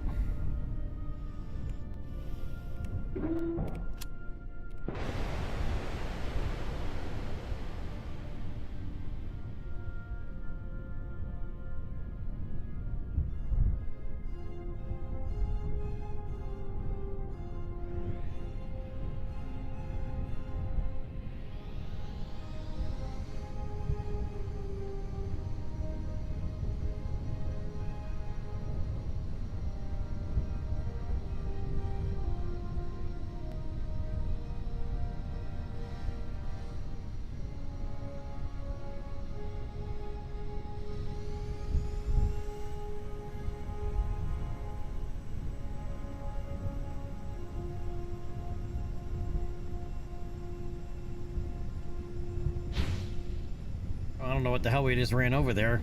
I don't know what the hell we just ran over there.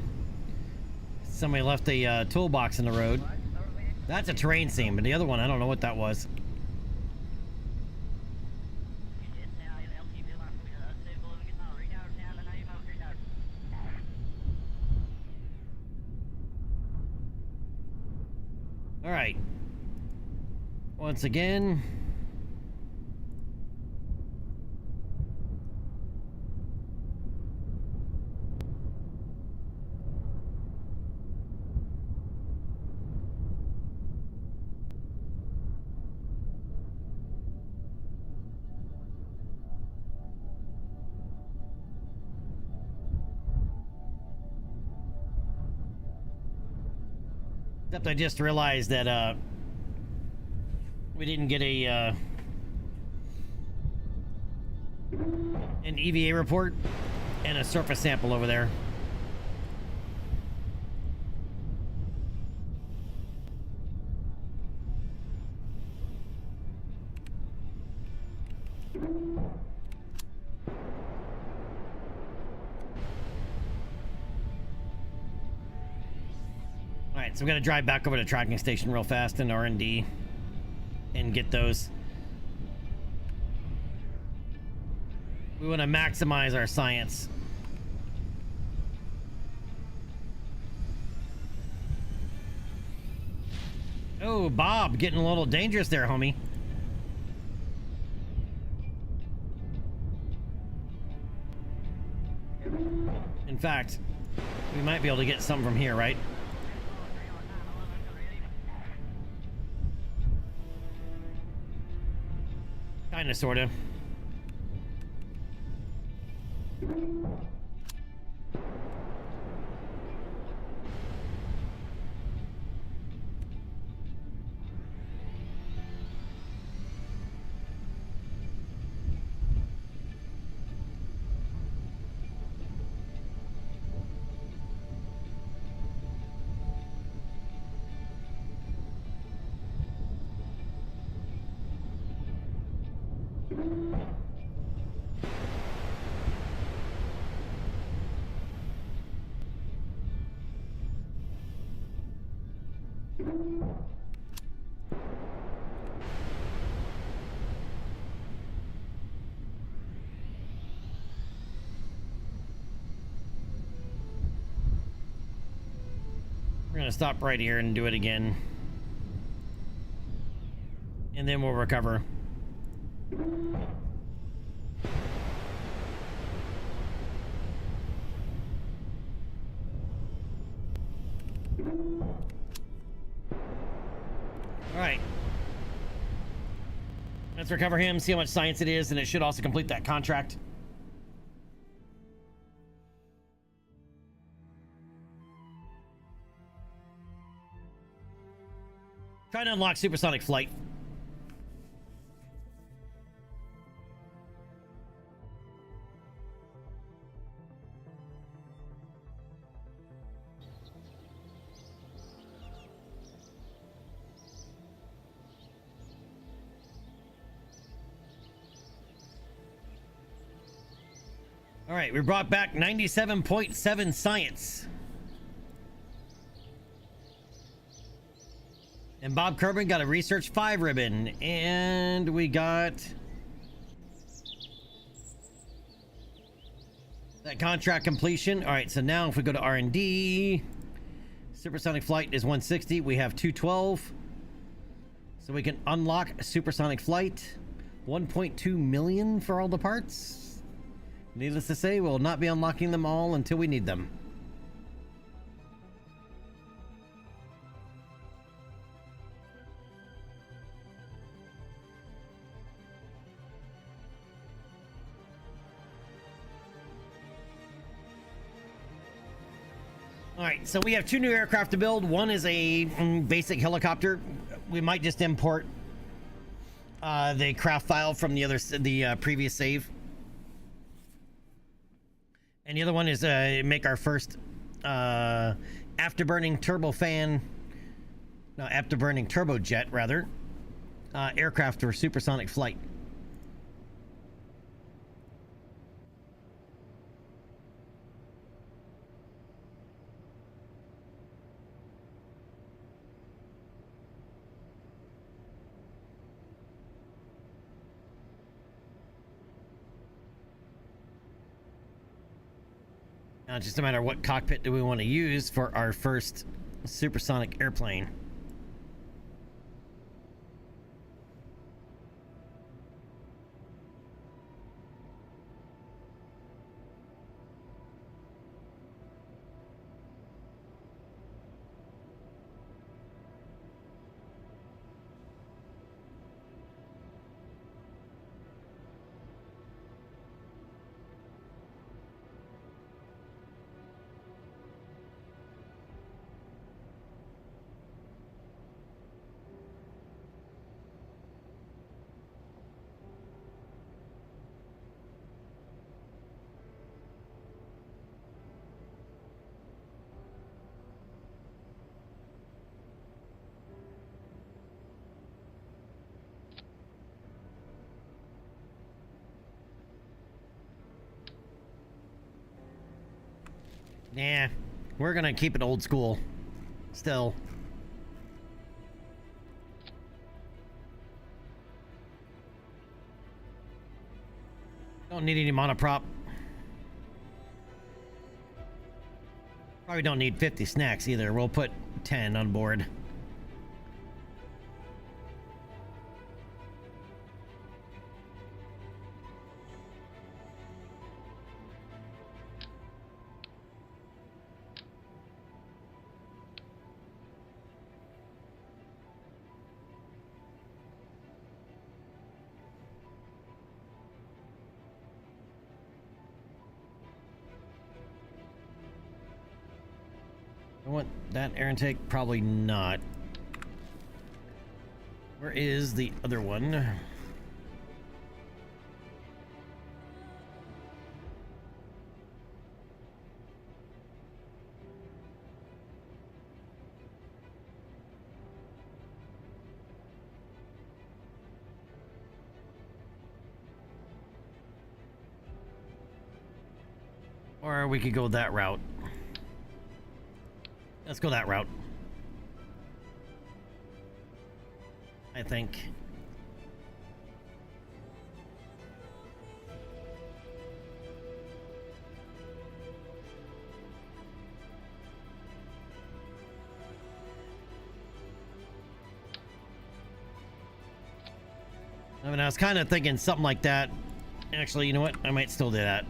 Somebody left a toolbox in the road. That's a terrain scene, but the other one, I don't know what that was. All right. Once again. Except I just realized that we didn't get a an EVA report and a surface sample over there. Alright, so we gotta drive back over to the tracking station real fast in R&D and get those. We want to maximize our science. Oh, Bob, getting a little dangerous there, homie. In fact, we might be able to get some from here, right? Kinda, sorta. We're gonna stop right here and do it again. And then we'll recover. Alright. Let's recover him, see how much science it is, and it should also complete that contract. Trying to unlock supersonic flight. All right, we brought back 97.7 science. And Bob Kerbin got a Research 5 ribbon. And we got that contract completion. All right, so now if we go to R&D, supersonic flight is 160. We have 212. So we can unlock supersonic flight. 1.2 million for all the parts. Needless to say, we'll not be unlocking them all until we need them. All right, so we have 2 new aircraft to build. One is a basic helicopter. We might just import the craft file from the previous save. And the other one is make our first afterburning turbojet rather, aircraft for supersonic flight. Now it's just a matter of what cockpit do we want to use for our first supersonic airplane. Nah, we're gonna keep it old school. Still. Don't need any monoprop. Probably don't need 50 snacks either. We'll put 10 on board. I want that air intake? Probably not. Where is the other one? Or we could go that route. Let's go that route. I think. I mean, I was kind of thinking something like that. Actually, you know what? I might still do that.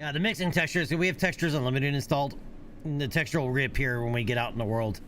Yeah, the mixing textures. We have textures unlimited installed. And the texture will reappear when we get out in the world.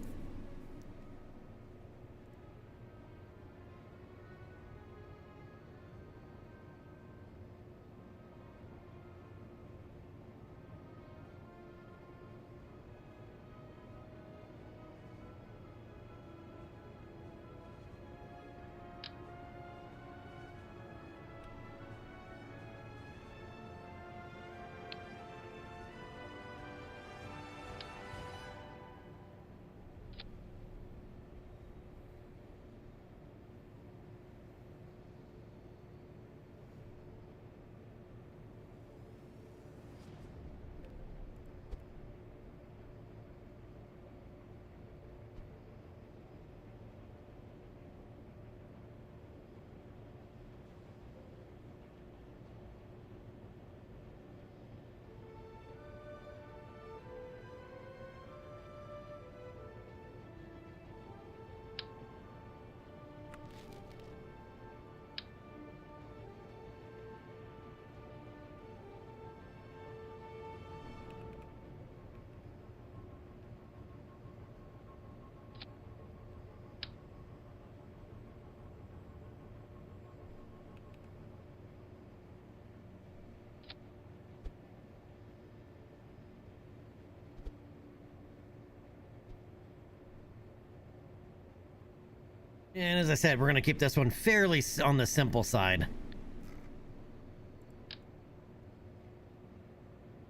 And as I said, we're going to keep this one fairly on the simple side.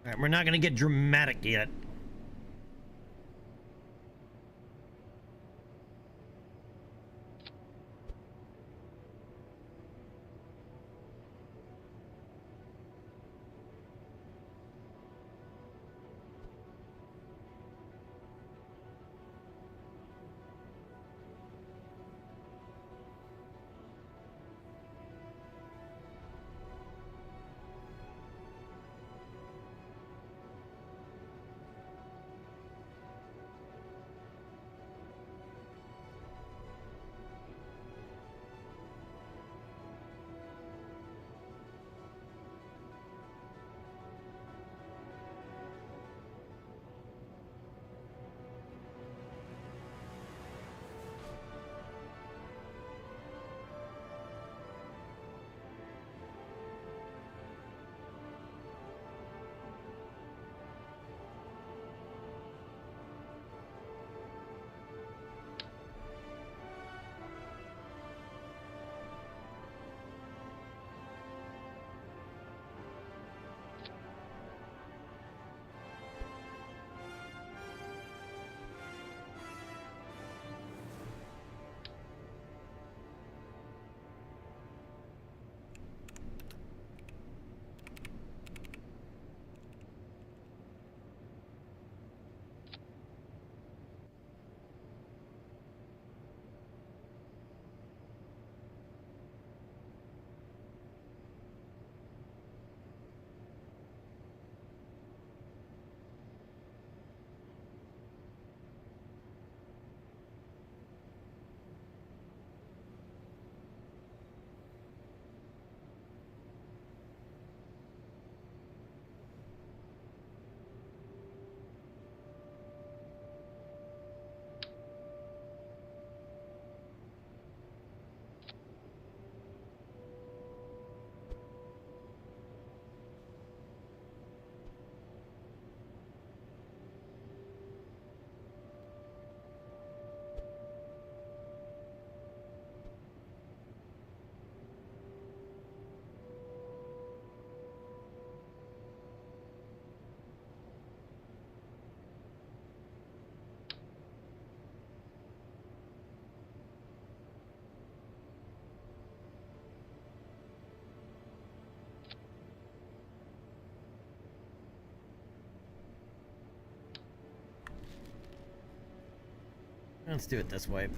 All right, we're not going to get dramatic yet. Let's do it this way.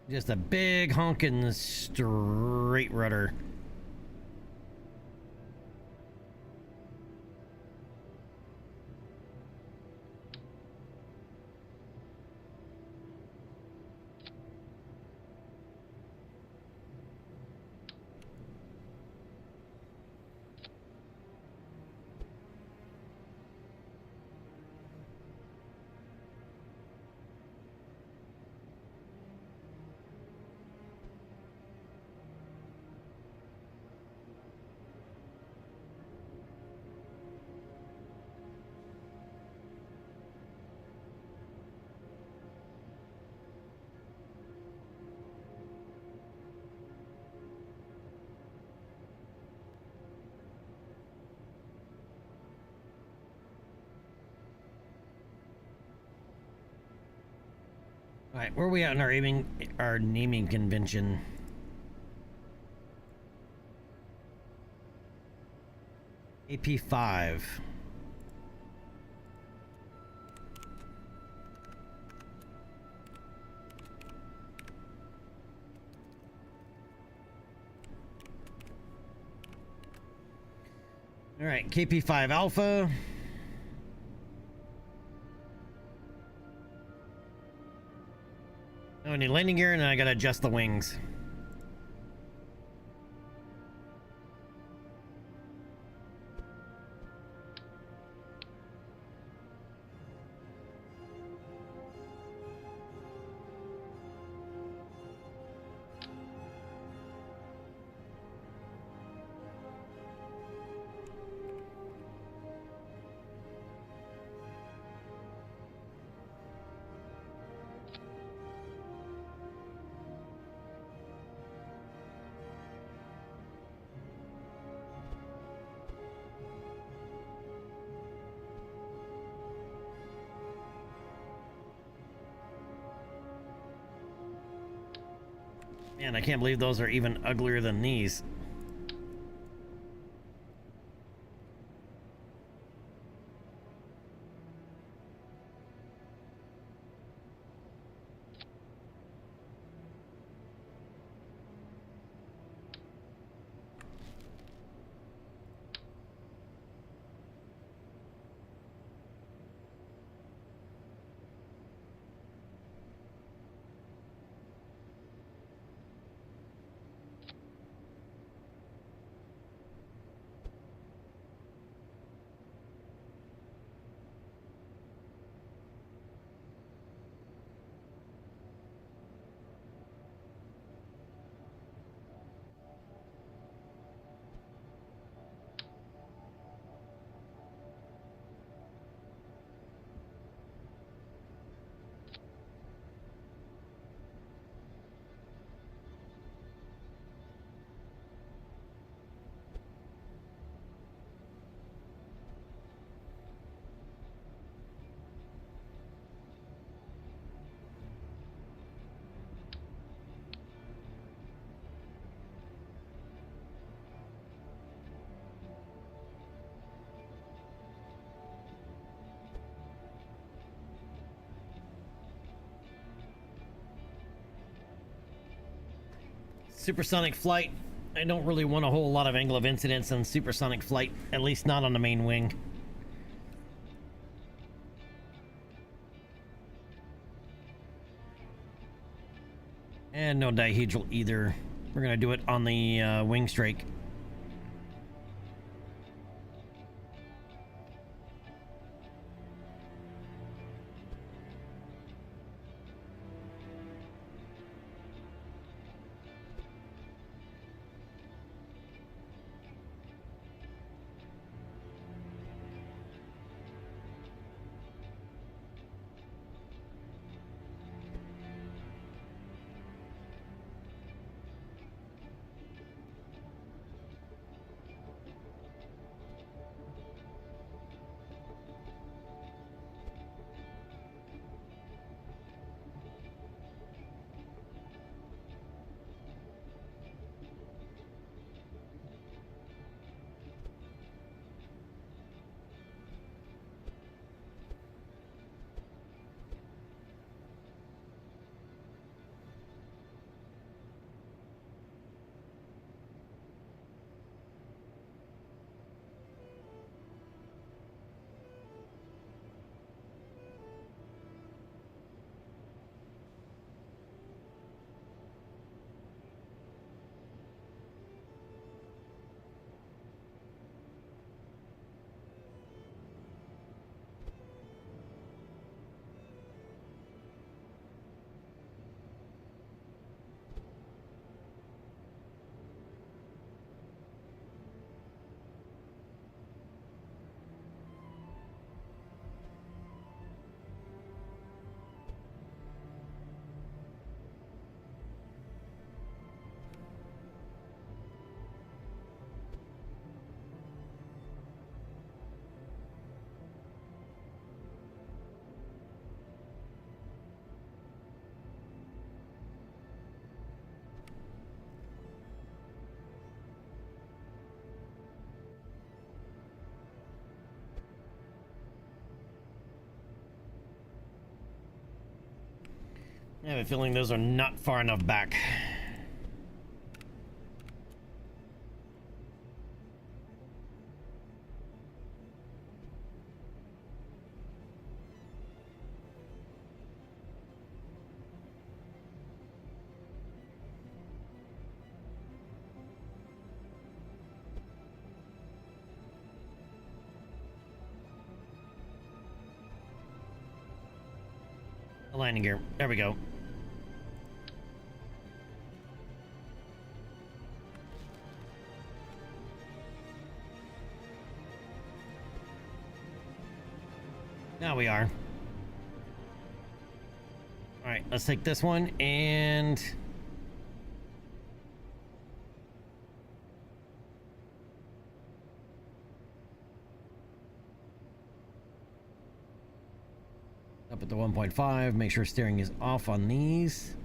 Just a big honking straight rudder. All right, where are we at in our naming convention? AP5. All right, KP5 Alpha. Oh, I need landing gear, and then I gotta adjust the wings. Man, I can't believe those are even uglier than these. Supersonic flight. I don't really want a whole lot of angle of incidence on supersonic flight, at least not on the main wing. And no dihedral either. We're gonna do it on the wing strake. I have a feeling those are not far enough back. The landing gear. There we go. Now we are. All right, let's take this one and up at the 1.5. Make sure steering is off on these.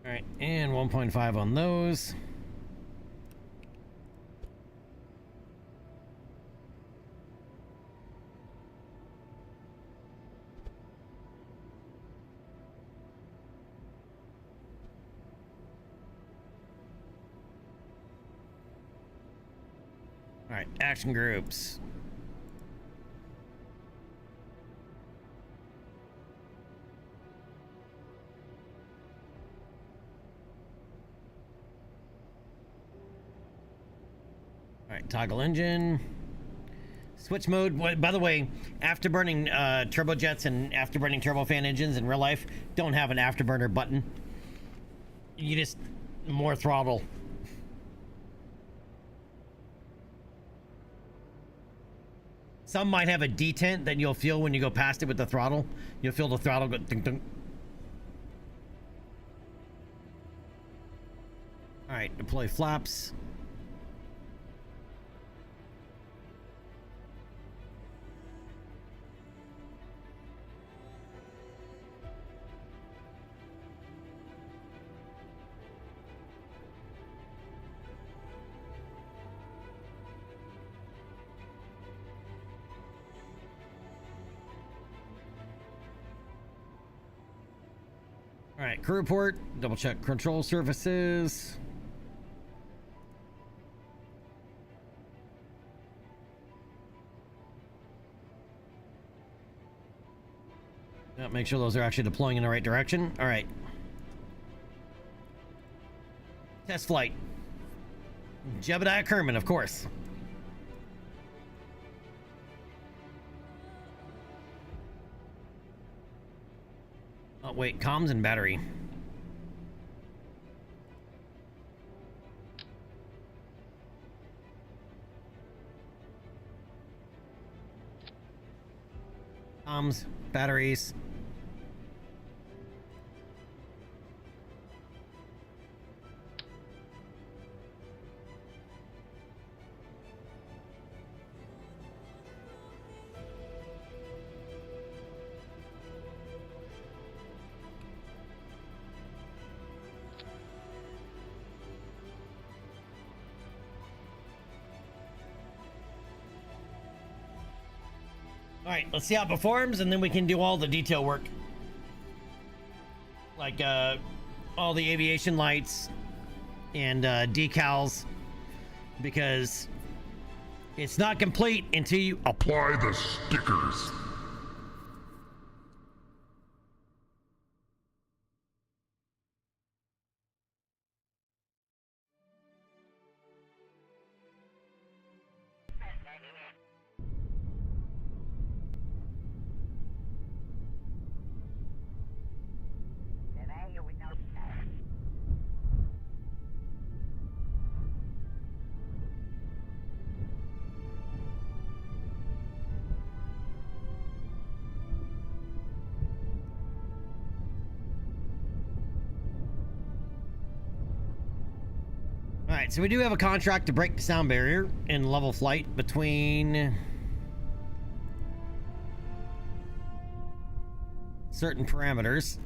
All right, and 1.5 on those. All right, action groups. All right, toggle engine. Switch mode. By the way, afterburning turbojets and afterburning turbofan engines in real life don't have an afterburner button. You just more throttle. Some might have a detent that you'll feel when you go past it with the throttle. You'll feel the throttle go ding ding. All right, deploy flaps. All right, crew report. Double check control surfaces. Yeah, make sure those are actually deploying in the right direction. All right. Test flight. Jebediah Kerbin, of course. Oh, wait, comms and battery. Comms, batteries. All right, let's see how it performs, and then we can do all the detail work. Like all the aviation lights and decals, because it's not complete until you Apply the stickers. Alright, so we do have a contract to break the sound barrier in level flight between certain parameters.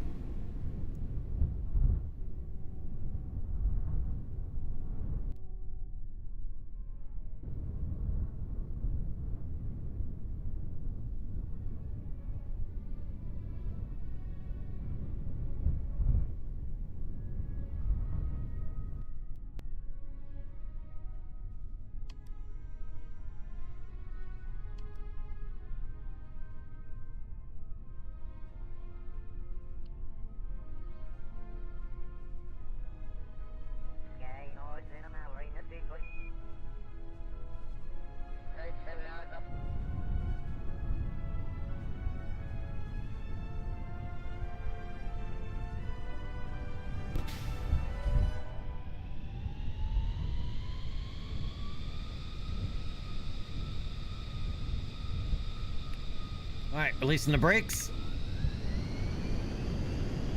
All right, releasing the brakes,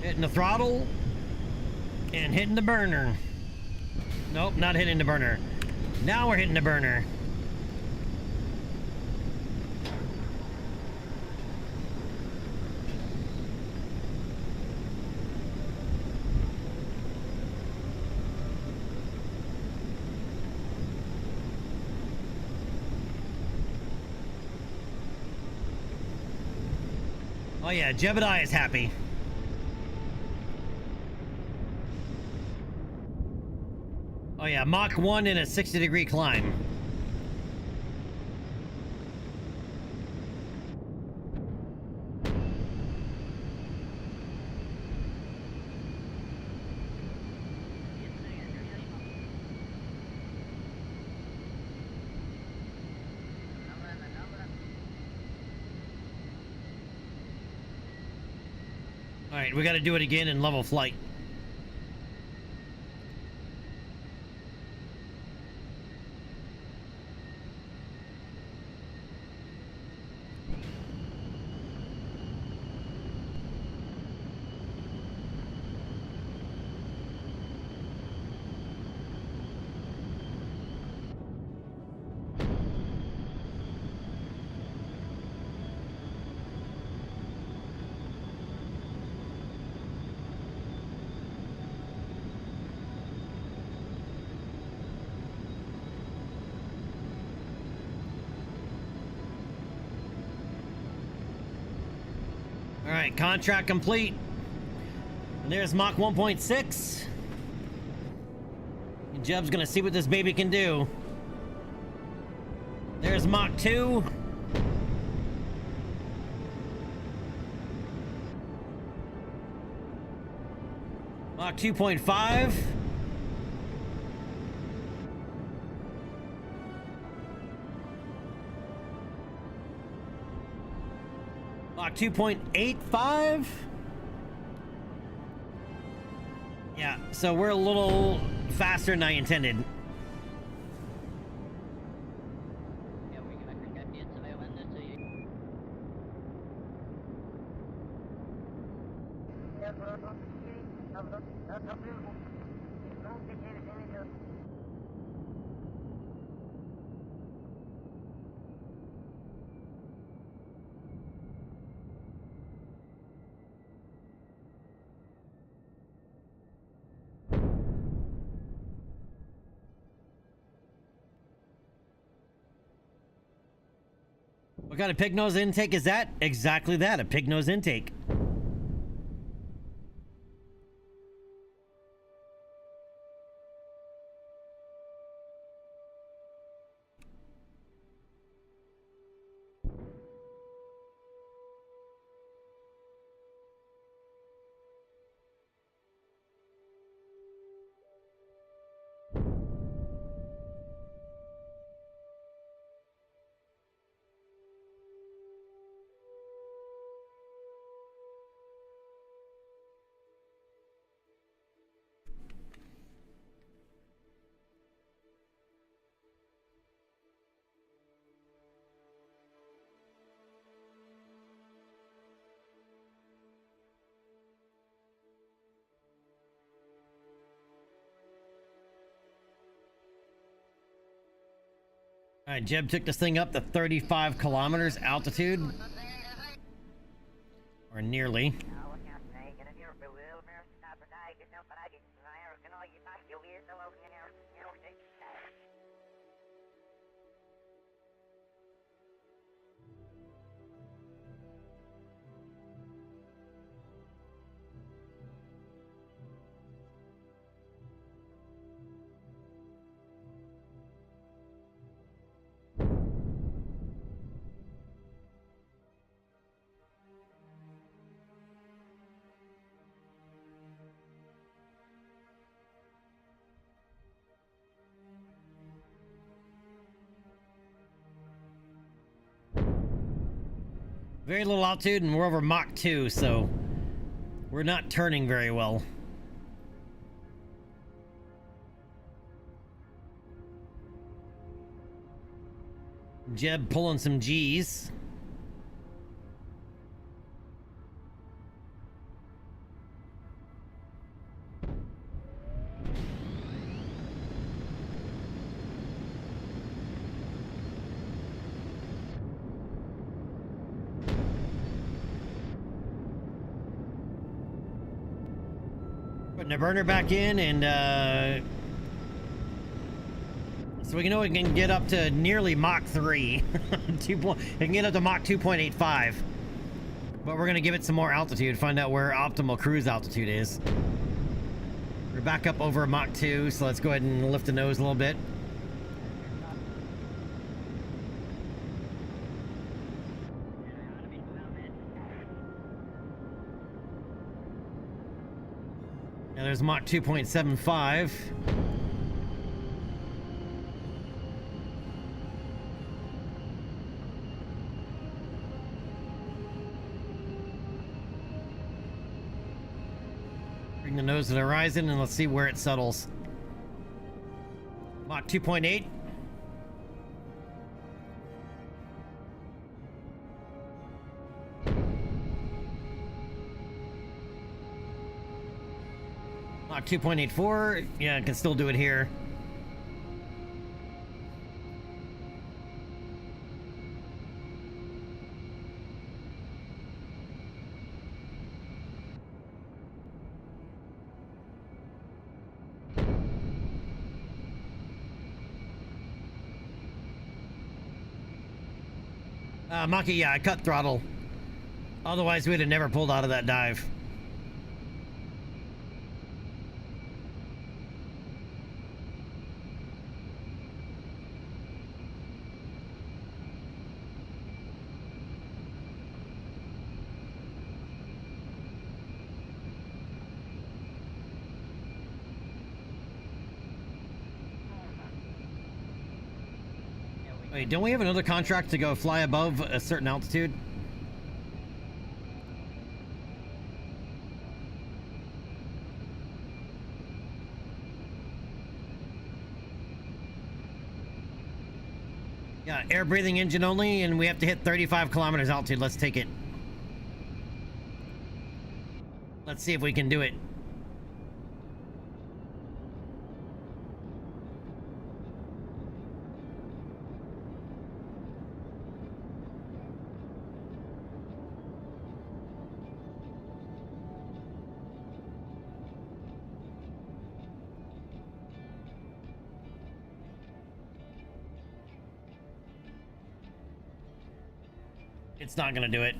hitting the throttle, and hitting the burner. Nope, not hitting the burner. Now we're hitting the burner. Oh yeah, Jebediah is happy. Oh yeah, Mach 1 in a 60-degree climb. All right, we got to do it again in level flight. All right, contract complete. And there's Mach 1.6. And Jeb's gonna see what this baby can do. There's Mach 2. Mach 2.5. Mach 2.85. Yeah, so we're a little faster than I intended. What kind of pig nose intake is that? Exactly that, a pig nose intake. All right, Jeb took this thing up to 35 kilometers altitude. Or nearly. Very little altitude, and we're over Mach 2, so we're not turning very well. Jeb pulling some G's. Putting the burner back in, and so we know we can get up to nearly Mach 3. It can get up to Mach 2.85. But we're gonna give it some more altitude, find out where optimal cruise altitude is. We're back up over Mach 2, so let's go ahead and lift the nose a little bit. Now there's Mach 2.75. Bring the nose to the horizon and let's see where it settles. Mach 2.8. Mach 2.84. Yeah, I can still do it here. Maki, yeah, I cut throttle. Otherwise, we'd have never pulled out of that dive. Wait, don't we have another contract to go fly above a certain altitude? Yeah, air breathing engine only, and we have to hit 35 kilometers altitude. Let's take it. Let's see if we can do it. It's not gonna do it.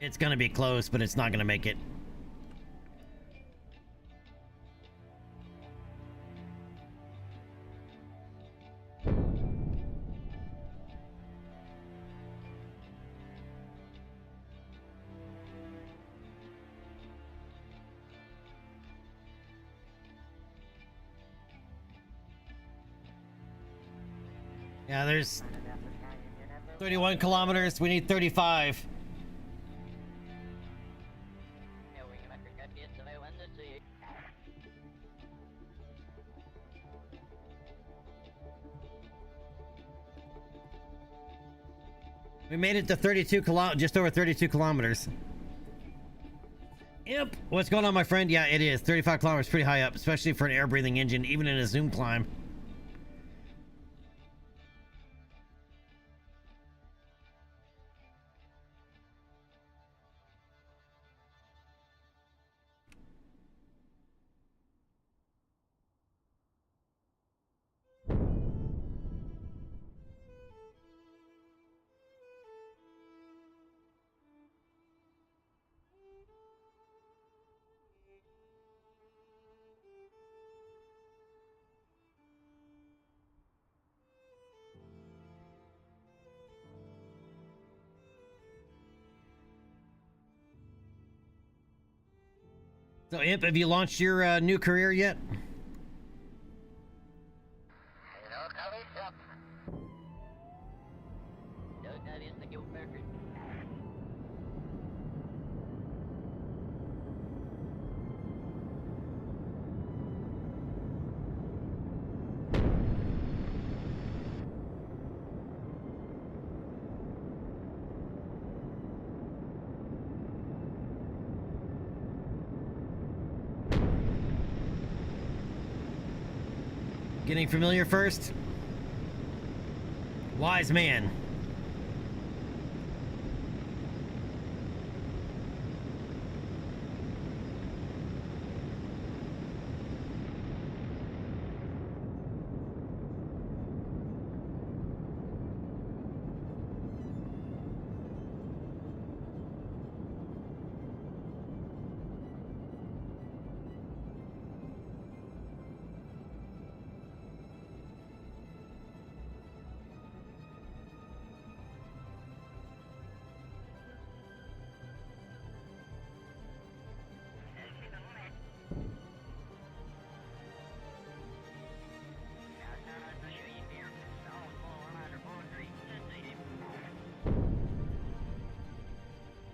It's gonna be close, but it's not gonna make it. Yeah, there's 31 kilometers. We need 35. We made it to 32 just over 32 kilometers. Imp, what's going on, my friend? Yeah, it is. 35 kilometers, pretty high up, especially for an air-breathing engine, even in a zoom climb. So, Imp, have you launched your new career yet? Getting familiar first? Wise man.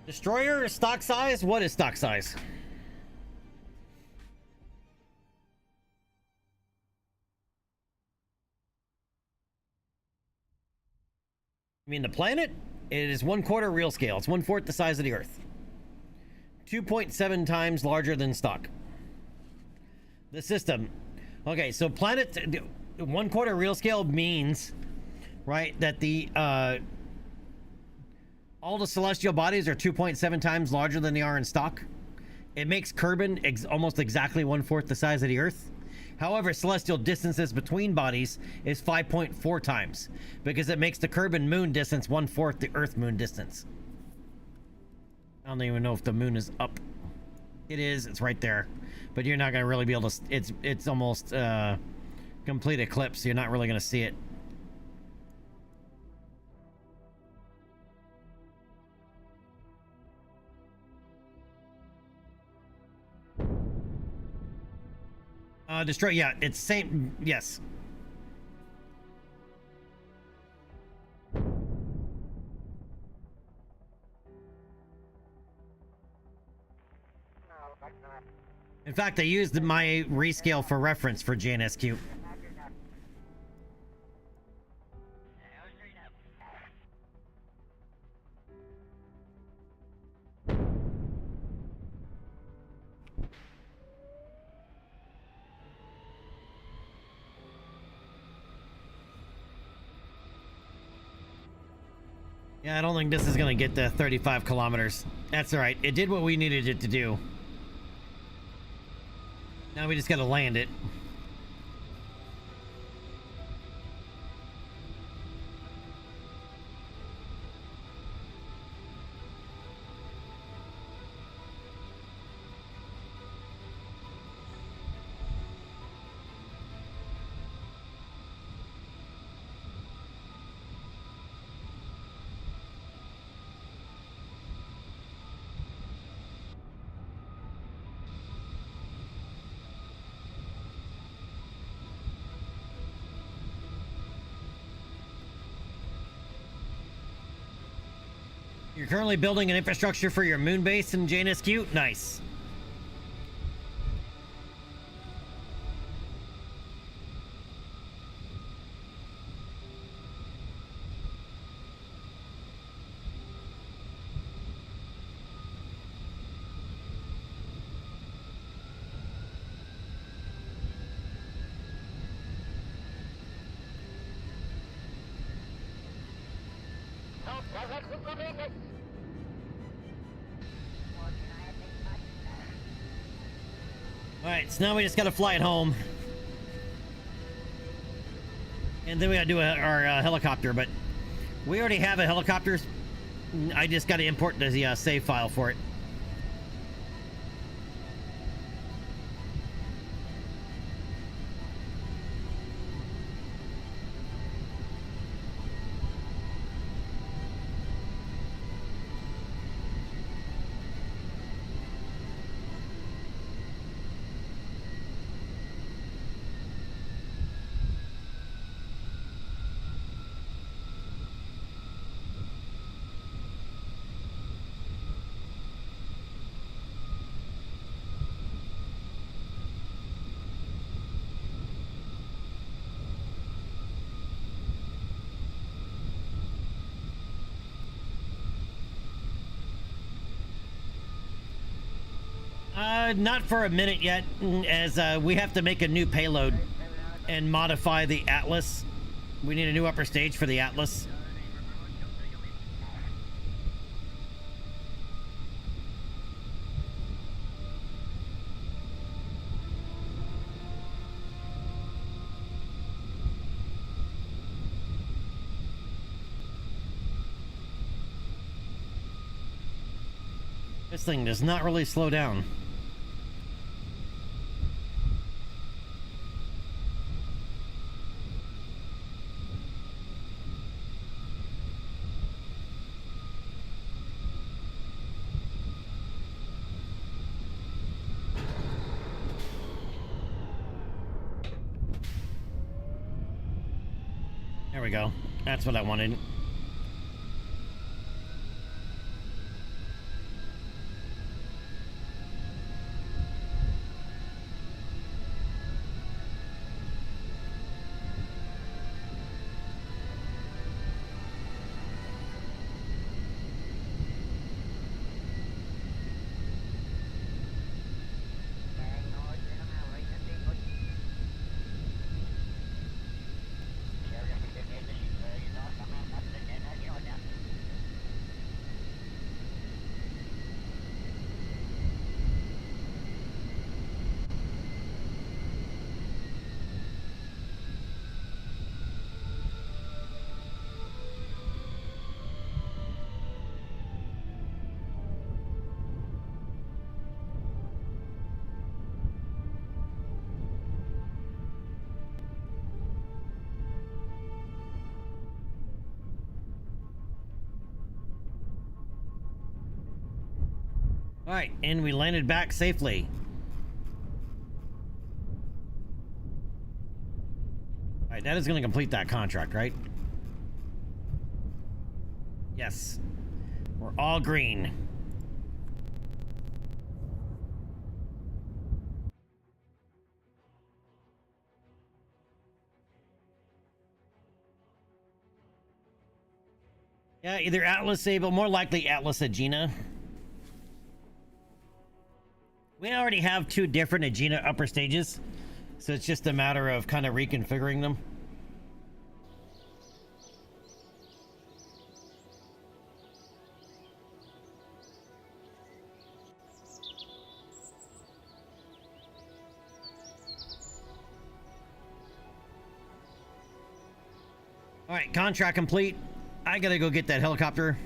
Destroyer stock size? What is stock size? I mean, the planet? It is 1/4 real scale. It's 1/4 the size of the Earth. 2.7 times larger than stock. The system. Okay, so planet 1/4 real scale means, right, that the all the celestial bodies are 2.7 times larger than they are in stock. It makes Kerbin almost exactly 1/4 the size of the Earth. However, celestial distances between bodies is 5.4 times, because it makes the Kerbin moon distance 1/4 the Earth moon distance. I don't even know if the moon is up. It is. It's right there, but you're not going to really be able to. It's almost complete eclipse. So you're not really going to see it. Destroy. Yeah, it's same. Yes. In fact, I used my rescale for reference for JNSQ. Yeah, I don't think this is gonna get the 35 kilometers. That's all right. It did what we needed it to do. Now we just gotta land it. You're currently building an infrastructure for your moon base in JNSQ? Nice. Alright, so now we just gotta fly it home. And then we gotta do our helicopter, but we already have a helicopter. I just gotta import the save file for it. Not for a minute yet, as we have to make a new payload and modify the Atlas. We need a new upper stage for the Atlas. This thing does not really slow down. There we go. That's what I wanted. All right, and we landed back safely. All right, that is going to complete that contract, right? Yes. We're all green. Yeah, either Atlas Able, more likely Atlas Agena. We already have two different Agena upper stages, so it's just a matter of kind of reconfiguring them. All right, contract complete. I gotta go get that helicopter.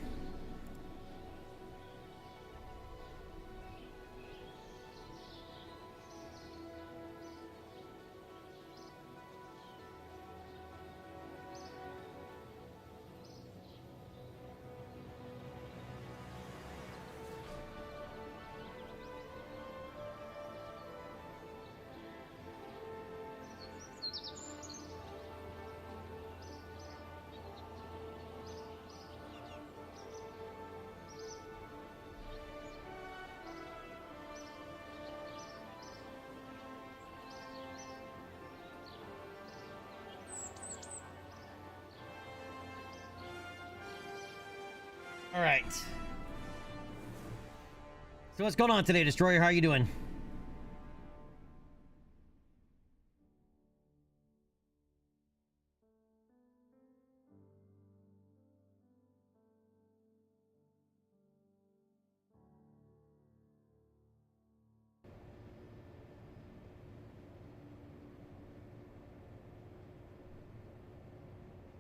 All right. So what's going on today, Destroyer? How are you doing?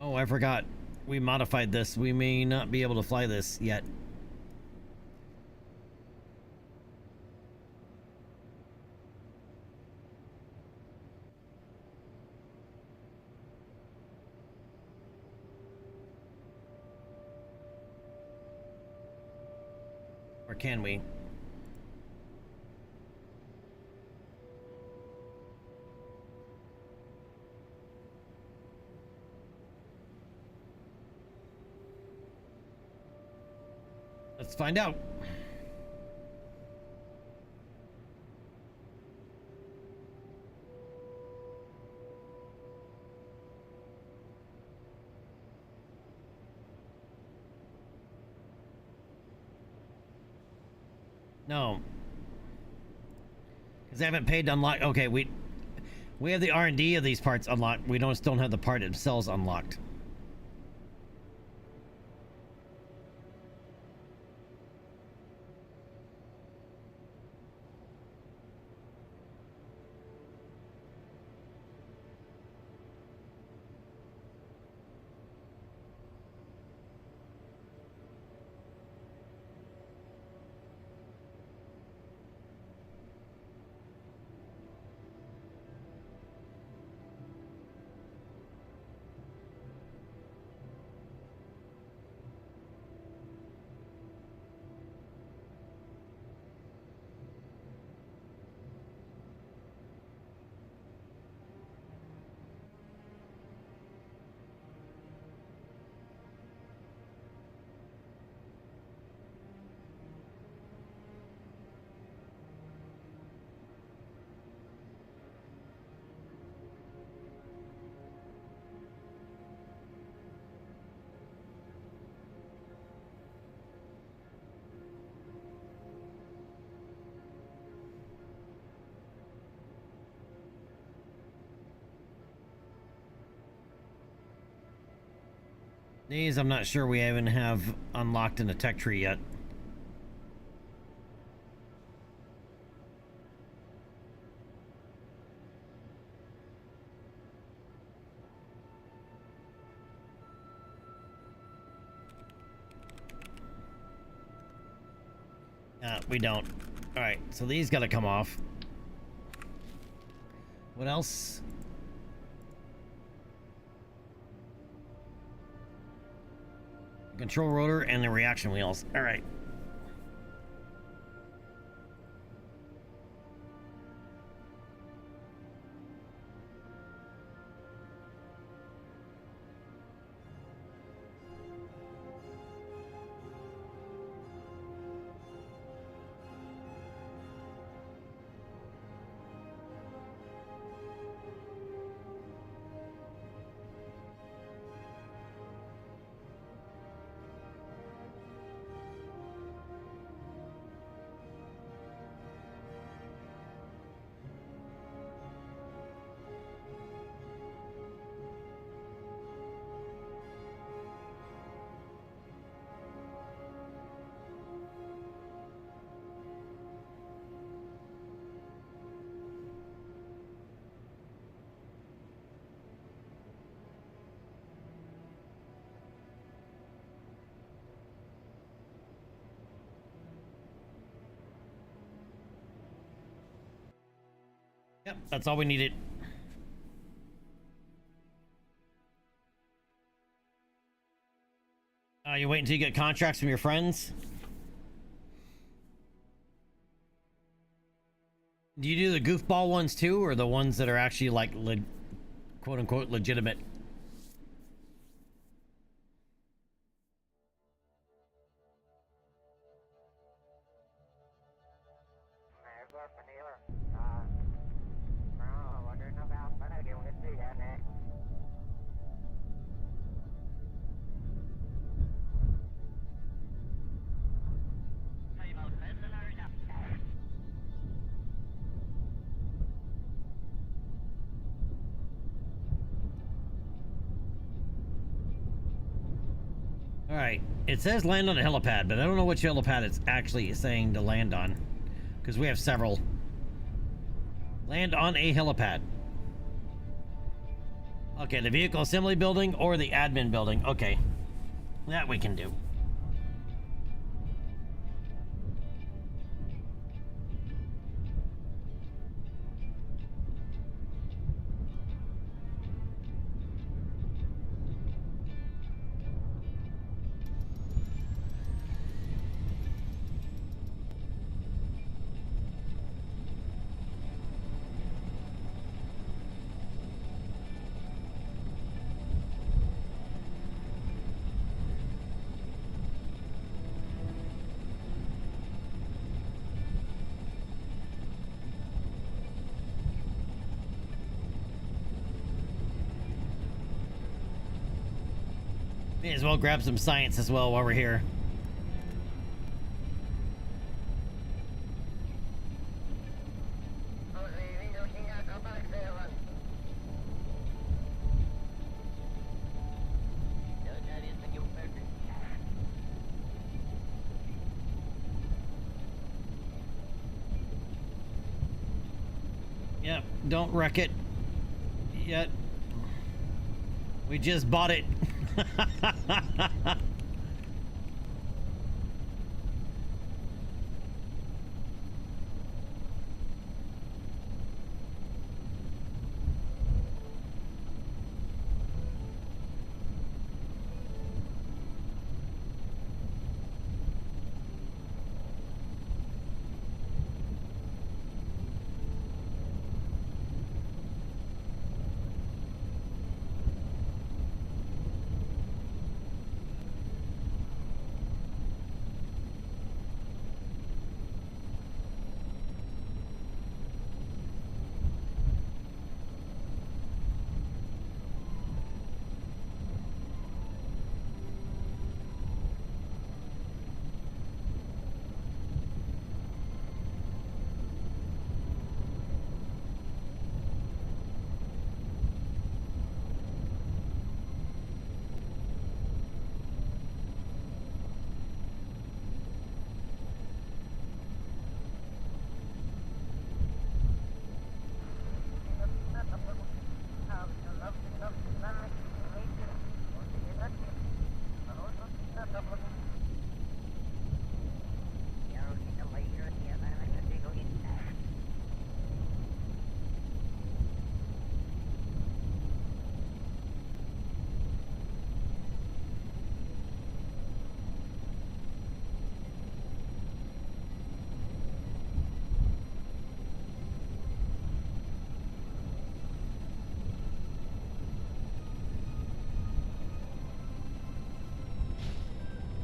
Oh, I forgot. We modified this. We may not be able to fly this yet. Or can we? Let's find out. No. Because they haven't paid to unlock. Okay, we have the R&D of these parts unlocked. We still don't have the part themselves unlocked. These I'm not sure we even have unlocked in the tech tree yet. We don't. Alright, so these gotta come off. What else? Control rotor and the reaction wheels. All right. Yep, that's all we needed. You wait until you get contracts from your friends? Do you do the goofball ones too, or the ones that are actually like quote unquote legitimate? Alright, it says land on a helipad, but I don't know which helipad it's actually saying to land on. Because we have several. Land on a helipad. Okay, the vehicle assembly building or the admin building. Okay, that we can do. May as well grab some science as well while we're here. Yep, don't wreck it yet. We just bought it.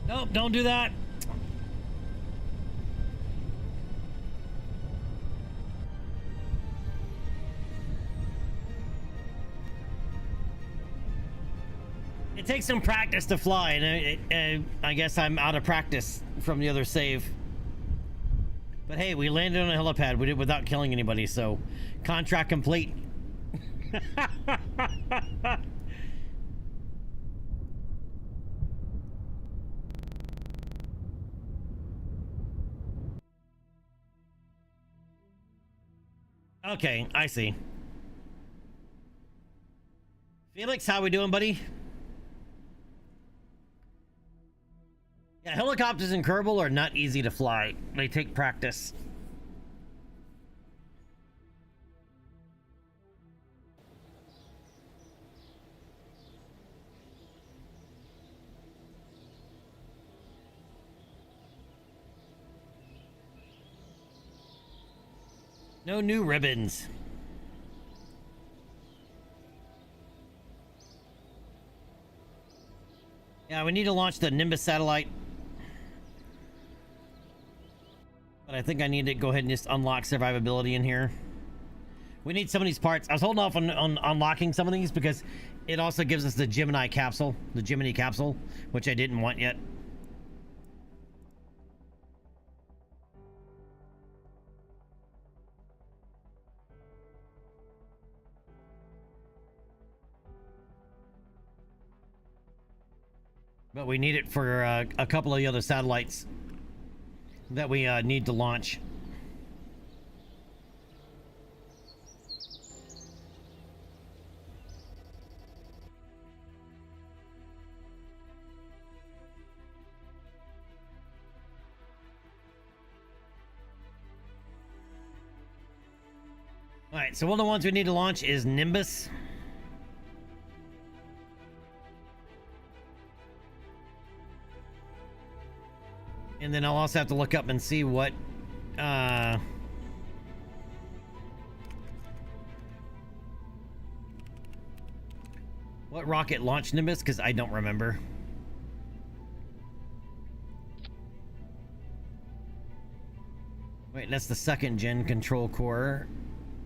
Nope, don't do that. It takes some practice to fly, and I guess I'm out of practice from the other save. But hey, we landed on a helipad. We did it without killing anybody, so contract complete. Okay, I see. Felix, how we doing, buddy? Yeah, helicopters in Kerbal are not easy to fly. They take practice. No new ribbons. Yeah, we need to launch the Nimbus satellite. But I think I need to go ahead and just unlock survivability in here. We need some of these parts. I was holding off on unlocking some of these because it also gives us the Gemini capsule, which I didn't want yet. But we need it for a couple of the other satellites that we need to launch. All right, so one of the ones we need to launch is Nimbus. And then I'll also have to look up and see what rocket launched Nimbus, because I don't remember. Wait, that's the second gen control core.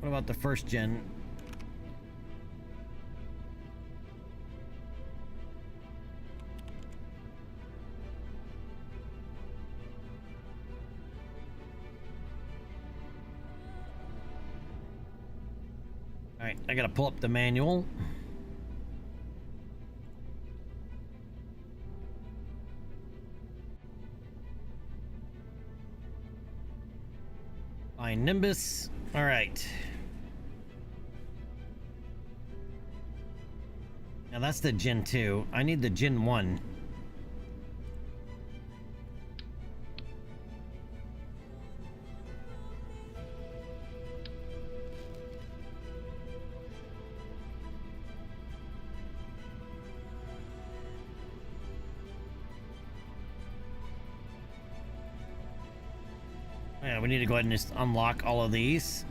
What about the first gen? All right, I gotta pull up the manual. Find Nimbus. All right. Now that's the Gen 2. I need the Gen 1. Yeah, we need to go ahead and just unlock all of these.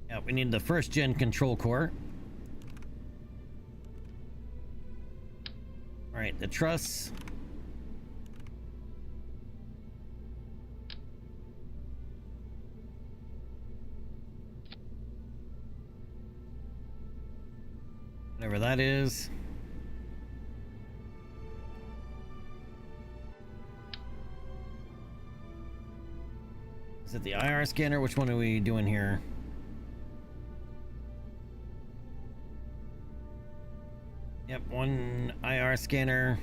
Yeah, we need the first gen control core. All right, the truss. Whatever that is. Is it the IR scanner? Which one are we doing here? Yep, one IR scanner.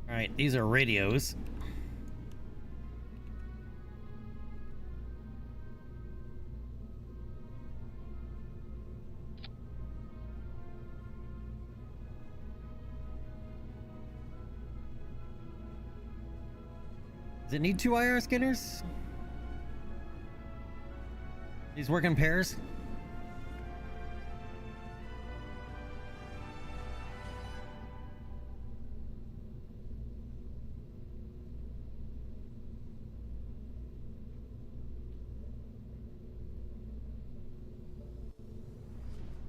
All right, these are radios. Does it need 2 IR scanners? These work in pairs?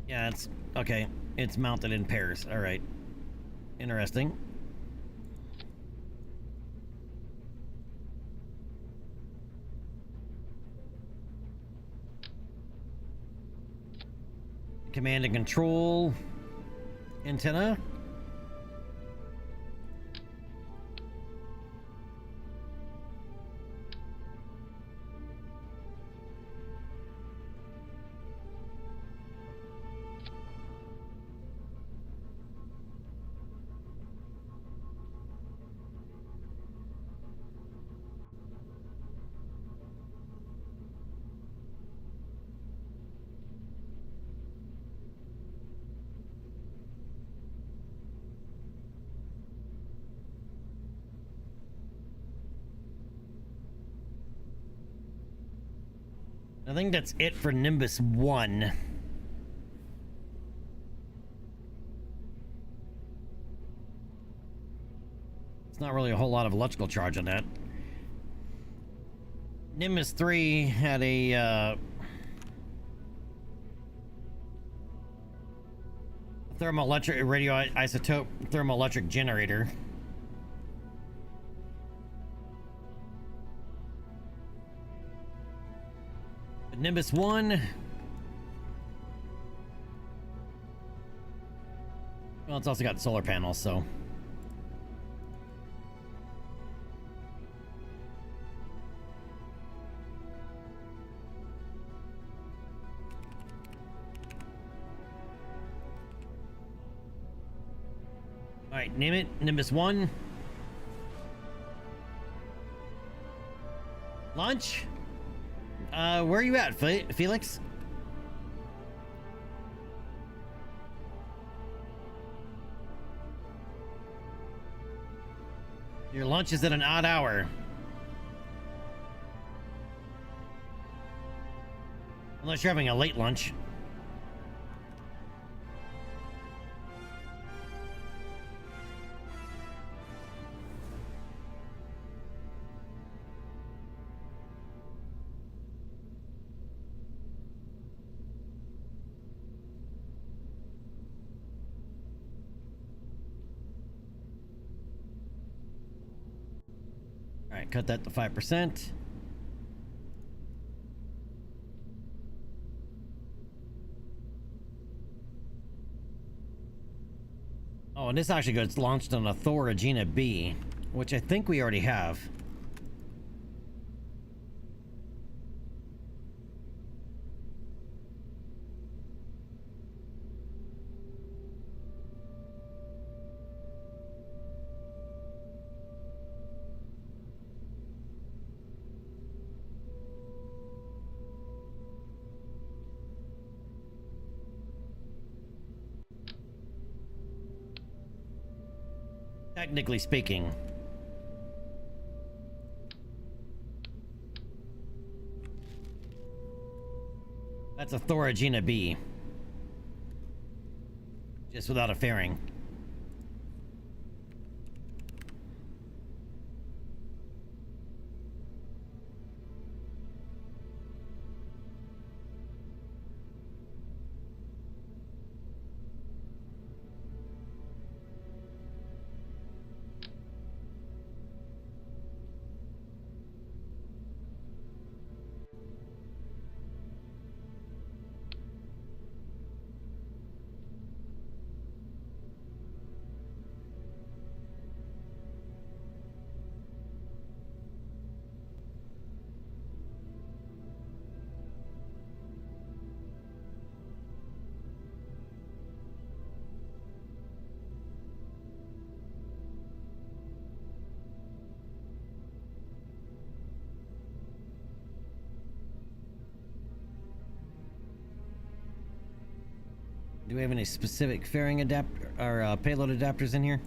Yeah, it's okay. It's mounted in pairs. All right. Interesting. Command and control antenna. I think that's it for Nimbus 1. It's not really a whole lot of electrical charge on that. Nimbus 3 had a thermoelectric radioisotope thermoelectric generator. Nimbus 1. Well, it's also got solar panels, so. All right, name it. Nimbus 1. Launch. Where are you at, Felix? Your lunch is at an odd hour. Unless you're having a late lunch. All right, cut that to 5%. Oh, and this actually gets launched on a Thor Regina B, which I think we already have. Technically speaking. That's a Thor Regina B. Just without a fairing. Do we have any specific fairing adapter or payload adapters in here?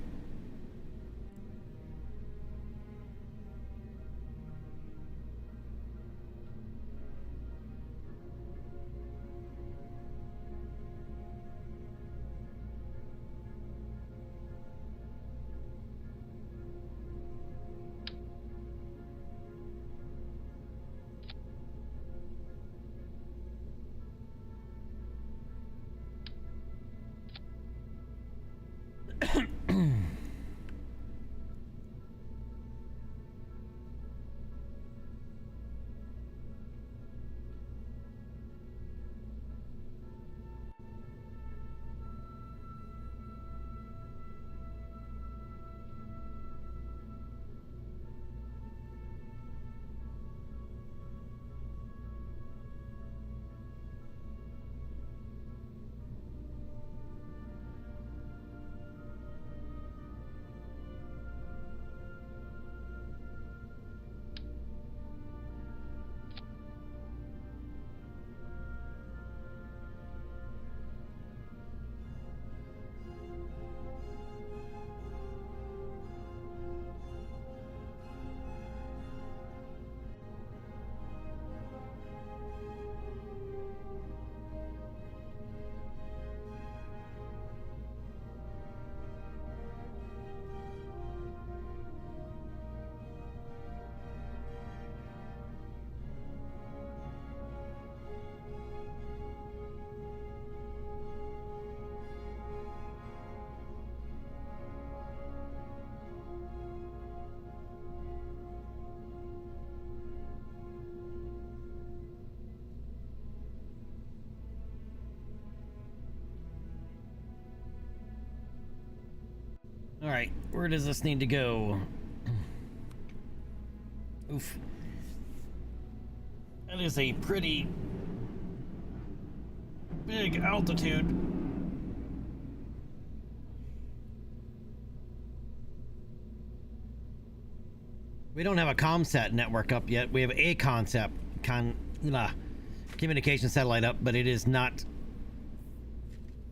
All right, where does this need to go? Oof. That is a pretty big altitude. We don't have a comsat network up yet. We have a communication satellite up, but it is not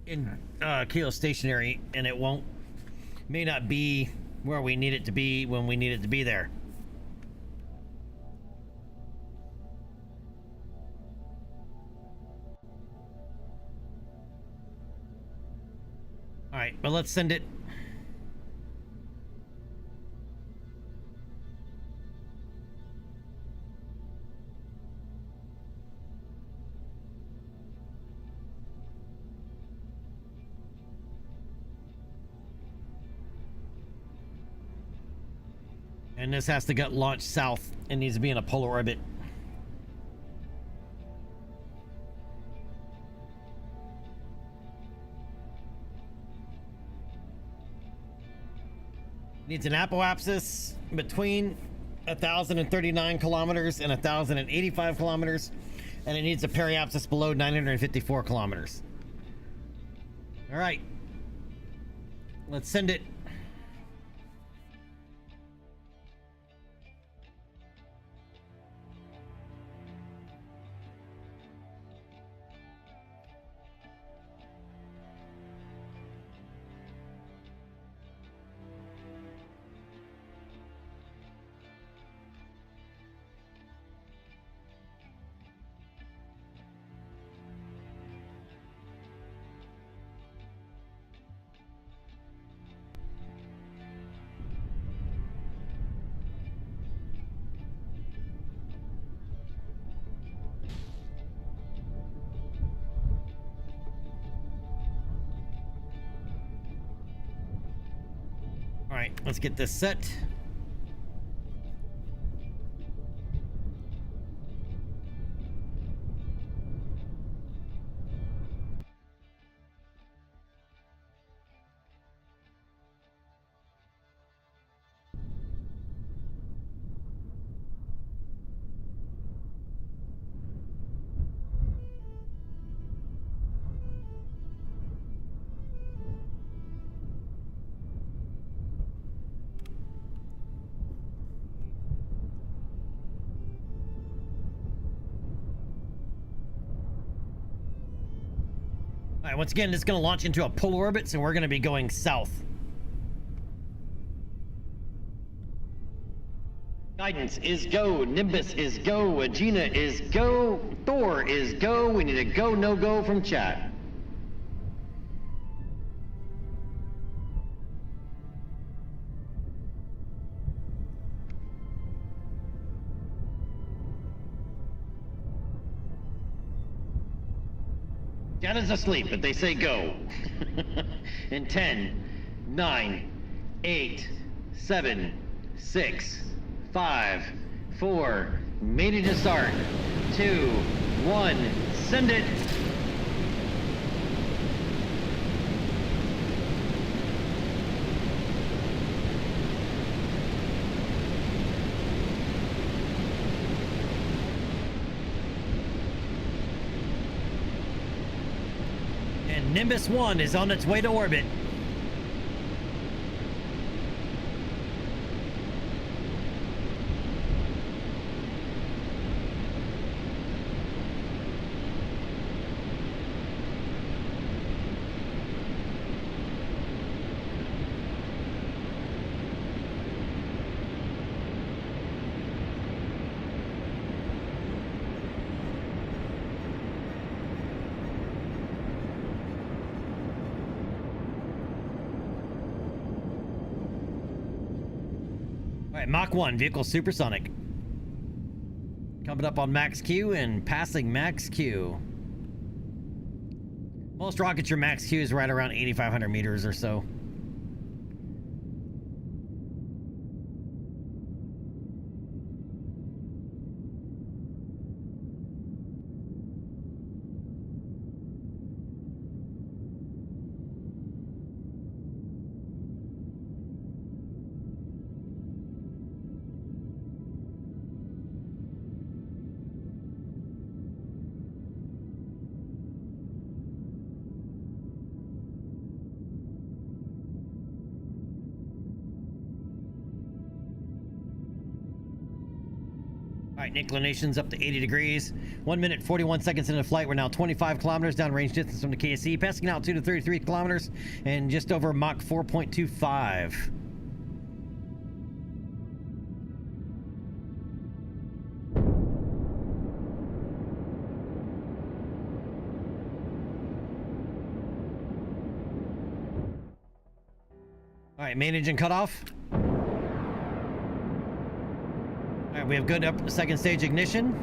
in geostationary, and it may not be where we need it to be when we need it to be there. All right, but let's send it. And this has to get launched south. It needs to be in a polar orbit. Needs an apoapsis between 1,039 kilometers and 1,085 kilometers. And it needs a periapsis below 954 kilometers. All right. Let's send it. All right, let's get this set. All right, once again, it's going to launch into a polar orbit, so we're going to be going south. Guidance is go. Nimbus is go. Agena is go. Thor is go. We need a go, no go from chat. Chat is asleep, but they say go. In 10, 9, 8, 7, 6, 5, 4, made it to start. 2, 1, send it. And Nimbus 1 is on its way to orbit. All right, Mach 1, vehicle supersonic. Coming up on max Q and passing max Q. Most rockets, your max Q is right around 8,500 meters or so. right, inclinations up to 80 degrees. 1 minute, 41 seconds into flight. We're now 25 kilometers downrange distance from the KSC, passing out 2 to 33 kilometers and just over Mach 4.25. All right, main engine cutoff. All right, we have good up second stage ignition.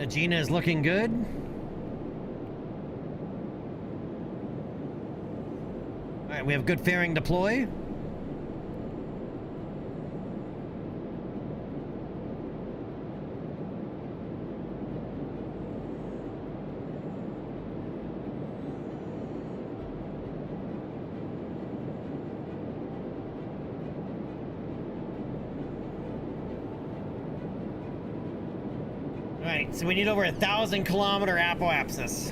Gina is looking good. All right, we have good fairing deploy. So we need over 1,000 kilometer apoapsis.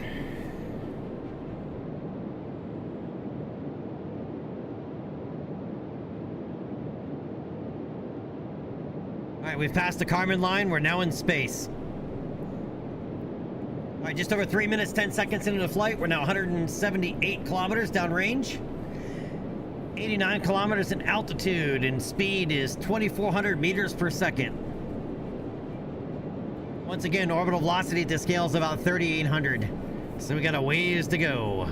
All right, we've passed the Kármán line. We're now in space. All right, just over 3 minutes, 10 seconds into the flight. We're now 178 kilometers downrange. 89 kilometers in altitude, and speed is 2,400 meters per second. Once again, orbital velocity at the scale is about 3,800. So we got a ways to go.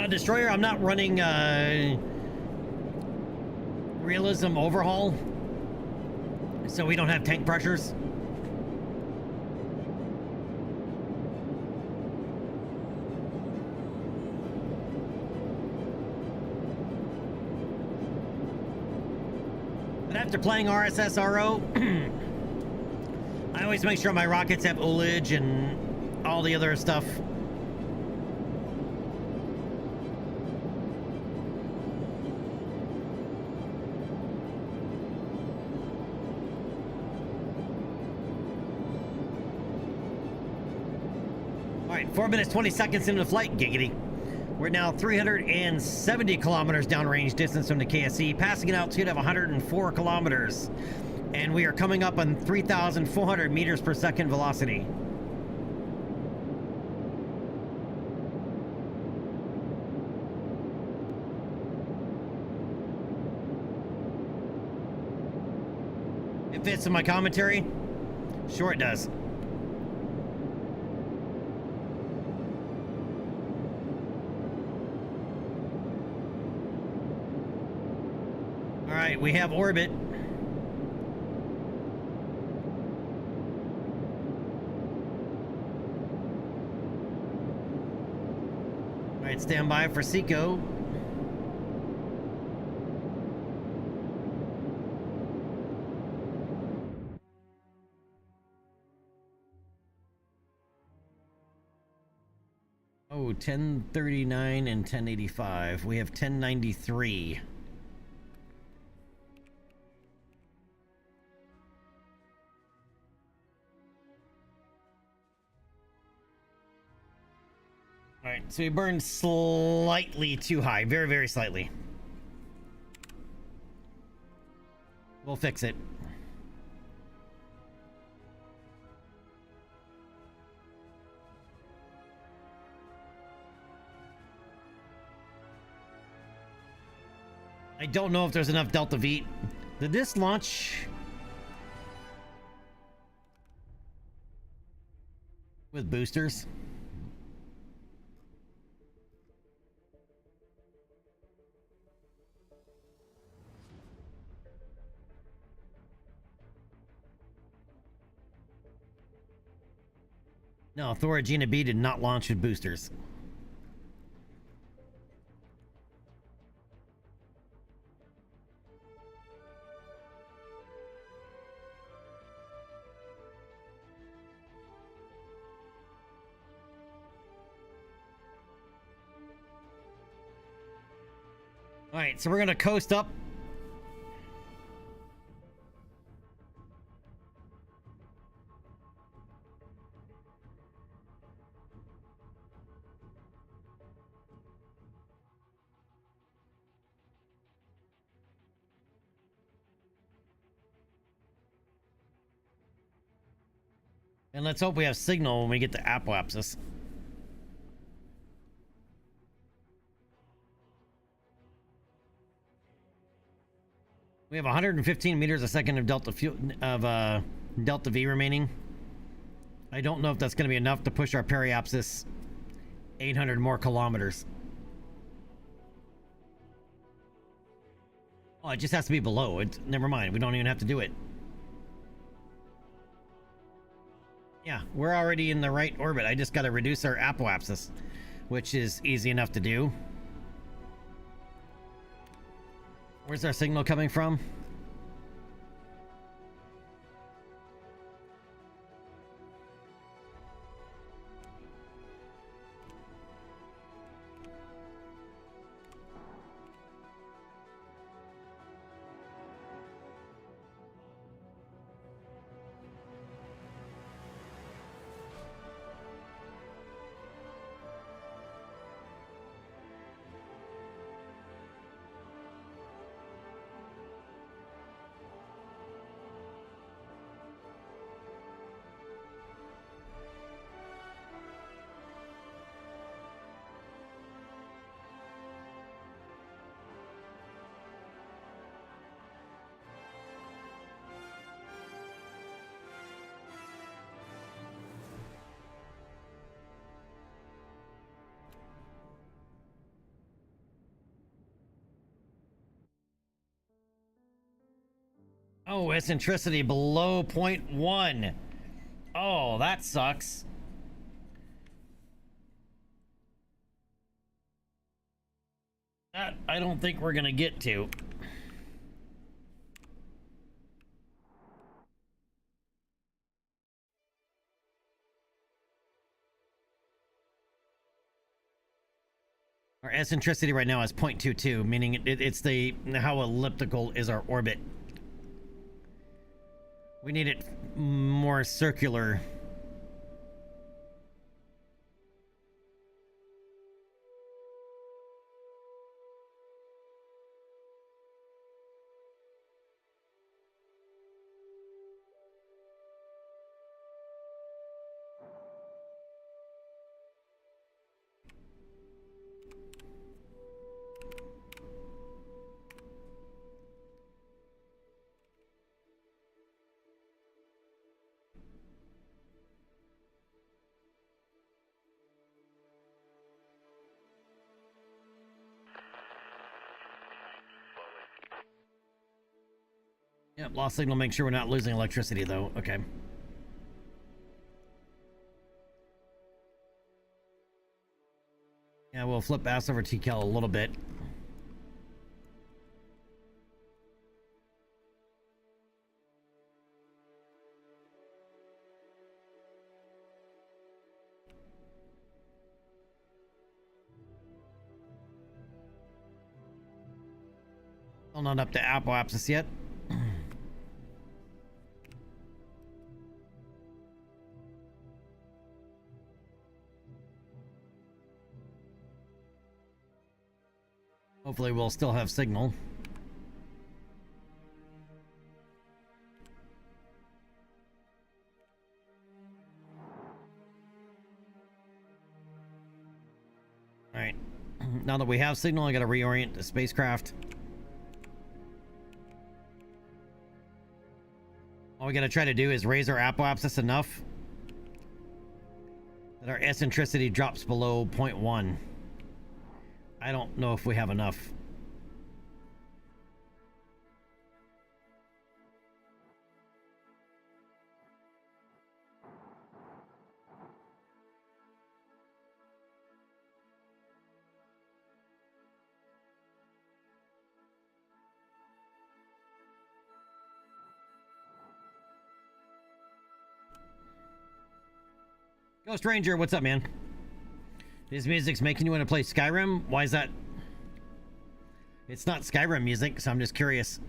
Destroyer, I'm not running realism overhaul, so we don't have tank pressures. After playing RSSRO, I always make sure my rockets have ullage and all the other stuff. All right, 4 minutes, 20 seconds into the flight, giggity. We're now 370 kilometers downrange distance from the KSC, passing an altitude of 104 kilometers. And we are coming up on 3,400 meters per second velocity. It fits in my commentary? Sure it does. We have orbit. All right, stand by for Seco. Oh, 1039 and 1085. We have 1093. Alright, so we burned slightly too high. Very, very slightly. We'll fix it. I don't know if there's enough Delta V. Did this launch with boosters? No, Thor Regina B did not launch with boosters. All right, so we're gonna coast up. And let's hope we have signal when we get to Apoapsis. We have 115 meters a second of delta V remaining. I don't know if that's going to be enough to push our periapsis 800 more kilometers. Oh, it just has to be below it. Never mind. We don't even have to do it. Yeah, we're already in the right orbit. I just got to reduce our apoapsis, which is easy enough to do. Where's our signal coming from? Oh, eccentricity below 0.1. Oh, that sucks. That I don't think we're gonna get to. Our eccentricity right now is 0.22, meaning it's the how elliptical is our orbit. We need it more circular. Yep, lost signal. Make sure we're not losing electricity, though. Okay. Yeah, we'll flip ass over TCal a little bit. Still not up to apoapsis yet. Hopefully we'll still have signal. All right. Now that we have signal, I got to reorient the spacecraft. All we got to try to do is raise our apoapsis enough that our eccentricity drops below 0.1. I don't know if we have enough. Ghost Ranger, what's up, man? This music's making you want to play Skyrim? Why is that? It's not Skyrim music, so I'm just curious.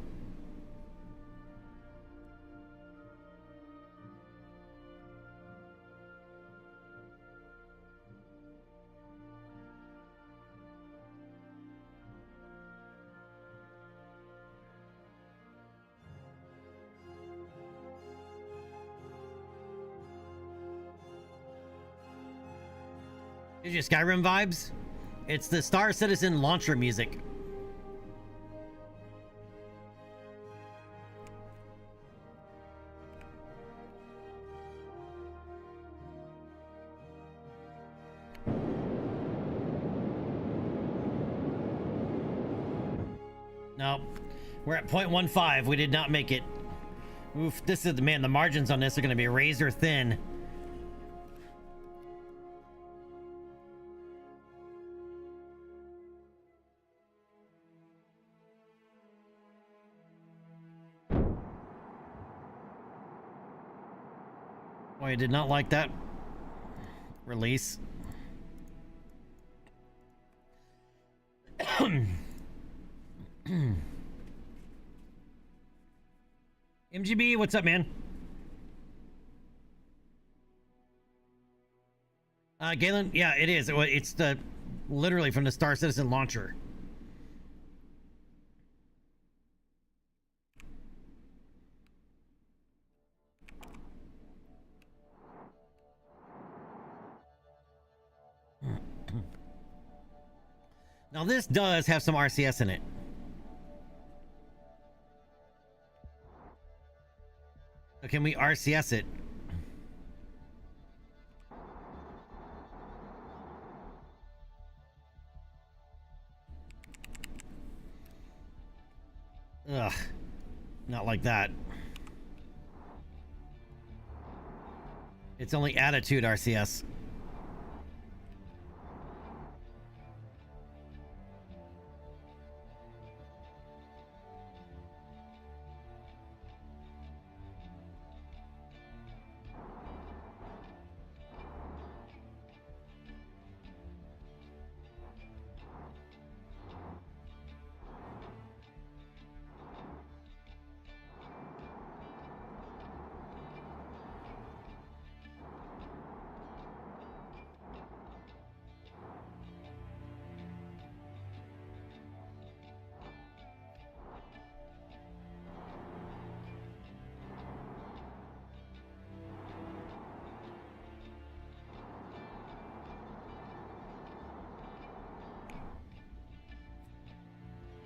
Gives you Skyrim vibes? It's the Star Citizen launcher music. No, we're at 0.15. We did not make it. Oof, this is, man, the margins on this are going to be razor thin. Boy, I did not like that release. MGB, what's up, man? Galen, yeah, it is. It's the literally from the Star Citizen launcher. Now this does have some RCS in it. So can we RCS it? Ugh, not like that. It's only attitude RCS.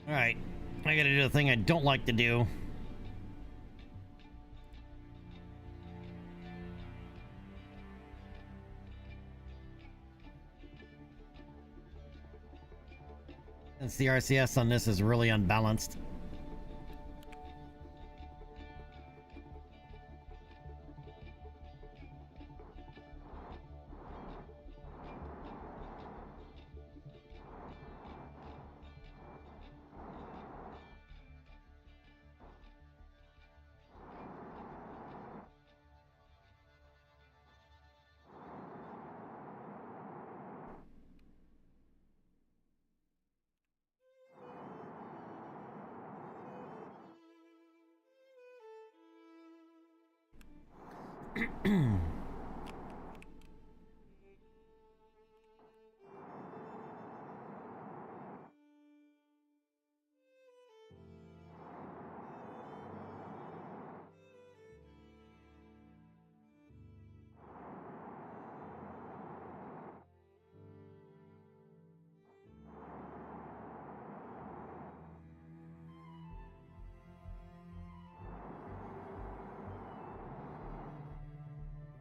All right, I gotta do the thing I don't like to do. Since the RCS on this is really unbalanced.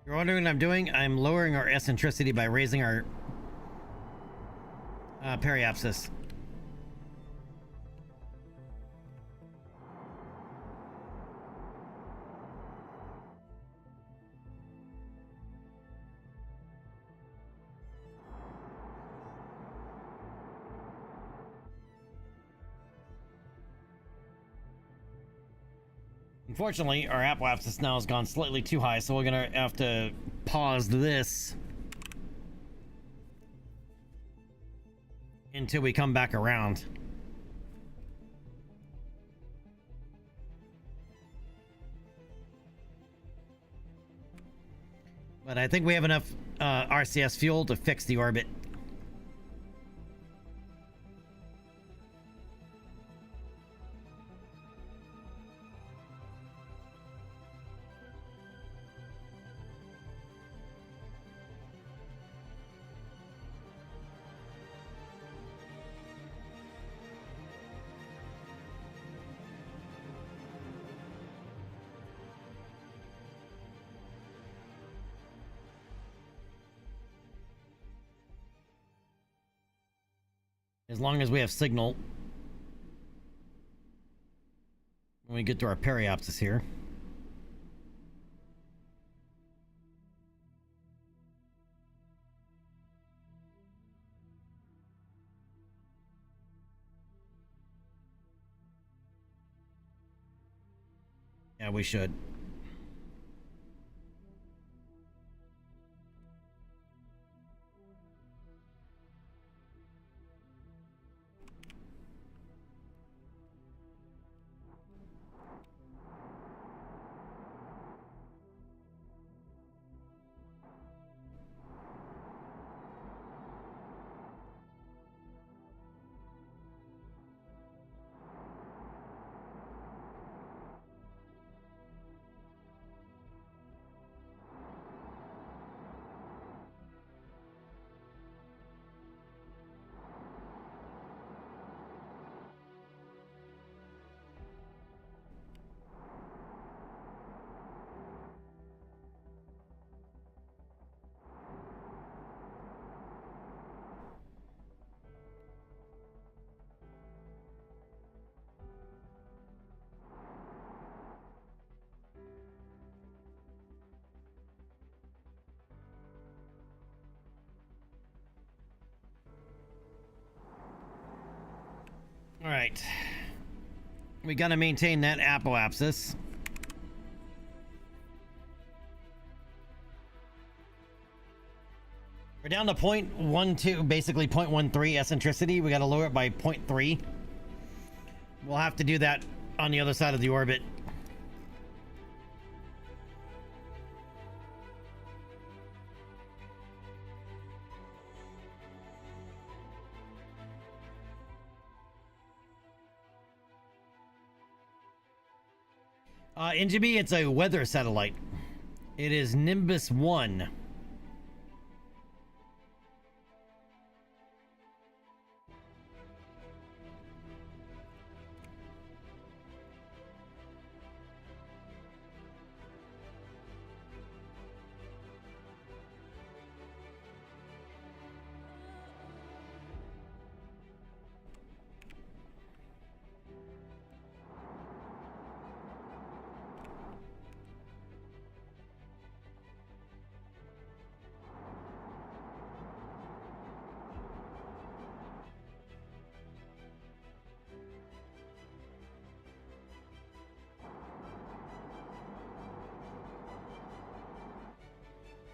You're wondering what I'm doing? I'm lowering our eccentricity by raising our periapsis. Unfortunately, our apoapsis now has gone slightly too high, so we're gonna have to pause this until we come back around. But I think we have enough RCS fuel to fix the orbit. As long as we have signal. When we get to our periapsis here. Yeah, we should. All right. We got to maintain that apoapsis. We're down to 0.12, basically 0.13 eccentricity. We got to lower it by 0.3. We'll have to do that on the other side of the orbit. NGB, it's a weather satellite. It is Nimbus 1.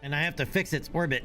And I have to fix its orbit.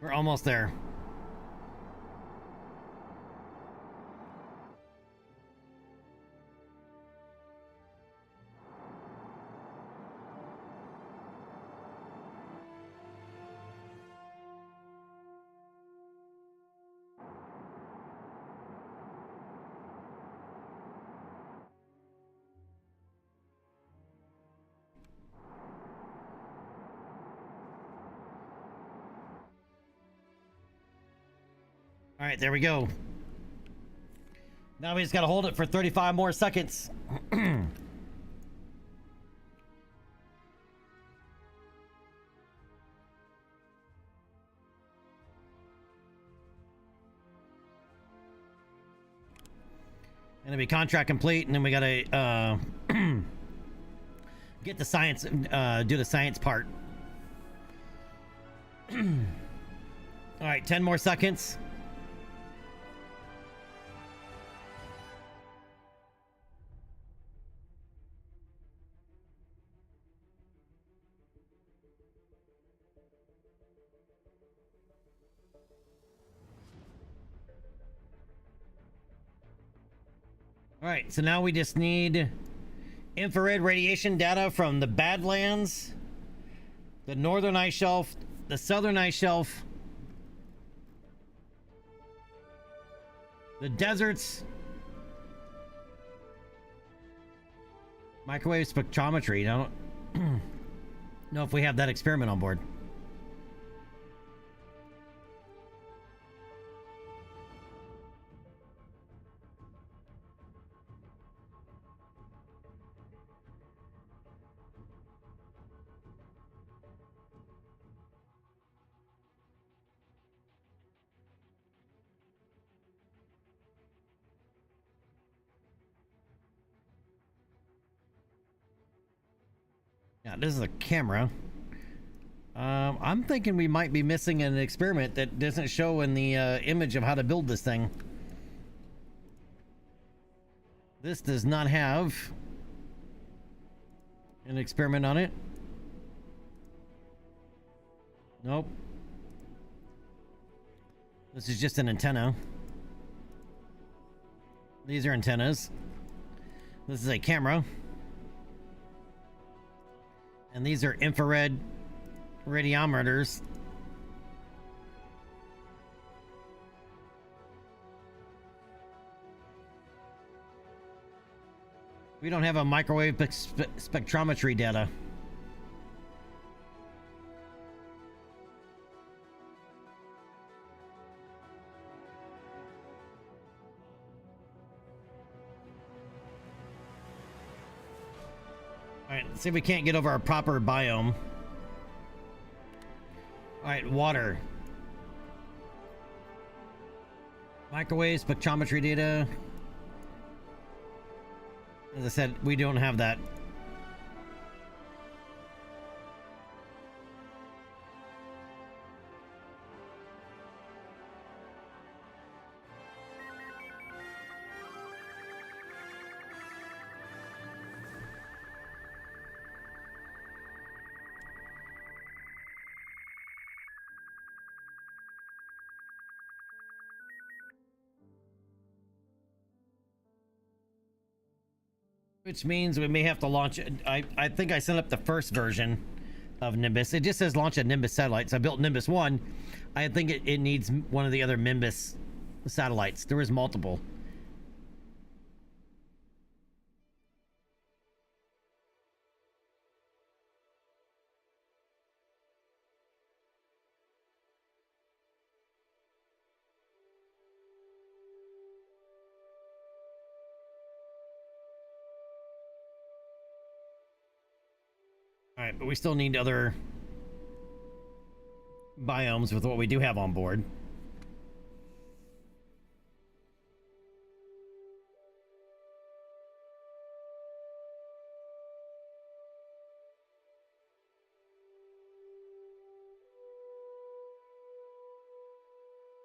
We're almost there. All right, there we go. Now we just gotta hold it for 35 more seconds. And it'll be contract complete, and then we gotta get the science, do the science part. All right, 10 more seconds. All right, so now we just need infrared radiation data from the Badlands, the northern ice shelf, the southern ice shelf, the deserts, microwave spectrometry. I don't know if we have that experiment on board. Yeah, this is a camera. I'm thinking we might be missing an experiment that doesn't show in the image of how to build this thing. This does not have an experiment on it. Nope. This is just an antenna. These are antennas. This is a camera. And these are infrared radiometers. We don't have a microwave spectrometry data. Alright, let's see if we can't get over our proper biome. Alright, water. Microwave spectrometry data. As I said, we don't have that. Which means we may have to launch it. I think I sent up the first version of Nimbus. It just says launch a Nimbus satellite. So I built Nimbus 1. I think it needs one of the other Nimbus satellites. There was multiple. Alright, but we still need other biomes with what we do have on board.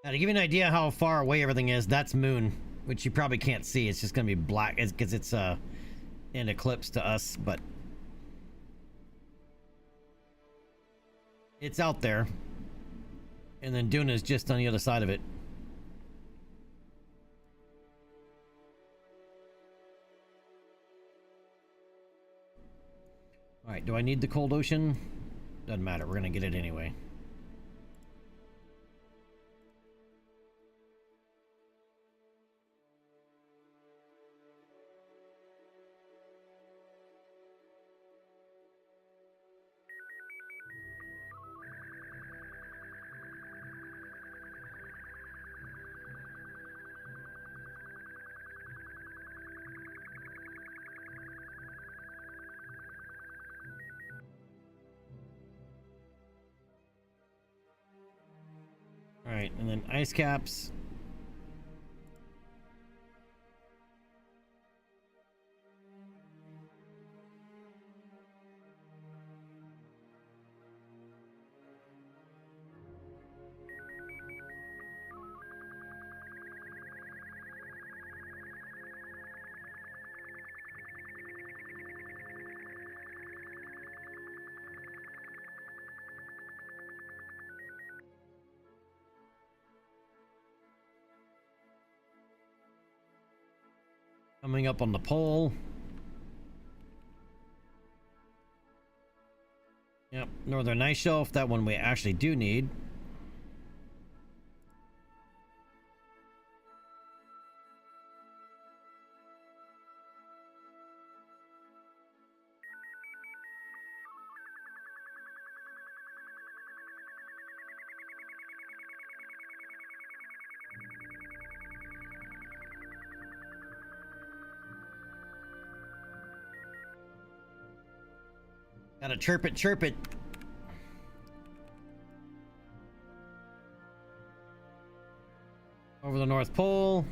Now, to give you an idea how far away everything is, that's Moon, which you probably can't see. It's just going to be black because it's an eclipse to us, but it's out there. And then Dune is just on the other side of it. Alright, do I need the cold ocean? Doesn't matter, we're gonna get it anyway. right, and then ice caps. Coming up on the pole. Yep, Northern Ice Shelf. That one we actually do need. Gotta chirp it, chirp it. Over the North Pole.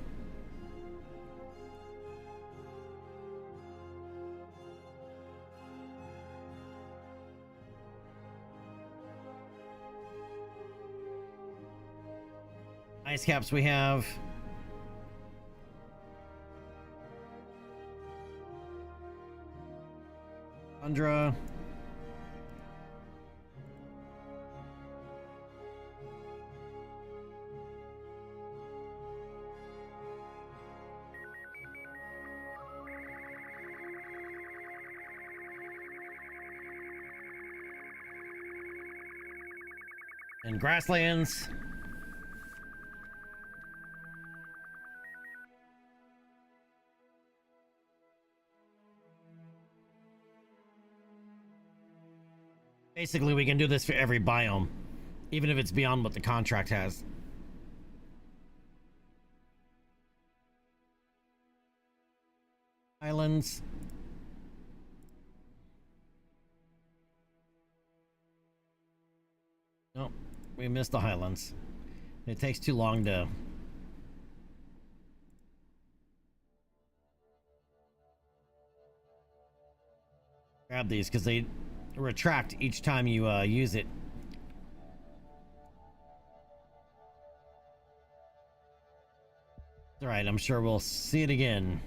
Ice caps we have. Tundra. And grasslands. Basically, we can do this for every biome, even if it's beyond what the contract has. Islands. Nope, we missed the Highlands. It takes too long to... grab these because they retract each time you use it. All right, I'm sure we'll see it again.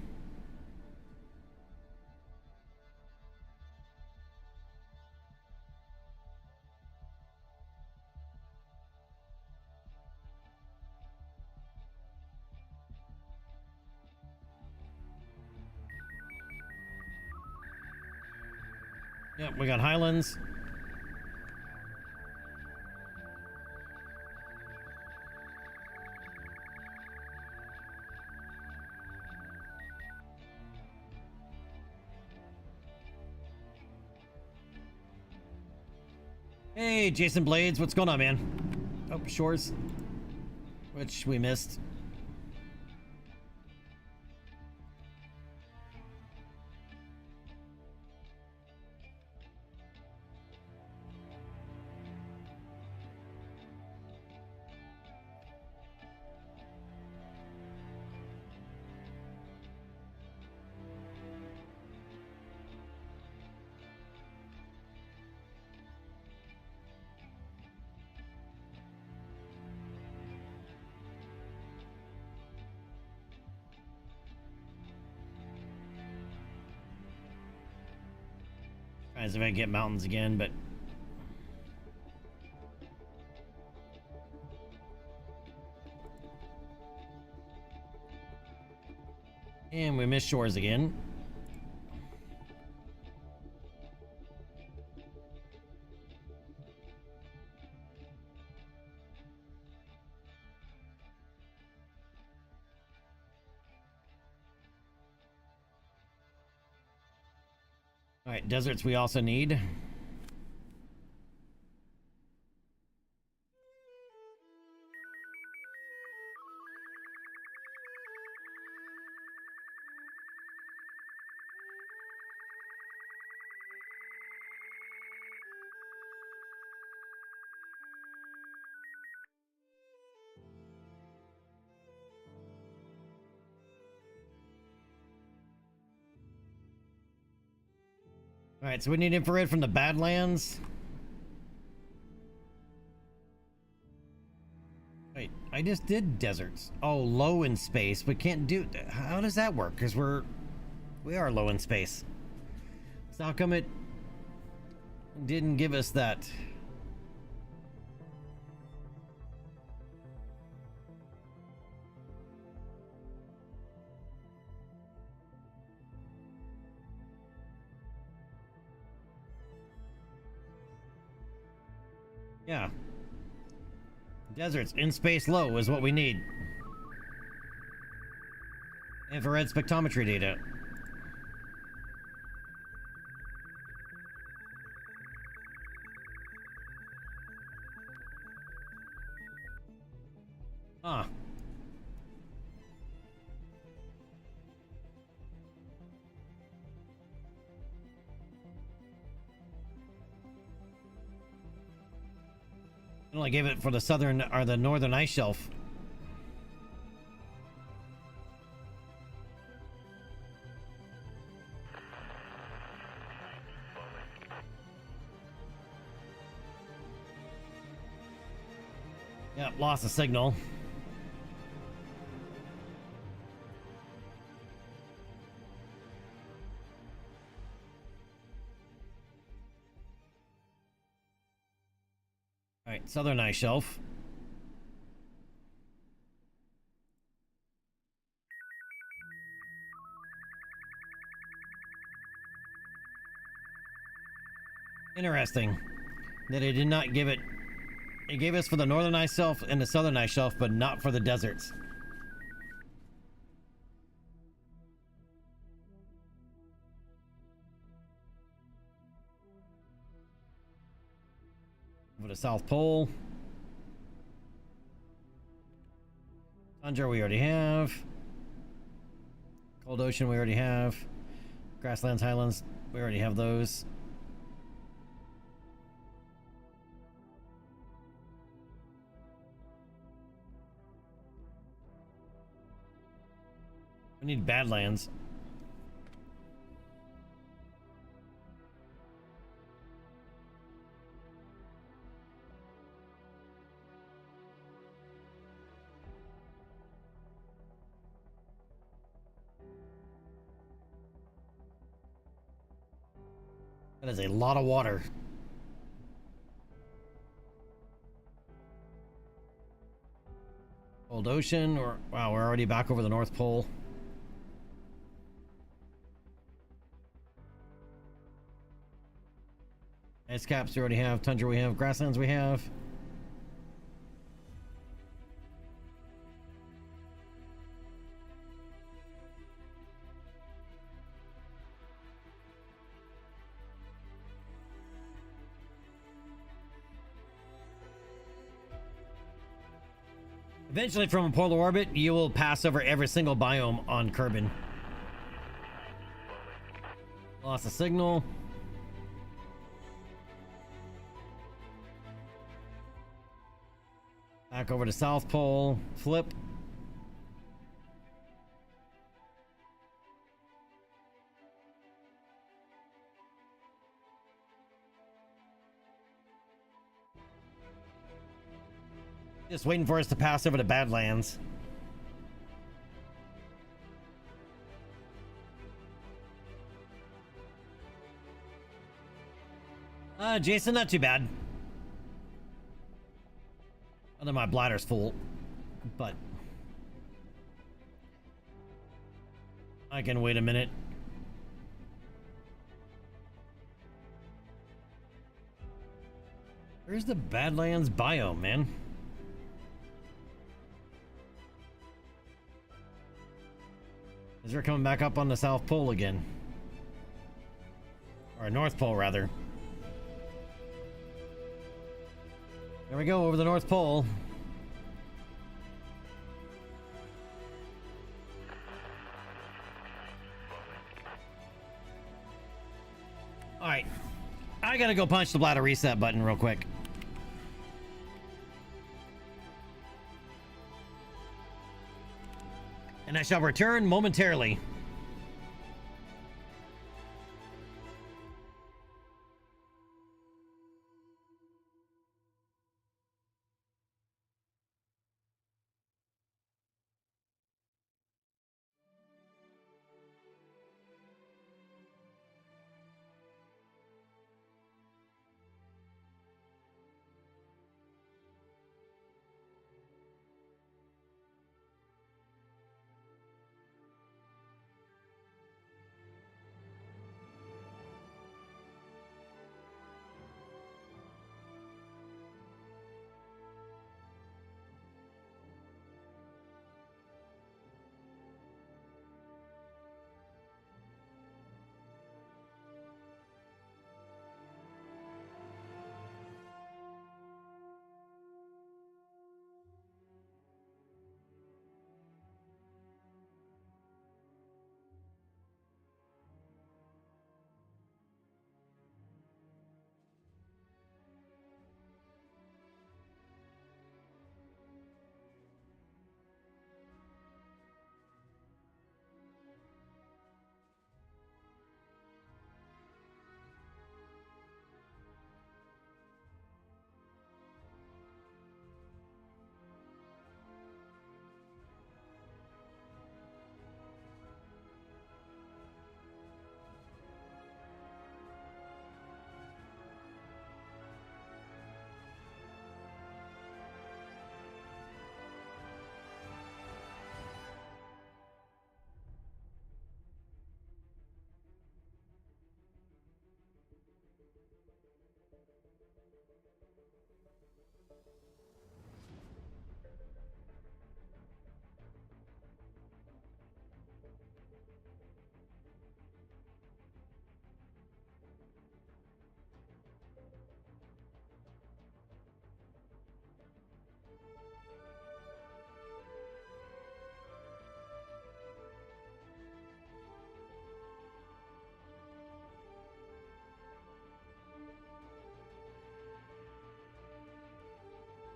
Yep, we got Highlands. Hey, Jason Blades, what's going on, man? Oh, Shores, which we missed. Trying to see if I can get mountains again, but and we missed shores again. All right, deserts we also need. All right, so we need infrared from the Badlands. Wait, I just did deserts. Oh, low in space, but can't do. How does that work? Because we are low in space. So how come it didn't give us that? Yeah. Deserts in space low is what we need. Infrared spectrometry data. Huh. I only gave it for the southern or the northern ice shelf. Yep, lost the signal. All right, southern ice shelf. Interesting that it did not give it. It gave us for the northern ice shelf and the southern ice shelf, but not for the deserts. For the South Pole. Tundra we already have. Cold Ocean we already have. Grasslands, Highlands, we already have those. We need Badlands. That is a lot of water. Cold Ocean, or wow, we're already back over the North Pole. Ice caps we already have, tundra we have, grasslands we have. Eventually, from a polar orbit, you will pass over every single biome on Kerbin. Lost a signal. Back over to South Pole. Flip. Just waiting for us to pass over to Badlands. Jason, not too bad. Other my bladder's full, but I can wait a minute. Where's the Badlands biome, man? Is they're coming back up on the South Pole again. Or North Pole, rather. There we go, over the North Pole. Alright. I gotta go punch the bladder reset button real quick. And I shall return momentarily.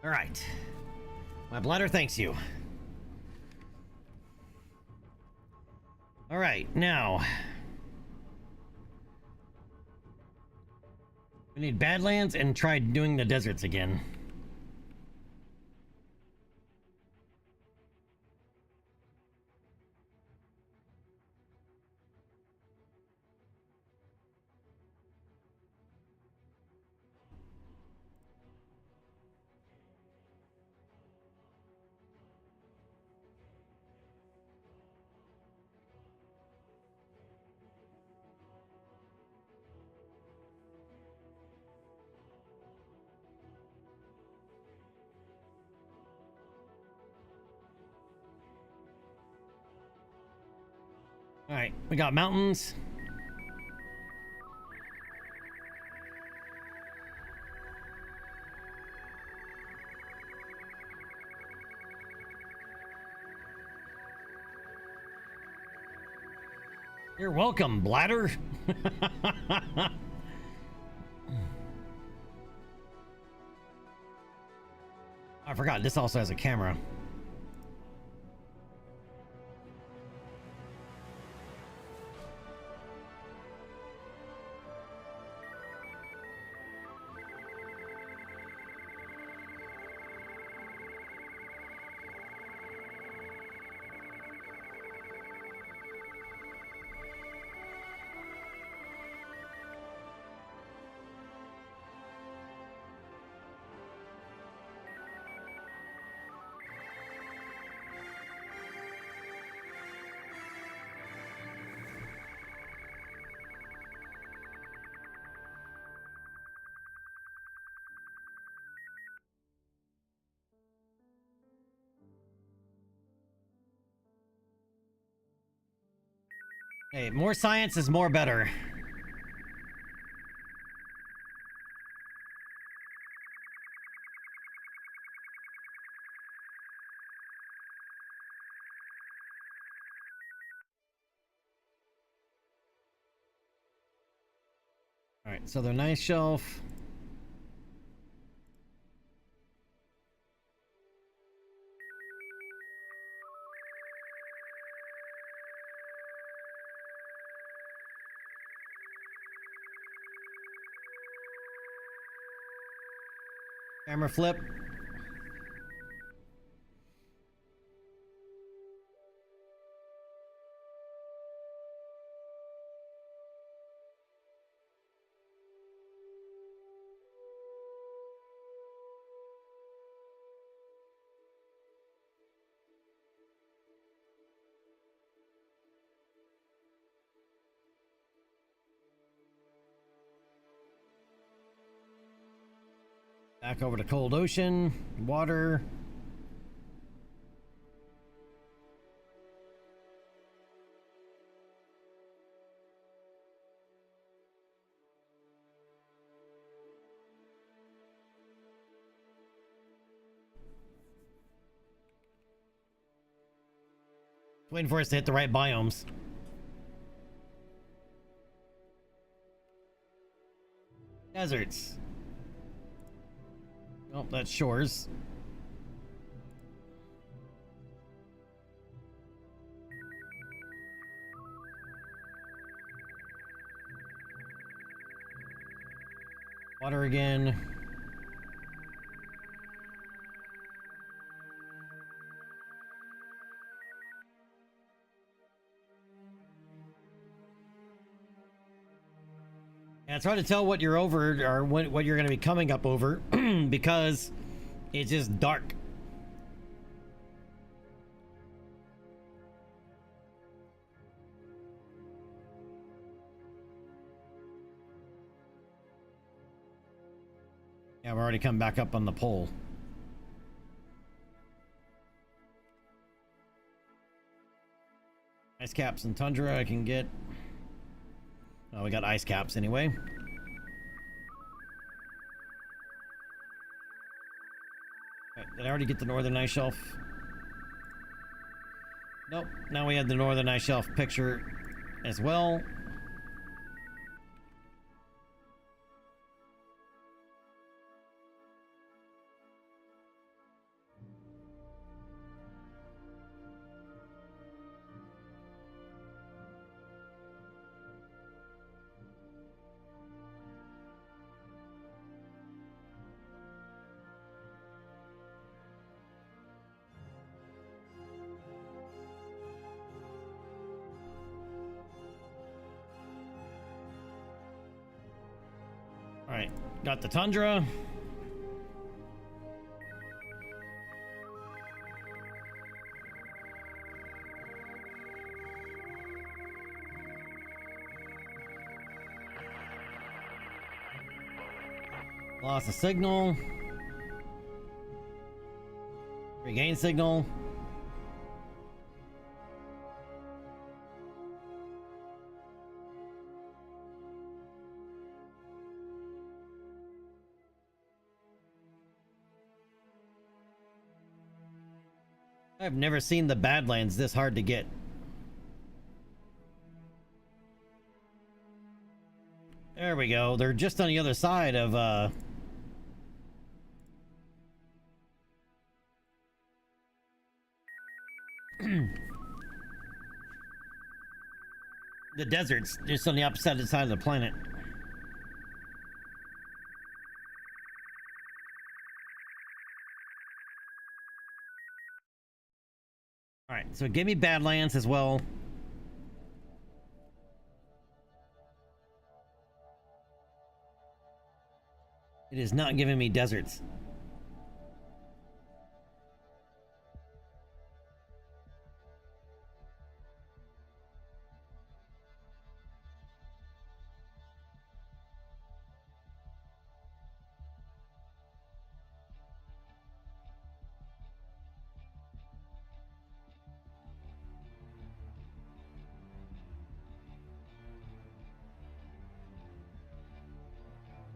All right. My bladder thanks you. All right, now. We need Badlands and try doing the deserts again. All right, we got mountains. You're welcome, bladder. I forgot, this also has a camera. Hey, more science is more better. All right, so the nice shelf. Camera flip. Back over to cold ocean, water. Waiting for us to hit the right biomes. Deserts. Oh, that's shores. Water again. Yeah, it's hard to tell what you're over or what you're going to be coming up over because it's just dark. Yeah, we're already come back up on the pole. Ice caps and tundra I can get. Oh, we got ice caps anyway. Right, did I already get the northern ice shelf? Nope. Now we have the northern ice shelf picture as well. Alright, got the tundra. Lost a signal. Regain signal. I've never seen the Badlands this hard to get. There we go. They're just on the other side of the deserts, just on the opposite side of the planet. All right, so give me Badlands as well. It is not giving me deserts.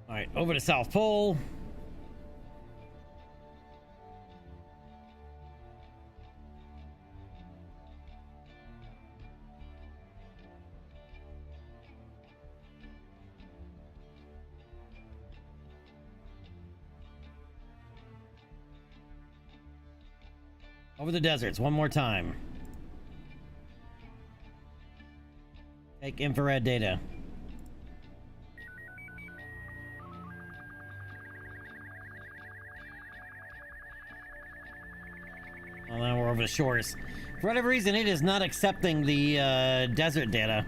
All right, over to South Pole. Over the deserts one more time. Take infrared data. Well, now we're over the shores. For whatever reason, it is not accepting the desert data.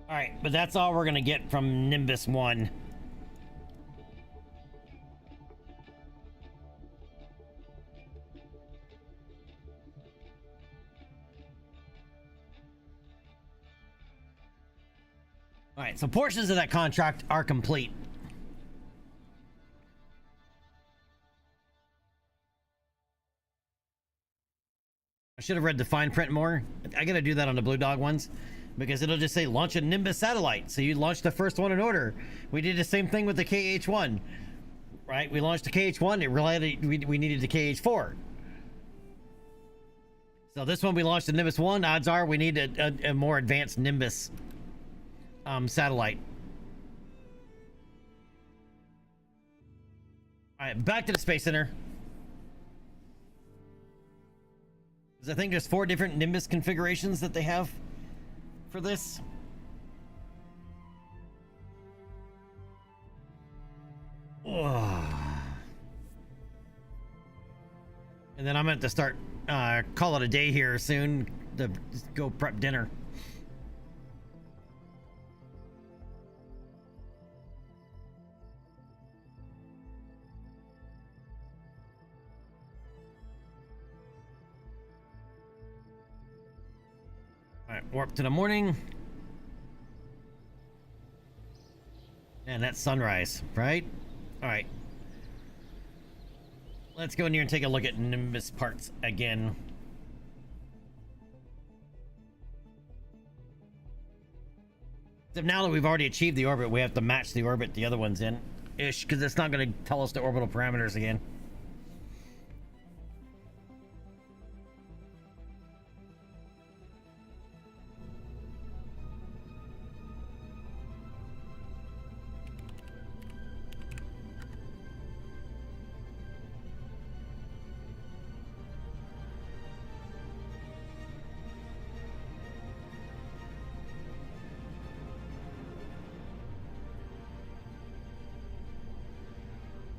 All right, but that's all we're gonna get from Nimbus 1. All right, so portions of that contract are complete. I should have read the fine print more. I gotta do that on the Blue Dog ones, because it'll just say launch a Nimbus satellite. So you launch the first one in order. We did the same thing with the KH-1, right? We launched the KH-1. It realized we needed the KH-4. So this one we launched the Nimbus 1. Odds are we need a more advanced Nimbus satellite. All right, back to the Space Center. Because I think there's 4 different Nimbus configurations that they have for this. And then I'm going to start call it a day here soon to go prep dinner. All right, warp to the morning. And that's sunrise, right? All right. Let's go in here and take a look at Nimbus parts again. So now that we've already achieved the orbit, we have to match the orbit the other one's in. Ish, because it's not going to tell us the orbital parameters again.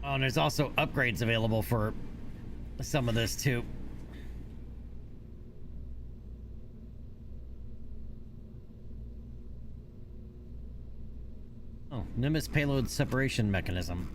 Oh, and there's also upgrades available for some of this too. Oh, Nimbus payload separation mechanism.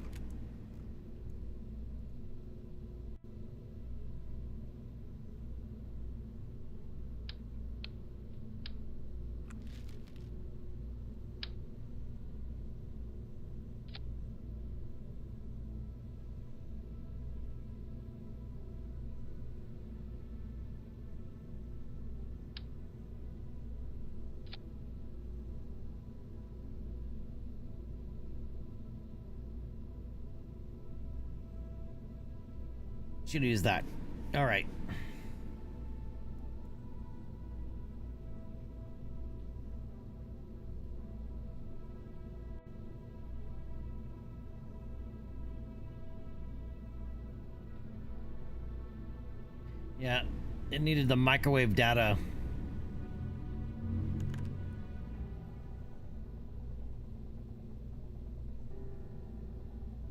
Should use that. All right. Yeah, it needed the microwave data.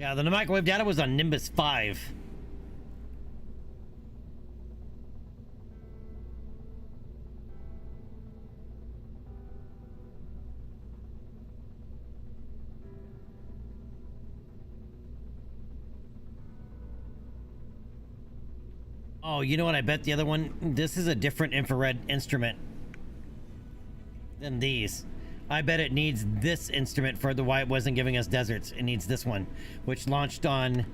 Yeah, the microwave data was on Nimbus 5. Oh, you know what? I bet the other one, this is a different infrared instrument than these. I bet it needs this instrument for the why it wasn't giving us deserts. It needs this one, which launched on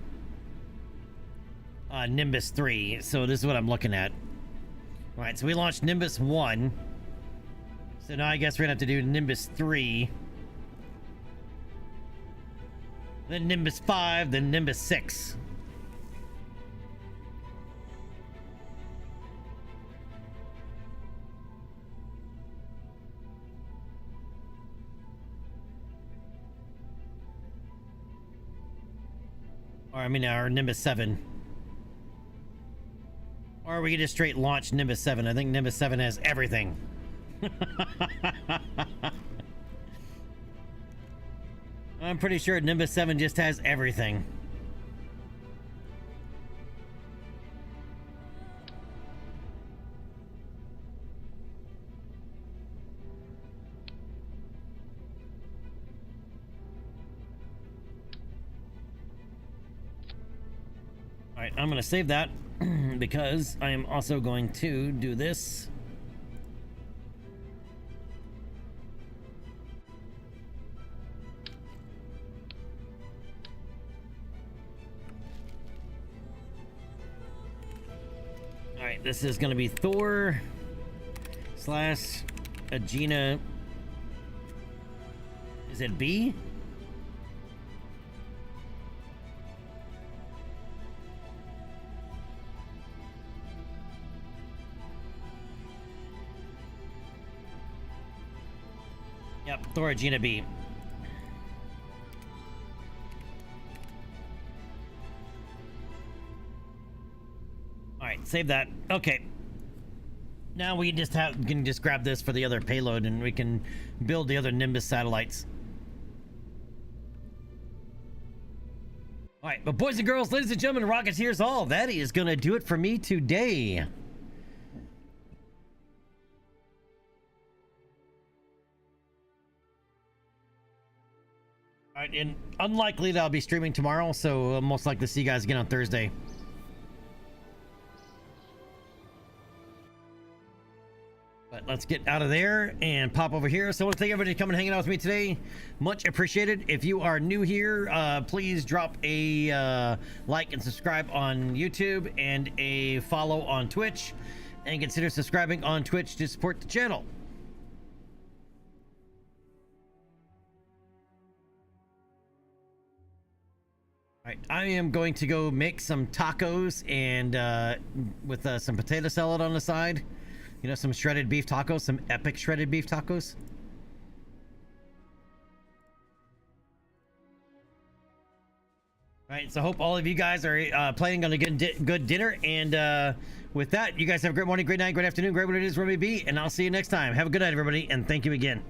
Nimbus 3. So this is what I'm looking at. All right, so we launched Nimbus 1. So now I guess we're gonna have to do Nimbus 3. Then Nimbus 5, then Nimbus 6. Or, I mean, our Nimbus 7. Or we could just straight launch Nimbus 7. I think Nimbus 7 has everything. I'm pretty sure Nimbus 7 just has everything. Alright, I'm gonna save that because I am also going to do this. Alright, this is gonna be Thor slash Agena. Is it B? Yep, Thor Agena B. Alright, save that. Okay. Now we can just grab this for the other payload and we can build the other Nimbus satellites. Alright, but boys and girls, ladies and gentlemen, Rocketeers all, that is gonna do it for me today. Alright, and unlikely that I'll be streaming tomorrow, so I'll most likely see you guys again on Thursday. But let's get out of there and pop over here. So I want to thank everybody for coming and hanging out with me today. Much appreciated. If you are new here, please drop a like and subscribe on YouTube and a follow on Twitch. And consider subscribing on Twitch to support the channel. Alright, I am going to go make some tacos and with some potato salad on the side. You know, some shredded beef tacos, some epic shredded beef tacos. All right, so I hope all of you guys are planning on a good dinner. And with that, you guys have a great morning, great night, great afternoon, great what it is, where it may be. And I'll see you next time. Have a good night, everybody. And thank you again.